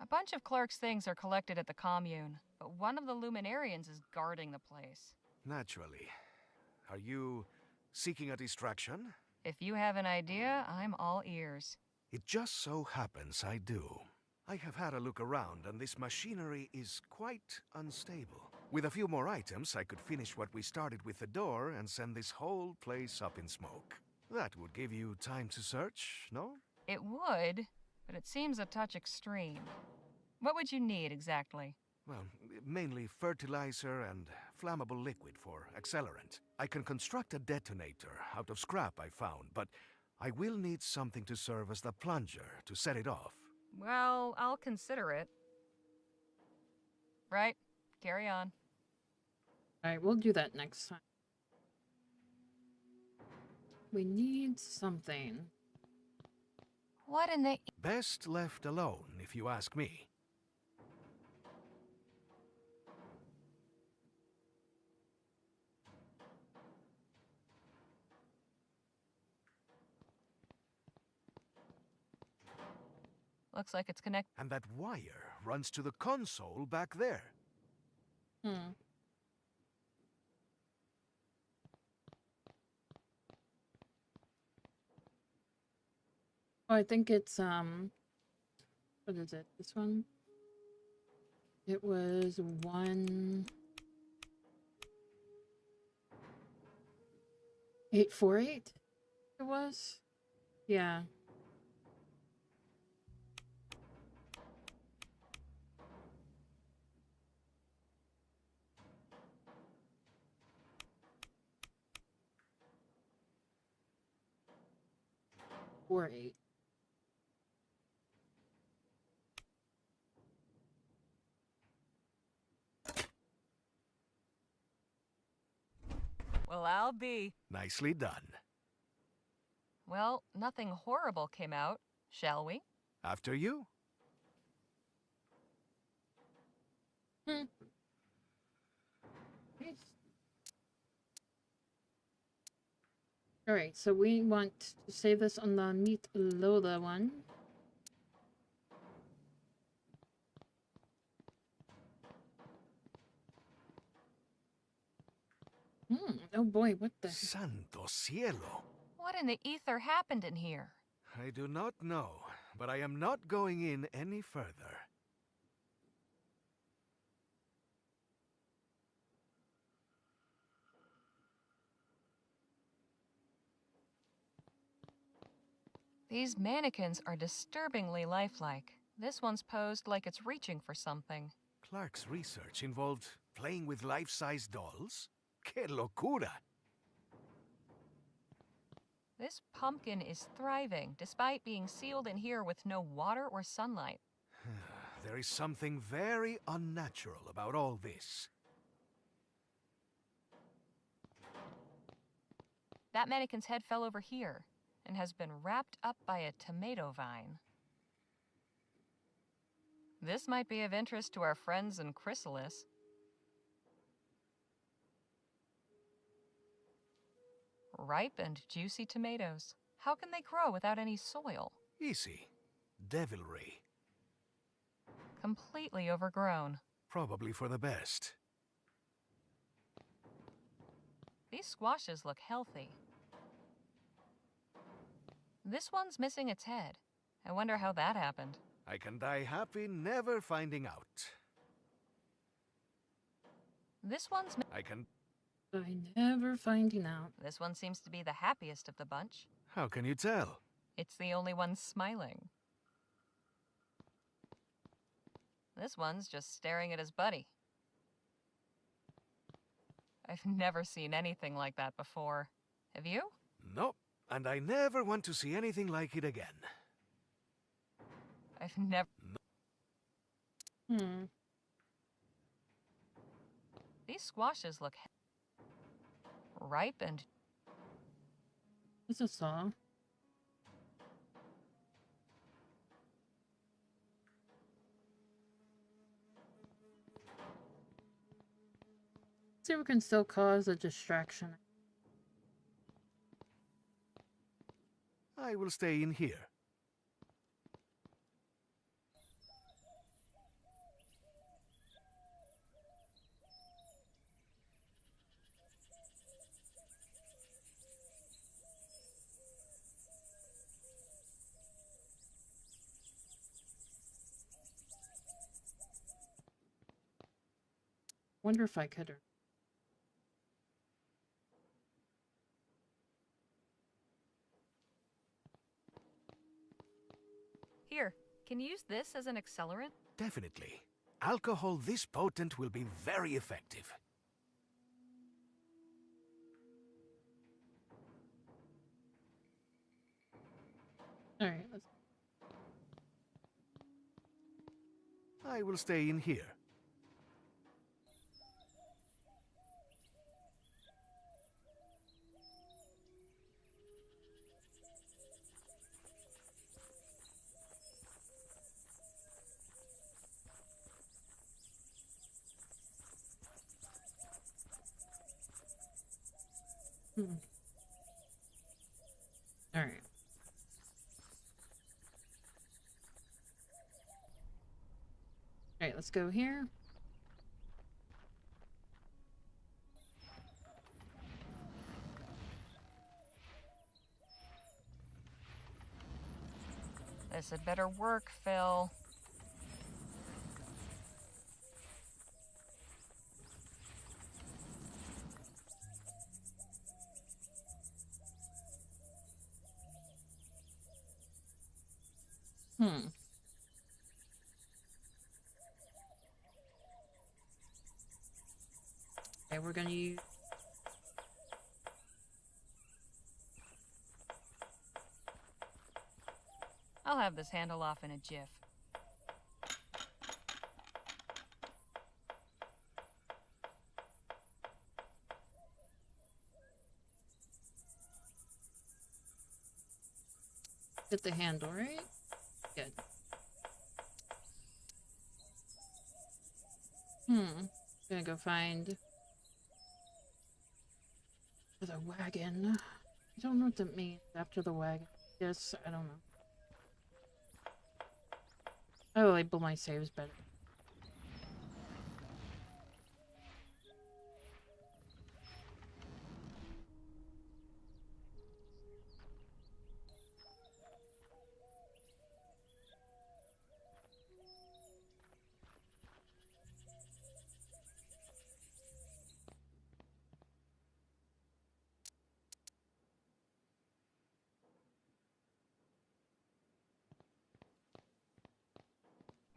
A bunch of Clark's things are collected at the commune, but one of the Luminarians is guarding the place. Naturally. Are you seeking a distraction? If you have an idea, I'm all ears. It just so happens I do. I have had a look around, and this machinery is quite unstable. With a few more items, I could finish what we started with the door and send this whole place up in smoke. That would give you time to search, no? It would, but it seems a touch extreme. What would you need exactly? Well, mainly fertilizer and flammable liquid for accelerant. I can construct a detonator out of scrap I found, but I will need something to serve as the plunger to set it off. Well, I'll consider it. Right, carry on. Alright, we'll do that next time. We need something. What in the... Best left alone, if you ask me. Looks like it's connected. And that wire runs to the console back there. Oh, I think it's, what is it? This one? It was 1848? It was? Yeah. Or 8. Well, I'll be. Nicely done. Well, nothing horrible came out, shall we? After you. Alright, so we want to save this on the Meat Lola one. Oh boy, what the... Santo cielo! What in the ether happened in here? I do not know, but I am not going in any further. These mannequins are disturbingly lifelike. This one's posed like it's reaching for something. Clark's research involved playing with life-size dolls? Que locura! This pumpkin is thriving, despite being sealed in here with no water or sunlight. There is something very unnatural about all this. That mannequin's head fell over here and has been wrapped up by a tomato vine. This might be of interest to our friends in Chrysalis. Ripe and juicy tomatoes. How can they grow without any soil? Easy. Devilry. Completely overgrown. Probably for the best. These squashes look healthy. This one's missing its head. I wonder how that happened. I can die happy never finding out. This one's... By never finding out. This one seems to be the happiest of the bunch. How can you tell? It's the only one smiling. This one's just staring at his buddy. I've never seen anything like that before. Have you? Nope, and I never want to see anything like it again. I've never... These squashes look ripe and... It's a saw. See if we can still cause a distraction. I will stay in here. Wonder if I could. Here, can you use this as an accelerant? Definitely. Alcohol this potent will be very effective. Alright, let's... I will stay in here. Alright. Alright, let's go here. This had better work, Phil. Okay, we're gonna use... I'll have this handle off in a jiff. Get the handle, right? Good. Gonna go find the wagon. I don't know what that means after the wagon. Yes, I don't know. I will label my saves better.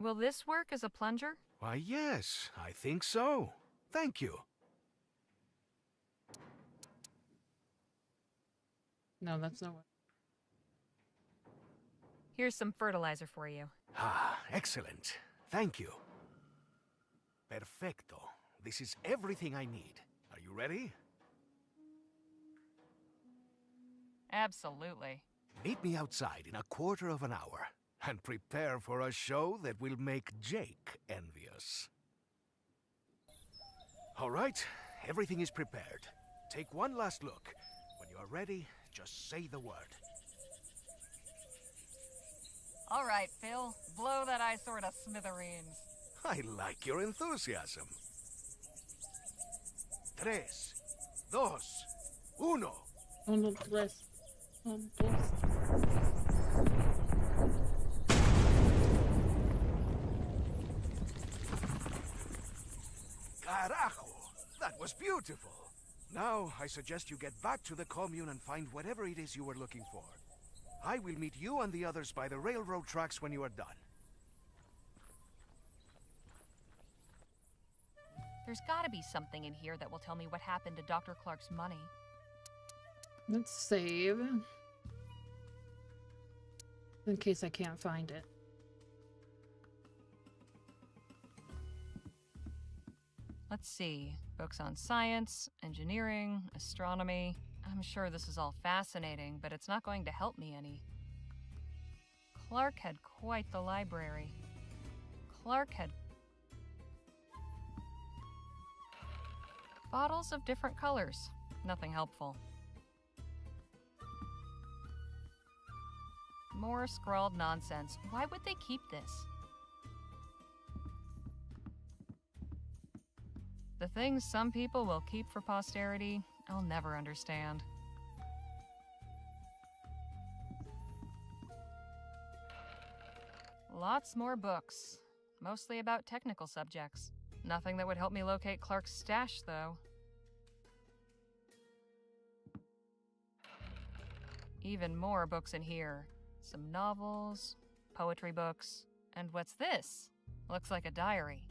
Will this work as a plunger? Why, yes, I think so. Thank you. No, that's not what. Here's some fertilizer for you. Ah, excellent. Thank you. Perfecto. This is everything I need. Are you ready? Absolutely. Meet me outside in a quarter of an hour. And prepare for a show that will make Jake envious. All right, everything is prepared. Take one last look. When you are ready, just say the word. All right, Phil. Blow that eyesore to smithereens. I like your enthusiasm. 3, 2, 1. 1, 2, 1, 2. Carajo! That was beautiful! Now, I suggest you get back to the commune and find whatever it is you were looking for. I will meet you and the others by the railroad tracks when you are done. There's gotta be something in here that will tell me what happened to Dr. Clark's money. Let's save. In case I can't find it. Let's see. Books on science, engineering, astronomy. I'm sure this is all fascinating, but it's not going to help me any. Clark had quite the library. Clark had bottles of different colors. Nothing helpful. More scrawled nonsense. Why would they keep this? The things some people will keep for posterity, I'll never understand. Lots more books, mostly about technical subjects. Nothing that would help me locate Clark's stash, though. Even more books in here. Some novels, poetry books, and what's this? Looks like a diary.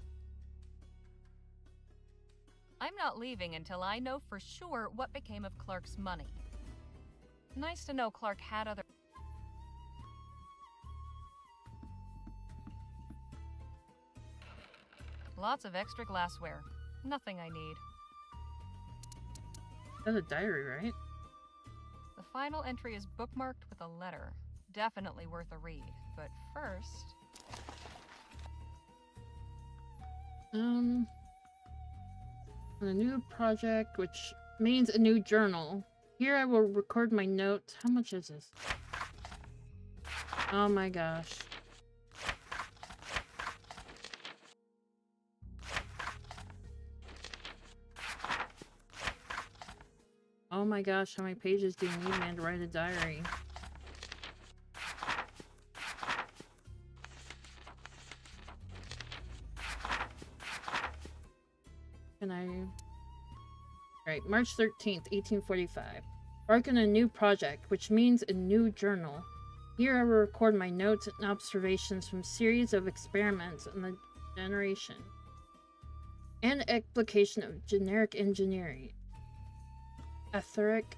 I'm not leaving until I know for sure what became of Clark's money. Nice to know Clark had other... Lots of extra glassware. Nothing I need. That's a diary, right? The final entry is bookmarked with a letter. Definitely worth a read. But first... A new project, which means a new journal. Here I will record my notes. How much is this? Oh my gosh. Oh my gosh, how many pages do you need, man, to write a diary? Can I... Alright, March 13th, 1845. Embark on a new project, which means a new journal. Here I will record my notes and observations from series of experiments on the generation and application of generic engineering. Etheric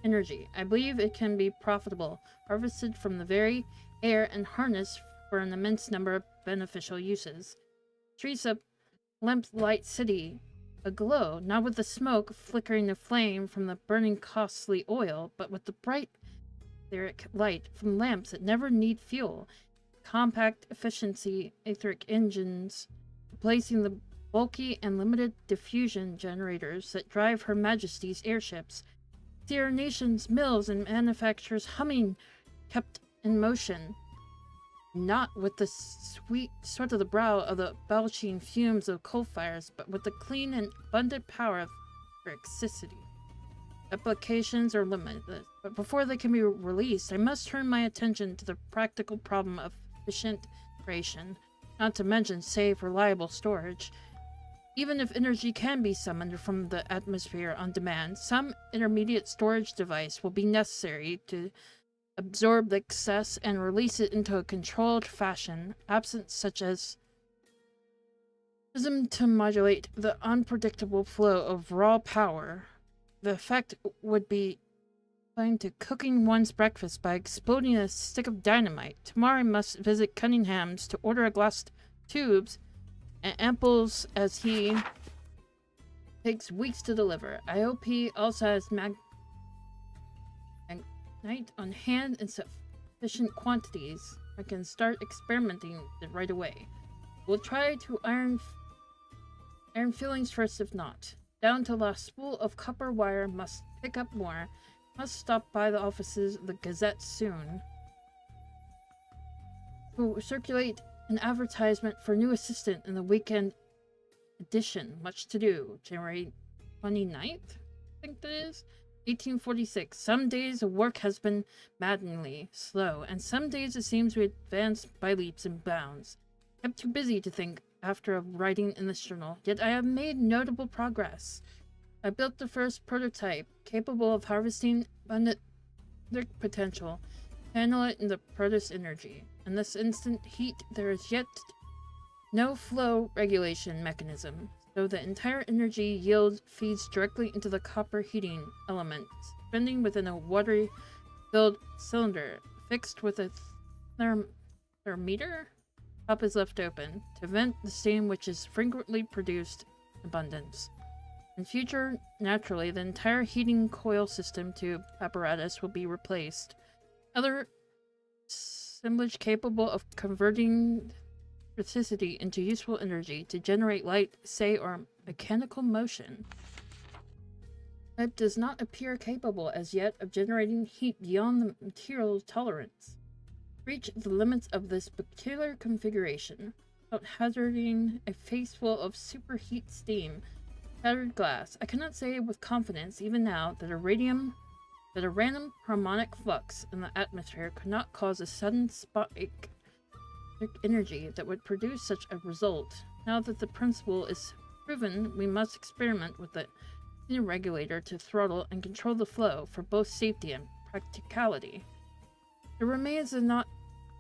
energy. I believe it can be profitable, harvested from the very air and harnessed for an immense number of beneficial uses. Trees up Lamplight City aglow, not with the smoke flickering the flame from the burning costly oil, but with the bright etheric light from lamps that never need fuel. Compact efficiency etheric engines replacing the bulky and limited diffusion generators that drive Her Majesty's airships. See our nation's mills and manufacturers humming, kept in motion. Not with the sweet sweat of the brow of the belching fumes of coal fires, but with the clean and abundant power of electricity. Applications are limited, but before they can be released, I must turn my attention to the practical problem of efficient creation, not to mention safe, reliable storage. Even if energy can be summoned from the atmosphere on demand, some intermediate storage device will be necessary to absorb the excess and release it into a controlled fashion, absent such as prism to modulate the unpredictable flow of raw power. The effect would be going to cooking one's breakfast by exploding a stick of dynamite. Tomorrow I must visit Cunningham's to order a glass tubes and ampoules as he takes weeks to deliver. I hope he also has magnite on hand in sufficient quantities. I can start experimenting with it right away. We'll try to iron fillings first if not. Down to last spool of copper wire, must pick up more. Must stop by the offices of the Gazette soon. Who circulate an advertisement for new assistant in the weekend edition. Much to do. January 29th? I think that is. 1846. Some days the work has been maddeningly slow, and some days it seems we advance by leaps and bounds. I'm too busy to think after writing in this journal, yet I have made notable progress. I built the first prototype, capable of harvesting abundant potential, channel it into produce energy. In this instant heat, there is yet no flow regulation mechanism, so the entire energy yield feeds directly into the copper heating element, spinning within a water-filled cylinder, fixed with a thermometer. Top is left open to vent the steam which is frequently produced in abundance. In future, naturally, the entire heating coil system tube apparatus will be replaced. Other assemblage capable of converting electricity into useful energy to generate light, say, or mechanical motion. It does not appear capable as yet of generating heat beyond the material's tolerance. Reach the limits of this peculiar configuration without hazarding a face full of superheat steam, shattered glass. I cannot say with confidence even now that a random harmonic flux in the atmosphere could not cause a sudden spike of energy that would produce such a result. Now that the principle is proven, we must experiment with the regulator to throttle and control the flow for both safety and practicality. It remains a not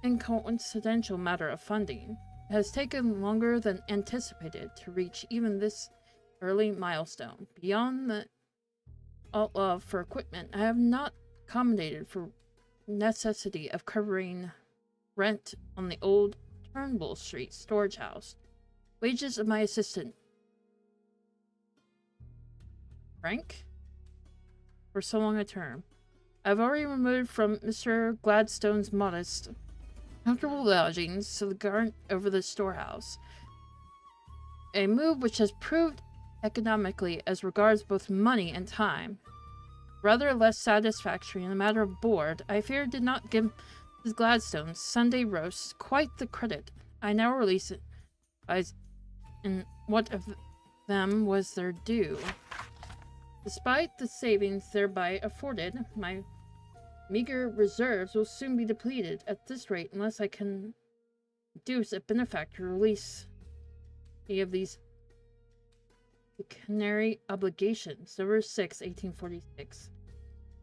incoincidental matter of funding. It has taken longer than anticipated to reach even this early milestone. Beyond the outlaw for equipment, I have not accommodated for necessity of covering rent on the old Turnbull Street storage house. Wages of my assistant, Frank, for so long a term. I've already removed from Mr. Gladstone's modest, comfortable lodgings to the garden over the storehouse. A move which has proved economically as regards both money and time. Rather less satisfactory in the matter of board, I fear did not give Mrs. Gladstone's Sunday roasts quite the credit I now release it as in what of them was their due. Despite the savings thereby afforded, my meager reserves will soon be depleted at this rate unless I can induce a benefactor to release any of these pecuniary obligations. November 6, 1846.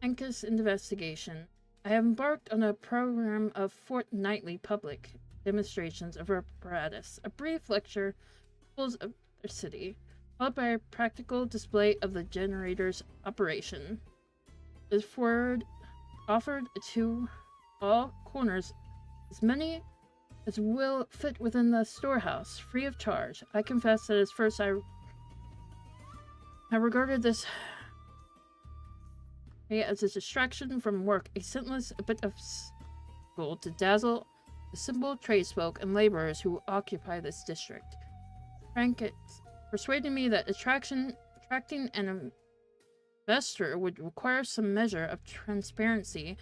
Anchus investigation. I have embarked on a program of fortnightly public demonstrations of apparatus, a brief lecture of the city, followed by a practical display of the generator's operation. Is offered to all corners, as many as will fit within the storehouse, free of charge. I confess that at first I regarded this as a distraction from work, a scentless bit of school to dazzle the simple tradesfolk and laborers who occupy this district. Frank persuaded me that attracting and investor would require some measure of transparency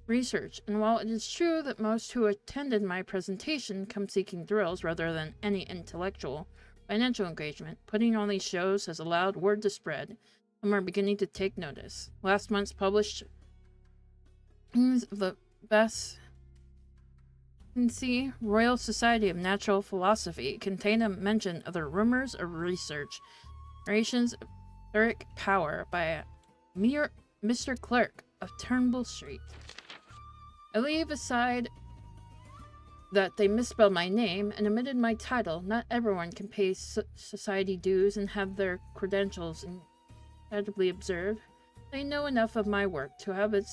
research, and while it is true that most who attended my presentation come seeking thrills rather than any intellectual financial engagement, putting on these shows has allowed word to spread, and we're beginning to take notice. Last month's published the Vacancy Royal Society of Natural Philosophy contained a mention of the rumors of research, narrations of etheric power by a mere Mr. Clerk of Turnbull Street. I leave aside that they misspelled my name and omitted my title. Not everyone can pay society dues and have their credentials incredibly observed. They know enough of my work to have it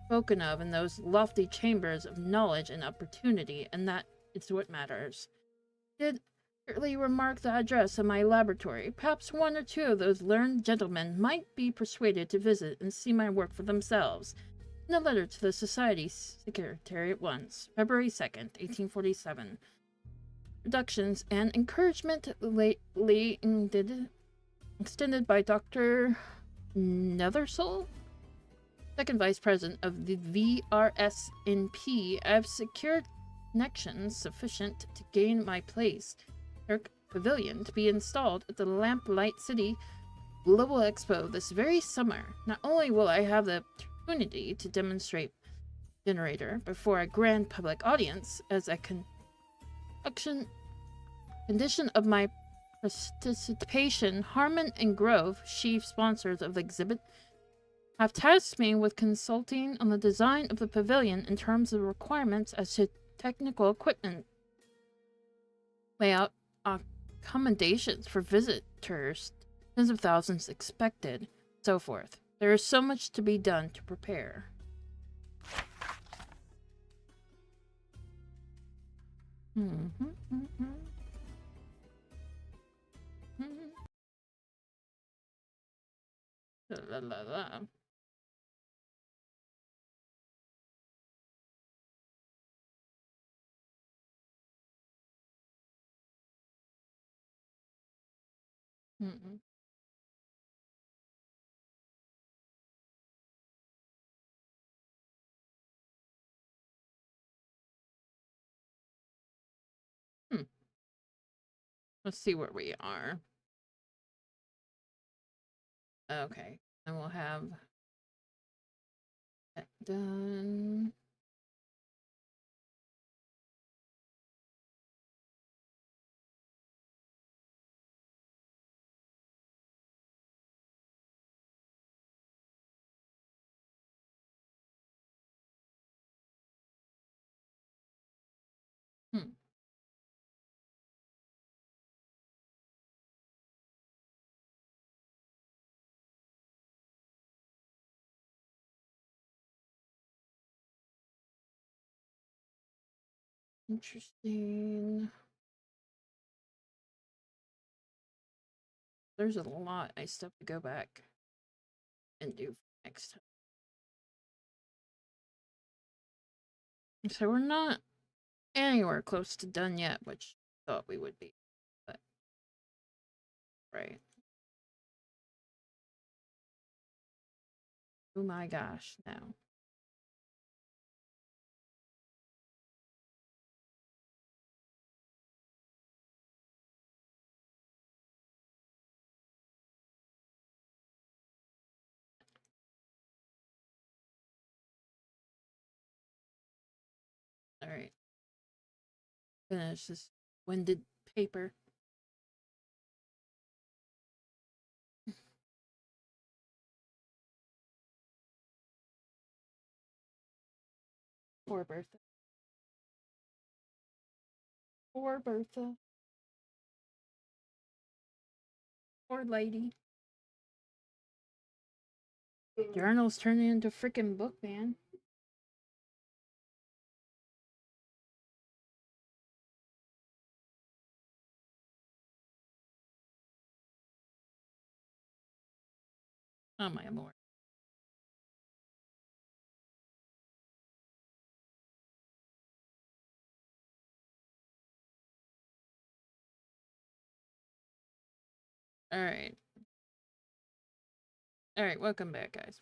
spoken of in those lofty chambers of knowledge and opportunity, and that is what matters. Did accurately remark the address of my laboratory. Perhaps one or two of those learned gentlemen might be persuaded to visit and see my work for themselves. In a letter to the Society's secretary at once, February 2nd, 1847. Reductions and encouragement lately extended by Dr. Nethersole, second vice president of the VRSNP. I have secured connections sufficient to gain my place. Their pavilion to be installed at the Lamplight City Global Expo this very summer. Not only will I have the opportunity to demonstrate generator before a grand public audience as a condition of my participation, Harmon and Grove, chief sponsors of the exhibit, have tasked me with consulting on the design of the pavilion in terms of requirements as to technical equipment, layout, accommodations for visitors, tens of thousands expected, so forth. There is so much to be done to prepare. La, la, la. Let's see where we are. Okay, and we'll have that done. Interesting. There's a lot I still have to go back and do next time. So we're not anywhere close to done yet, which I thought we would be. But right. Oh my gosh, no. Alright. Finish this winded paper. Poor Bertha. Poor Bertha. Poor lady. Journal's turning into a freaking book, man. Oh my lord. Alright. Alright, welcome back, guys.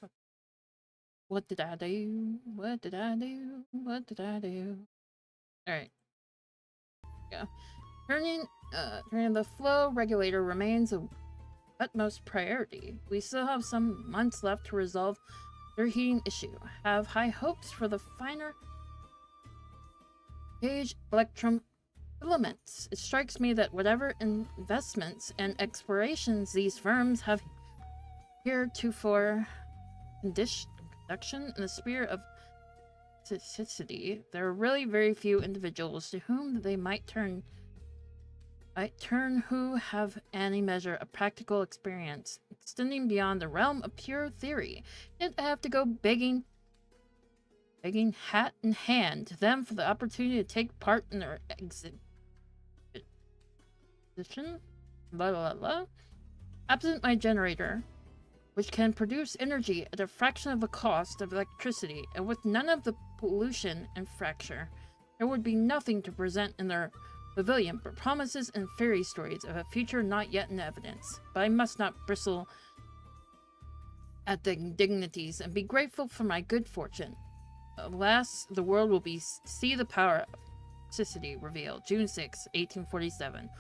What did I do? What did I do? What did I do? Alright. Yeah. Turning the flow regulator remains of utmost priority. We still have some months left to resolve their heating issue. Have high hopes for the finer gauge electrum filaments. It strikes me that whatever investments and explorations these firms have heretofore conduction in the spirit of toxicity, there are really very few individuals to whom they might turn who have any measure of practical experience, extending beyond the realm of pure theory. Yet I have to go begging hat in hand to them for the opportunity to take part in their exhibition. Blah, blah, blah. Absent my generator, which can produce energy at a fraction of the cost of electricity, and with none of the pollution and fracture, there would be nothing to present in their pavilion but promises and fairy stories of a future not yet in evidence. But I must not bristle at the indignities and be grateful for my good fortune. Alas, the world will see the power of toxicity revealed. June 6, 1847.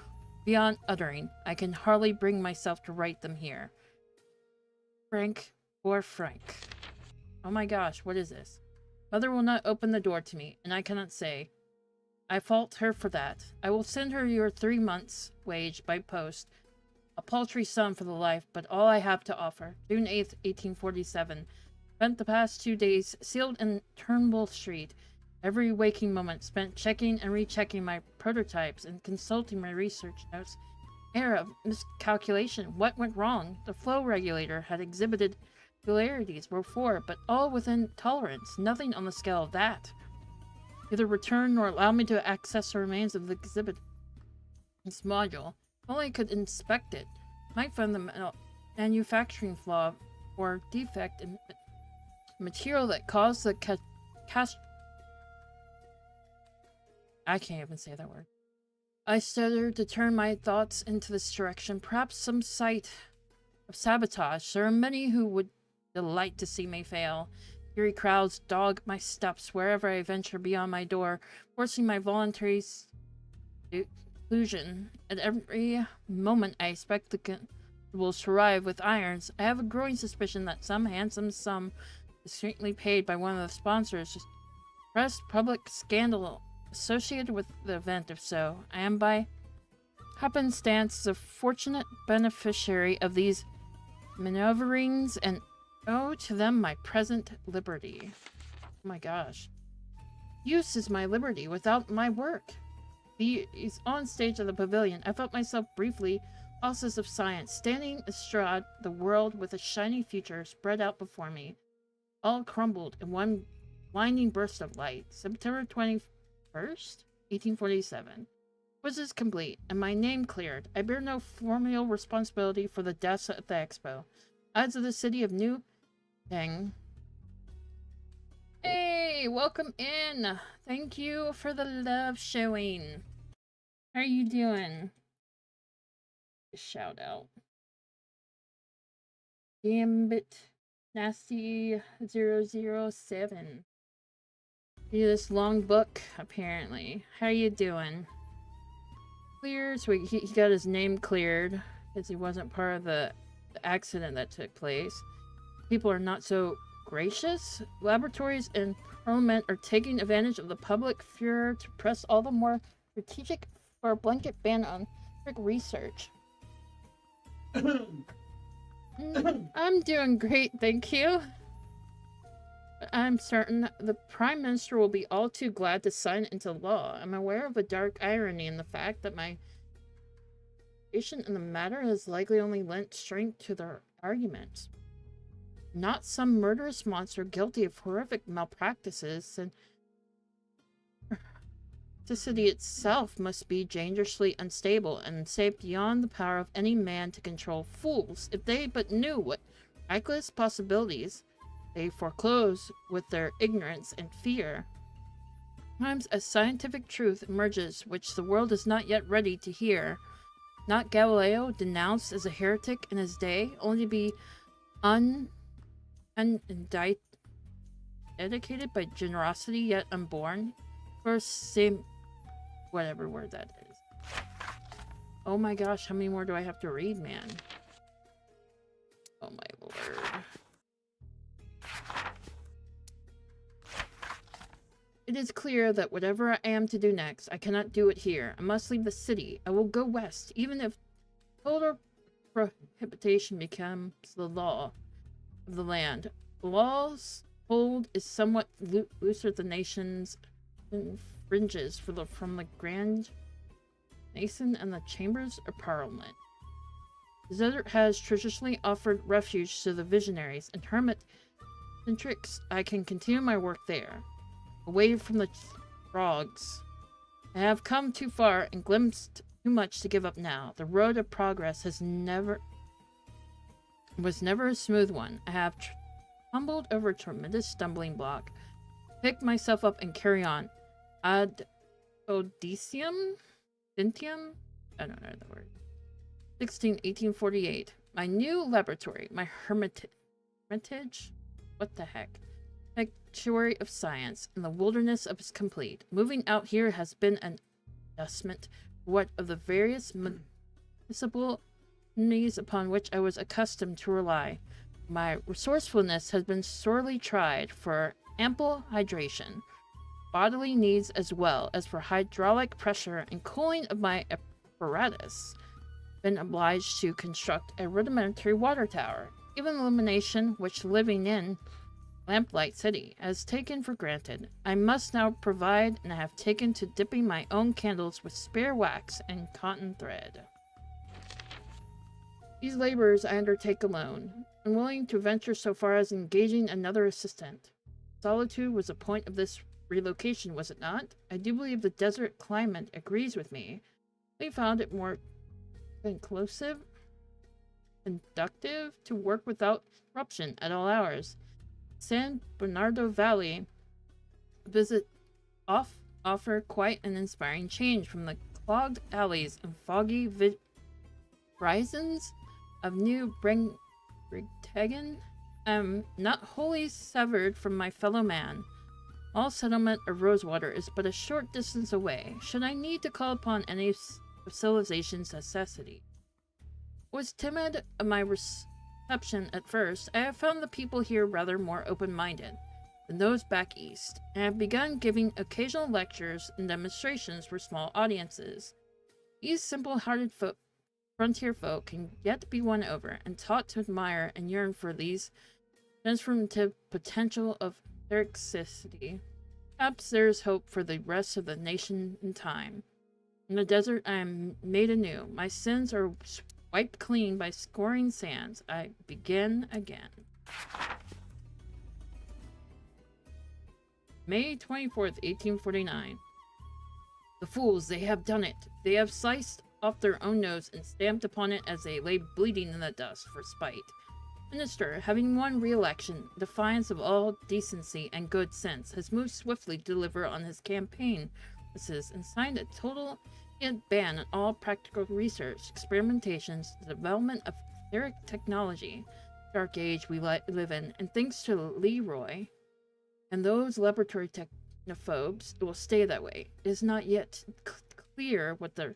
Beyond uttering, I can hardly bring myself to write them here. Frank or Frank. Oh my gosh, what is this? Mother will not open the door to me, and I cannot say. I fault her for that. I will send her your 3 months' wage by post. A paltry sum for the life, but all I have to offer. June 8th, 1847. Spent the past 2 days sealed in Turnbull Street. Every waking moment spent checking and rechecking my prototypes and consulting my research notes. Error of miscalculation. What went wrong? The flow regulator had exhibited irregularities before, but all within tolerance. Nothing on the scale of that. Neither return nor allow me to access the remains of the exhibit. This module. If only I could inspect it. Might find the manufacturing flaw or defect in material that caused the I can't even say that word. I stuttered to turn my thoughts into this direction. Perhaps some site of sabotage. There are many who would delight to see me fail. Eerie crowds dog my steps wherever I venture beyond my door, forcing my voluntary seclusion. At every moment I expect the constables to arrive with irons. I have a growing suspicion that some handsome sum, discreetly paid by one of the sponsors, pressed public scandal associated with the event. If so, I am by happenstance the fortunate beneficiary of these maneuverings and owe to them my present liberty. Oh my gosh. Use is my liberty without my work. He's on stage of the pavilion. I felt myself briefly offices of science, standing astride the world with a shiny future spread out before me. All crumbled in one blinding burst of light. September 21st, 1847. Quiz is complete, and my name cleared. I bear no formal responsibility for the deaths at the expo. Eyes of the city of New Dang. Hey, welcome in. Thank you for the love showing. How are you doing? Shout out. Gambit Nasty 007. This long book, apparently. How you doing? Clear. So he got his name cleared because he wasn't part of the accident that took place. People are not so gracious. Laboratories and Parliament are taking advantage of the public furor to press all the more strategic for a blanket ban on research. I'm doing great, thank you. I'm certain the Prime Minister will be all too glad to sign it into law. I'm aware of a dark irony in the fact that my patient in the matter has likely only lent strength to their arguments. Not some murderous monster guilty of horrific malpractices, and the city itself must be dangerously unstable and safe beyond the power of any man to control. Fools, if they but knew what reckless possibilities they foreclose with their ignorance and fear. Sometimes a scientific truth emerges which the world is not yet ready to hear. Not Galileo denounced as a heretic in his day, only to be Unindicted, dedicated by generosity yet unborn. First, same, whatever word that is. Oh my gosh, how many more do I have to read, man? Oh my lord. It is clear that whatever I am to do next, I cannot do it here. I must leave the city. I will go west, even if total prohibition becomes the law of the land. The law's hold is somewhat looser than the nation's fringes from the Grand Mason and the Chambers of Parliament. The desert has traditionally offered refuge to the visionaries and hermit centrics. I can continue my work there, away from the frogs. I have come too far and glimpsed too much to give up now. The road of progress was never a smooth one. I have tumbled over a tremendous stumbling block, pick myself up and carry on. Ad odicium? Dentium? I don't know the word. 1848. My new laboratory. My hermitage? What the heck? Sanctuary of science. And the wilderness is complete. Moving out here has been an adjustment for what of the various municipal needs upon which I was accustomed to rely. My resourcefulness has been sorely tried for ample hydration, bodily needs as well as for hydraulic pressure and cooling of my apparatus. Been obliged to construct a rudimentary water tower. Even illumination, which living in Lamplight City has taken for granted, I must now provide, and I have taken to dipping my own candles with spare wax and cotton thread. These labors I undertake alone, unwilling to venture so far as engaging another assistant. Solitude was a point of this relocation, was it not? I do believe the desert climate agrees with me. We found it more conducive to work without interruption at all hours. San Bernardo Valley visit offer quite an inspiring change from the clogged alleys and foggy horizons of New Brigtagen. Not wholly severed from my fellow man. All settlement of Rosewater is but a short distance away, should I need to call upon any of civilization's necessity. Was timid of my reception at first, I have found the people here rather more open-minded than those back east, and have begun giving occasional lectures and demonstrations for small audiences. These simple-hearted frontier folk can yet be won over and taught to admire and yearn for these transformative potential of therixity. Perhaps there is hope for the rest of the nation in time. In the desert I am made anew. My sins are wiped clean by scoring sands. I begin again. May 24th, 1849. The fools, they have done it. They have sliced off their own nose and stamped upon it as they lay bleeding in the dust for spite. Minister, having won re-election, defiance of all decency and good sense, has moved swiftly to deliver on his campaign and signed a total ban on all practical research, experimentations, the development of etheric technology. Dark age we live in, and thanks to Leroy and those laboratory technophobes, it will stay that way. It is not yet clear what the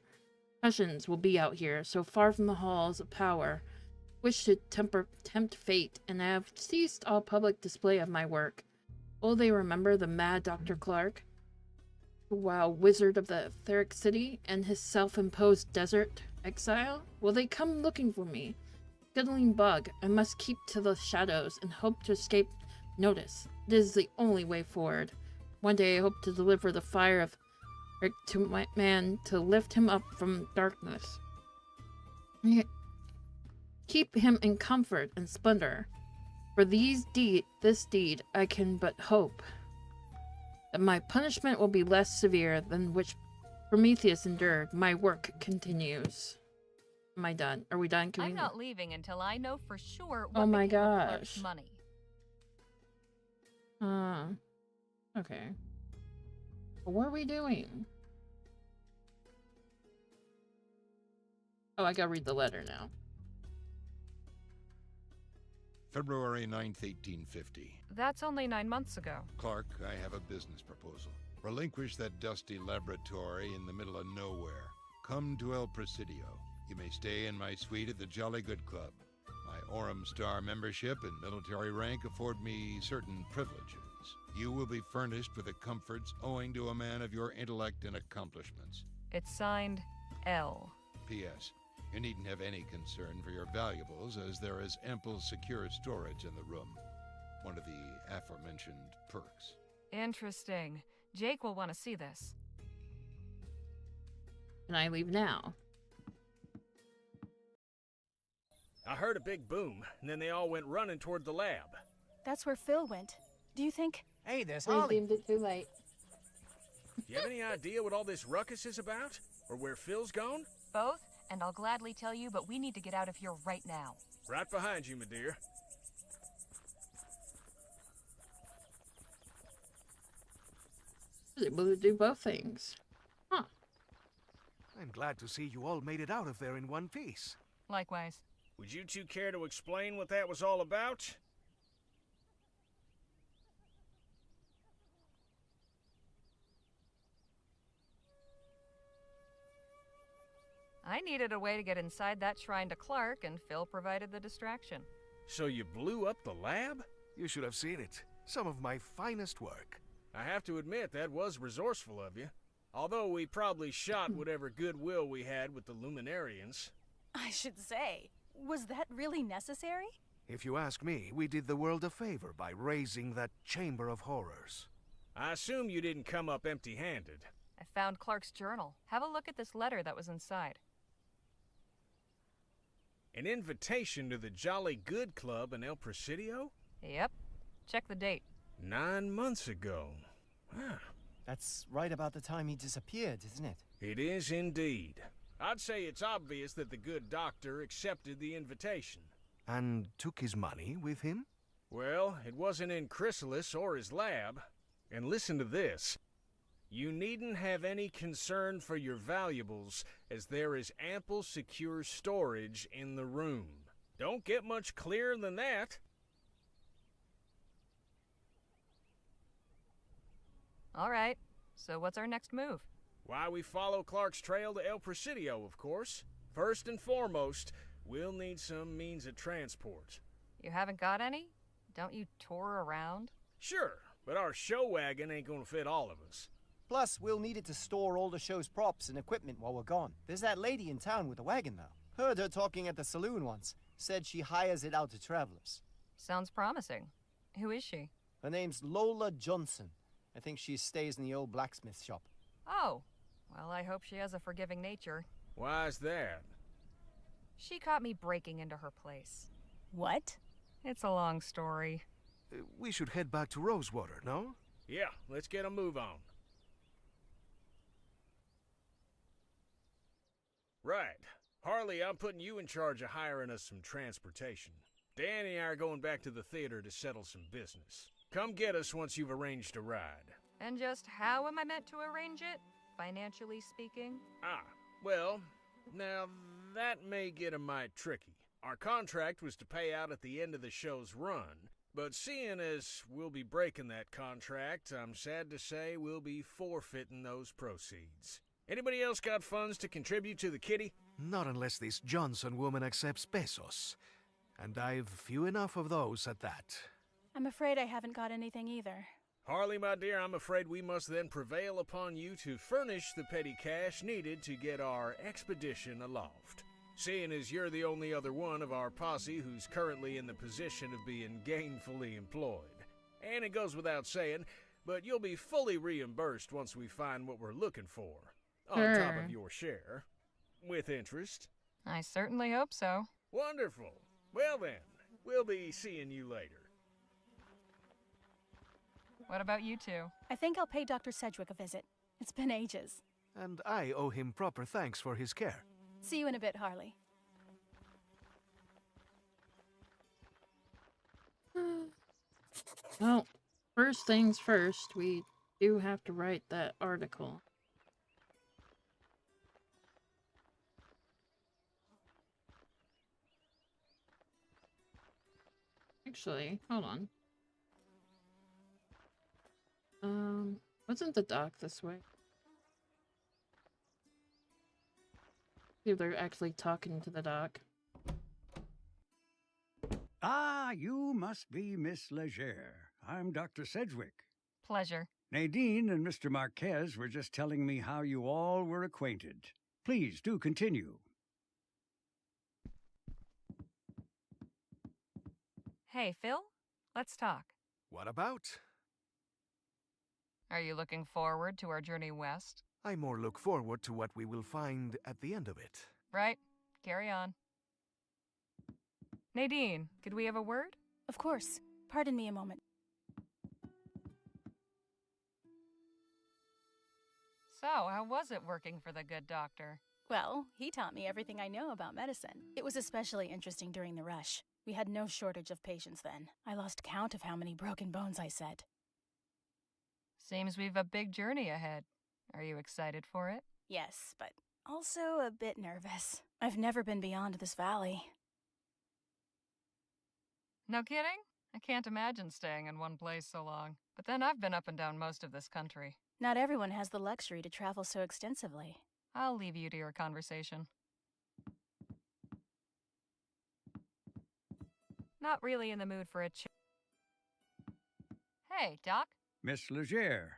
repercussions will be out here, so far from the halls of power. Wish to tempt fate, and I have ceased all public display of my work. Will they remember the mad Dr. Clark, wild wizard of the etheric city, and his self-imposed desert exile? Will they come looking for me? Scuttling bug, I must keep to the shadows and hope to escape notice. It is the only way forward. One day I hope to deliver the fire of to my man, to lift him up from darkness. Keep him in comfort and splendor. For this deed, I can but hope that my punishment will be less severe than which Prometheus endured. My work continues. Am I done? Are we done? I'm not leaving until I know for sure what Oh my became of gosh. Clark's money. Okay. What are we doing? Oh, I gotta read the letter now. February 9th, 1850. That's only 9 months ago. Clark, I have a business proposal. Relinquish that dusty laboratory in the middle of nowhere. Come to El Presidio. You may stay in my suite at the Jolly Good Club. My Orem Star membership and military rank afford me certain privileges. You will be furnished with the comforts owing to a man of your intellect and accomplishments. It's signed L. P.S. You needn't have any concern for your valuables, as there is ample secure storage in the room. One of the aforementioned perks. Interesting. Jake will want to see this. Can I leave now? I heard a big boom, and then they all went running toward the lab. That's where Phil went. Do you think... Hey, there's I Holly. deemed it too late. Do you have any idea what all this ruckus is about? Or where Phil's gone? Both, and I'll gladly tell you, but we need to get out of here right now. Right behind you, my dear. I was able to do both things. Huh. I'm glad to see you all made it out of there in one piece. Likewise. Would you two care to explain what that was all about? I needed a way to get inside that shrine to Clark, and Phil provided the distraction. So you blew up the lab? You should have seen it. Some of my finest work. I have to admit, that was resourceful of you. Although we probably shot whatever goodwill we had with the Luminarians. I should say, was that really necessary? If you ask me, we did the world a favor by raising that chamber of horrors. I assume you didn't come up empty-handed. I found Clark's journal. Have a look at this letter that was inside. An invitation to the Jolly Good Club in El Presidio? Yep. Check the date. 9 months ago. Ah. That's right about the time he disappeared, isn't it? It is indeed. I'd say it's obvious that the good doctor accepted the invitation. And took his money with him? Well, it wasn't in Chrysalis or his lab. And listen to this. You needn't have any concern for your valuables, as there is ample secure storage in the room. Don't get much clearer than that. All right. So what's our next move? Why, we follow Clark's trail to El Presidio, of course. First and foremost, we'll need some means of transport. You haven't got any? Don't you tour around? Sure, but our show wagon ain't gonna fit all of us. Plus, we'll need it to store all the show's props and equipment while we're gone. There's that lady in town with a wagon, though. Heard her talking at the saloon once. Said she hires it out to travelers. Sounds promising. Who is she? Her name's Lola Johnson. I think she stays in the old blacksmith shop. Oh. Well, I hope she has a forgiving nature. Why's that? She caught me breaking into her place. What? It's a long story. We should head back to Rosewater, no? Yeah, let's get a move on. Right. Harley, I'm putting you in charge of hiring us some transportation. Danny and I are going back to the theater to settle some business. Come get us once you've arranged a ride. And just how am I meant to arrange it, financially speaking? Well, now that may get a mite tricky. Our contract was to pay out at the end of the show's run, but seeing as we'll be breaking that contract, I'm sad to say we'll be forfeiting those proceeds. Anybody else got funds to contribute to the kitty? Not unless this Johnson woman accepts pesos. And I've few enough of those at that. I'm afraid I haven't got anything either. Harley, my dear, I'm afraid we must then prevail upon you to furnish the petty cash needed to get our expedition aloft. Seeing as you're the only other one of our posse who's currently in the position of being gainfully employed. And it goes without saying, but you'll be fully reimbursed once we find what we're looking for. On top of your share. With interest. I certainly hope so. Wonderful. Well then, we'll be seeing you later. What about you two? I think I'll pay Dr. Sedgwick a visit. It's been ages. And I owe him proper thanks for his care. See you in a bit, Harley. Well, first things first, we do have to write that article. Actually, hold on. Wasn't the dock this way? See if they're actually talking to the dock. Ah, you must be Miss Leger. I'm Dr. Sedgwick. Pleasure. Nadine and Mr. Marquez were just telling me how you all were acquainted. Please do continue. Hey, Phil, let's talk. What about? Are you looking forward to our journey west? I more look forward to what we will find at the end of it. Right. Carry on. Nadine, could we have a word? Of course. Pardon me a moment. So, how was it working for the good doctor? Well, he taught me everything I know about medicine. It was especially interesting during the rush. We had no shortage of patients then. I lost count of how many broken bones I set. Seems we've a big journey ahead. Are you excited for it? Yes, but also a bit nervous. I've never been beyond this valley. No kidding? I can't imagine staying in one place so long. But then I've been up and down most of this country. Not everyone has the luxury to travel so extensively. I'll leave you to your conversation. Not really in the mood for a Hey, Doc. Miss Leger.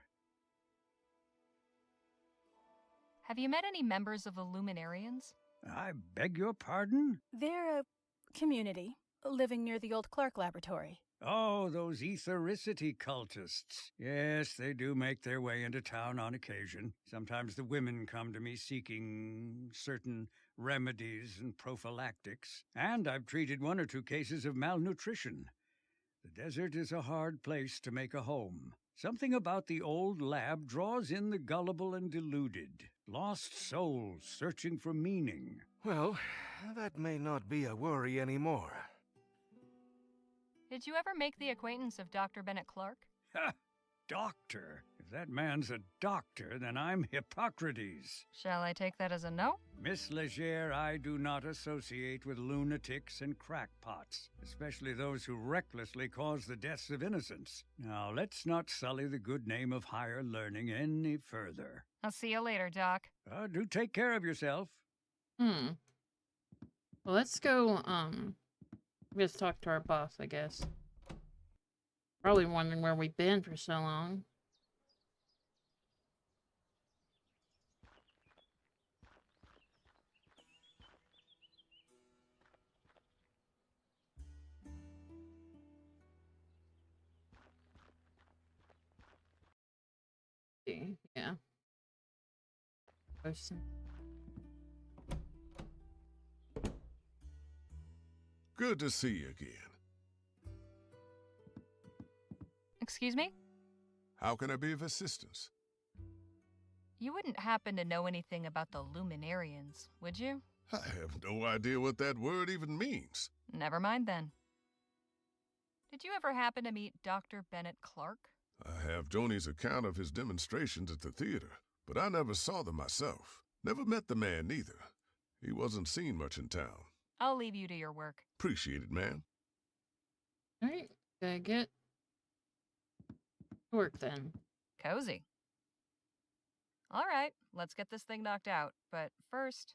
Have you met any members of the Luminarians? I beg your pardon? They're a community, living near the old Clark laboratory. Oh, those ethericity cultists. Yes, they do make their way into town on occasion. Sometimes the women come to me seeking certain remedies and prophylactics. And I've treated 1 or 2 cases of malnutrition. The desert is a hard place to make a home. Something about the old lab draws in the gullible and deluded. Lost souls searching for meaning. Well, that may not be a worry anymore. Did you ever make the acquaintance of Dr. Bennett Clark? Ha! Doctor. If that man's a doctor, then I'm Hippocrates. Shall I take that as a no? Miss Leger, I do not associate with lunatics and crackpots, especially those who recklessly cause the deaths of innocents. Now, let's not sully the good name of higher learning any further. I'll see you later, Doc. Do take care of yourself. Well, let's go, just talk to our boss, I guess. Probably wondering where we've been for so long. Yeah. Good to see you again. Excuse me? How can I be of assistance? You wouldn't happen to know anything about the Luminarians, would you? I have no idea what that word even means. Never mind then. Did you ever happen to meet Dr. Bennett Clark? I have Joni's account of his demonstrations at the theater, but I never saw them myself. Never met the man either. He wasn't seen much in town. I'll leave you to your work. Appreciate it, man. Alright, gotta get to work then. Cozy. All right, let's get this thing knocked out, but first...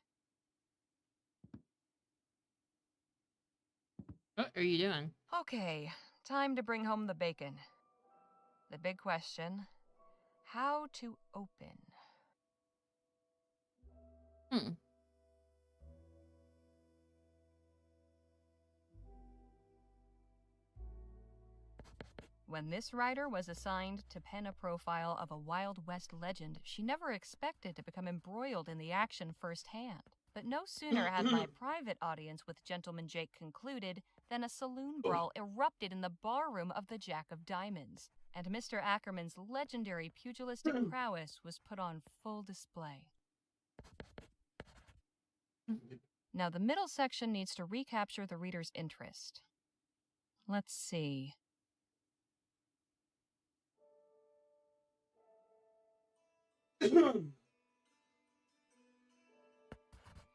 What are you doing? Okay, time to bring home the bacon. The big question, how to open? When this writer was assigned to pen a profile of a Wild West legend, she never expected to become embroiled in the action firsthand. But no sooner had my private audience with Gentleman Jake concluded than a saloon brawl erupted in the barroom of the Jack of Diamonds, and Mr. Ackerman's legendary pugilistic prowess was put on full display. Now the middle section needs to recapture the reader's interest. Let's see.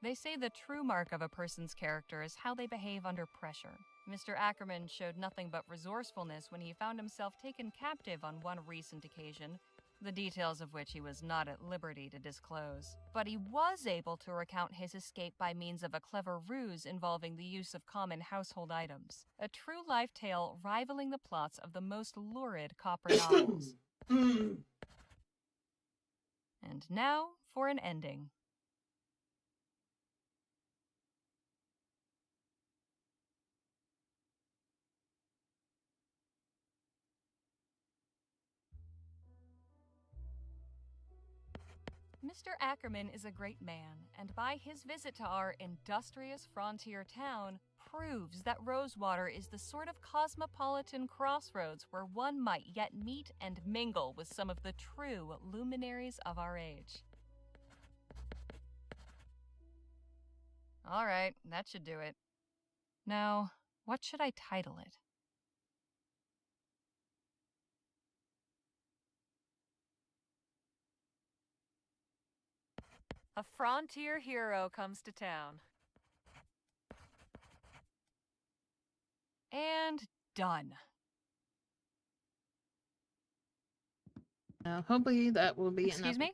They say the true mark of a person's character is how they behave under pressure. Mr. Ackerman showed nothing but resourcefulness when he found himself taken captive on one recent occasion, the details of which he was not at liberty to disclose. But he was able to recount his escape by means of a clever ruse involving the use of common household items, a true-life tale rivaling the plots of the most lurid copper novels. And now for an ending. Mr. Ackerman is a great man, and by his visit to our industrious frontier town, proves that Rosewater is the sort of cosmopolitan crossroads where one might yet meet and mingle with some of the true luminaries of our age. All right, that should do it. Now, what should I title it? A frontier hero comes to town. And done. Now, hopefully that will be Excuse me?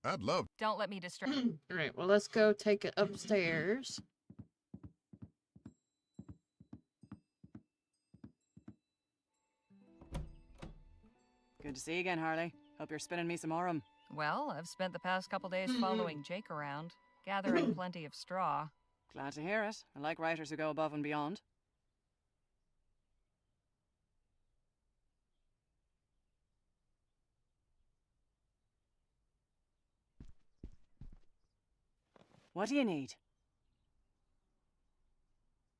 I'd love. Don't let me distract. All right, well, let's go take it upstairs. Good to see you again, Harley. Hope you're spinning me some aurum. Well, I've spent the past couple days following Jake around, gathering plenty of straw. Glad to hear it. I like writers who go above and beyond. What do you need?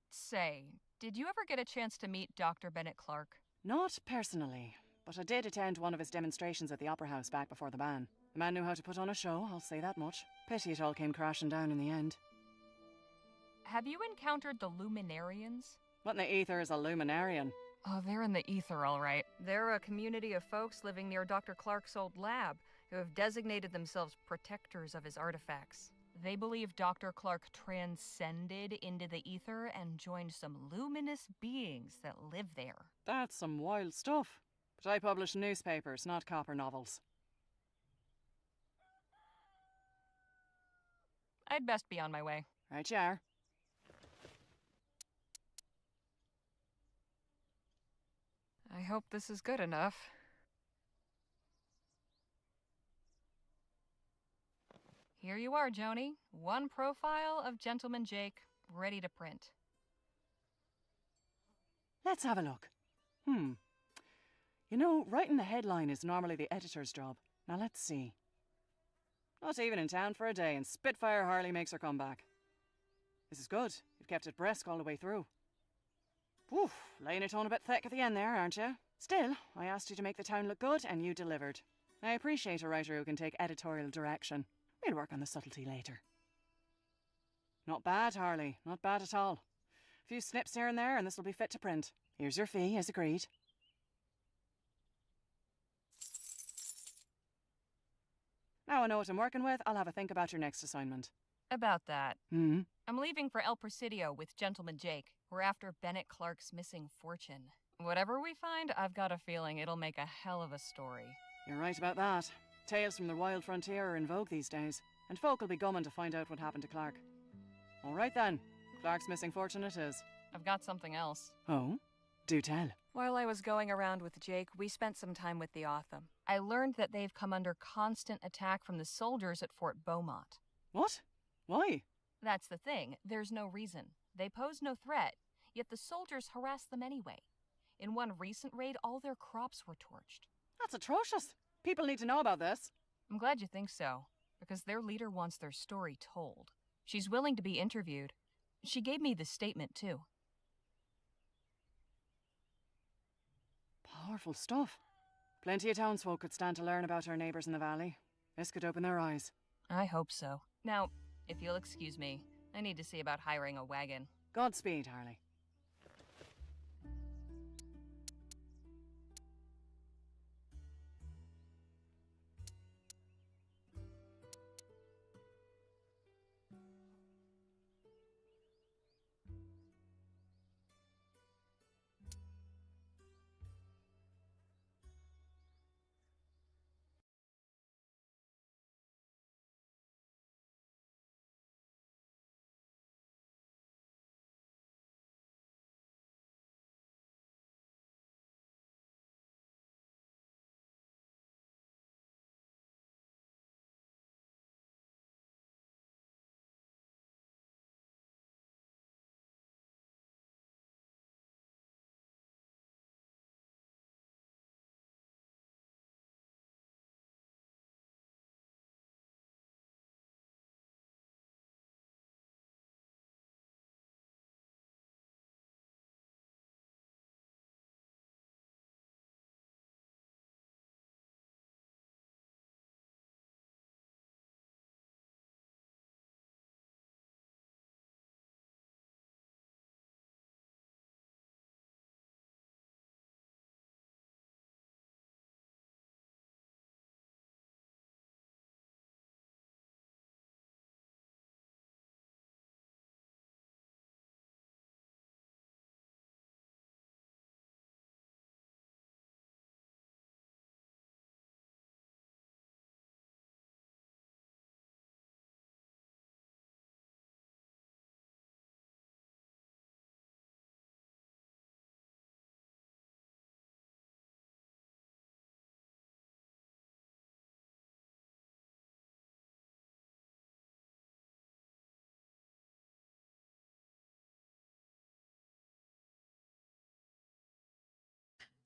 Say, did you ever get a chance to meet Dr. Bennett Clark? Not personally, but I did attend one of his demonstrations at the Opera House back before the ban. The man knew how to put on a show, I'll say that much. Pity it all came crashing down in the end. Have you encountered the Luminarians? What in the ether is a luminarian? Oh, they're in the ether, all right. They're a community of folks living near Dr. Clark's old lab who have designated themselves protectors of his artifacts. They believe Dr. Clark transcended into the ether and joined some luminous beings that live there. That's some wild stuff. But I publish newspapers, not copper novels. I'd best be on my way. Right you are. I hope this is good enough. Here you are, Joni. One profile of Gentleman Jake, ready to print. Let's have a look. You know, writing the headline is normally the editor's job. Now let's see. Not even in town for a day, and Spitfire Harley makes her comeback. This is good. You've kept it brisk all the way through. Whew, laying it on a bit thick at the end there, aren't you? Still, I asked you to make the town look good, and you delivered. I appreciate a writer who can take editorial direction. We'll work on the subtlety later. Not bad, Harley. Not bad at all. A few snips here and there, and this will be fit to print. Here's your fee, as agreed. Now I know what I'm working with, I'll have a think about your next assignment. About that. Hmm? I'm leaving for El Presidio with Gentleman Jake. We're after Bennett Clark's missing fortune. Whatever we find, I've got a feeling it'll make a hell of a story. You're right about that. Tales from the wild frontier are in vogue these days, and folk will be gumming to find out what happened to Clark. All right then. Clark's missing fortune it is. I've got something else. Oh? Do tell. While I was going around with Jake, we spent some time with the Otham. I learned that they've come under constant attack from the soldiers at Fort Beaumont. What? Why? That's the thing. There's no reason. They pose no threat, yet the soldiers harass them anyway. In one recent raid, all their crops were torched. That's atrocious. People need to know about this. I'm glad you think so, because their leader wants their story told. She's willing to be interviewed. She gave me this statement, too. Powerful stuff. Plenty of townsfolk could stand to learn about our neighbours in the valley. This could open their eyes. I hope so. Now, if you'll excuse me, I need to see about hiring a wagon. Godspeed, Harley.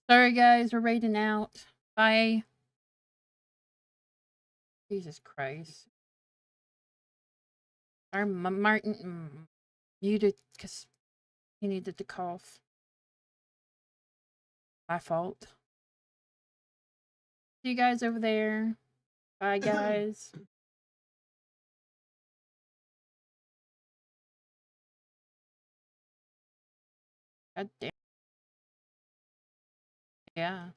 Sorry, guys. We're raiding out. Bye. Jesus Christ. Our Martin muted because he needed to cough. My fault. See you guys over there. Bye, guys. God damn. Yeah.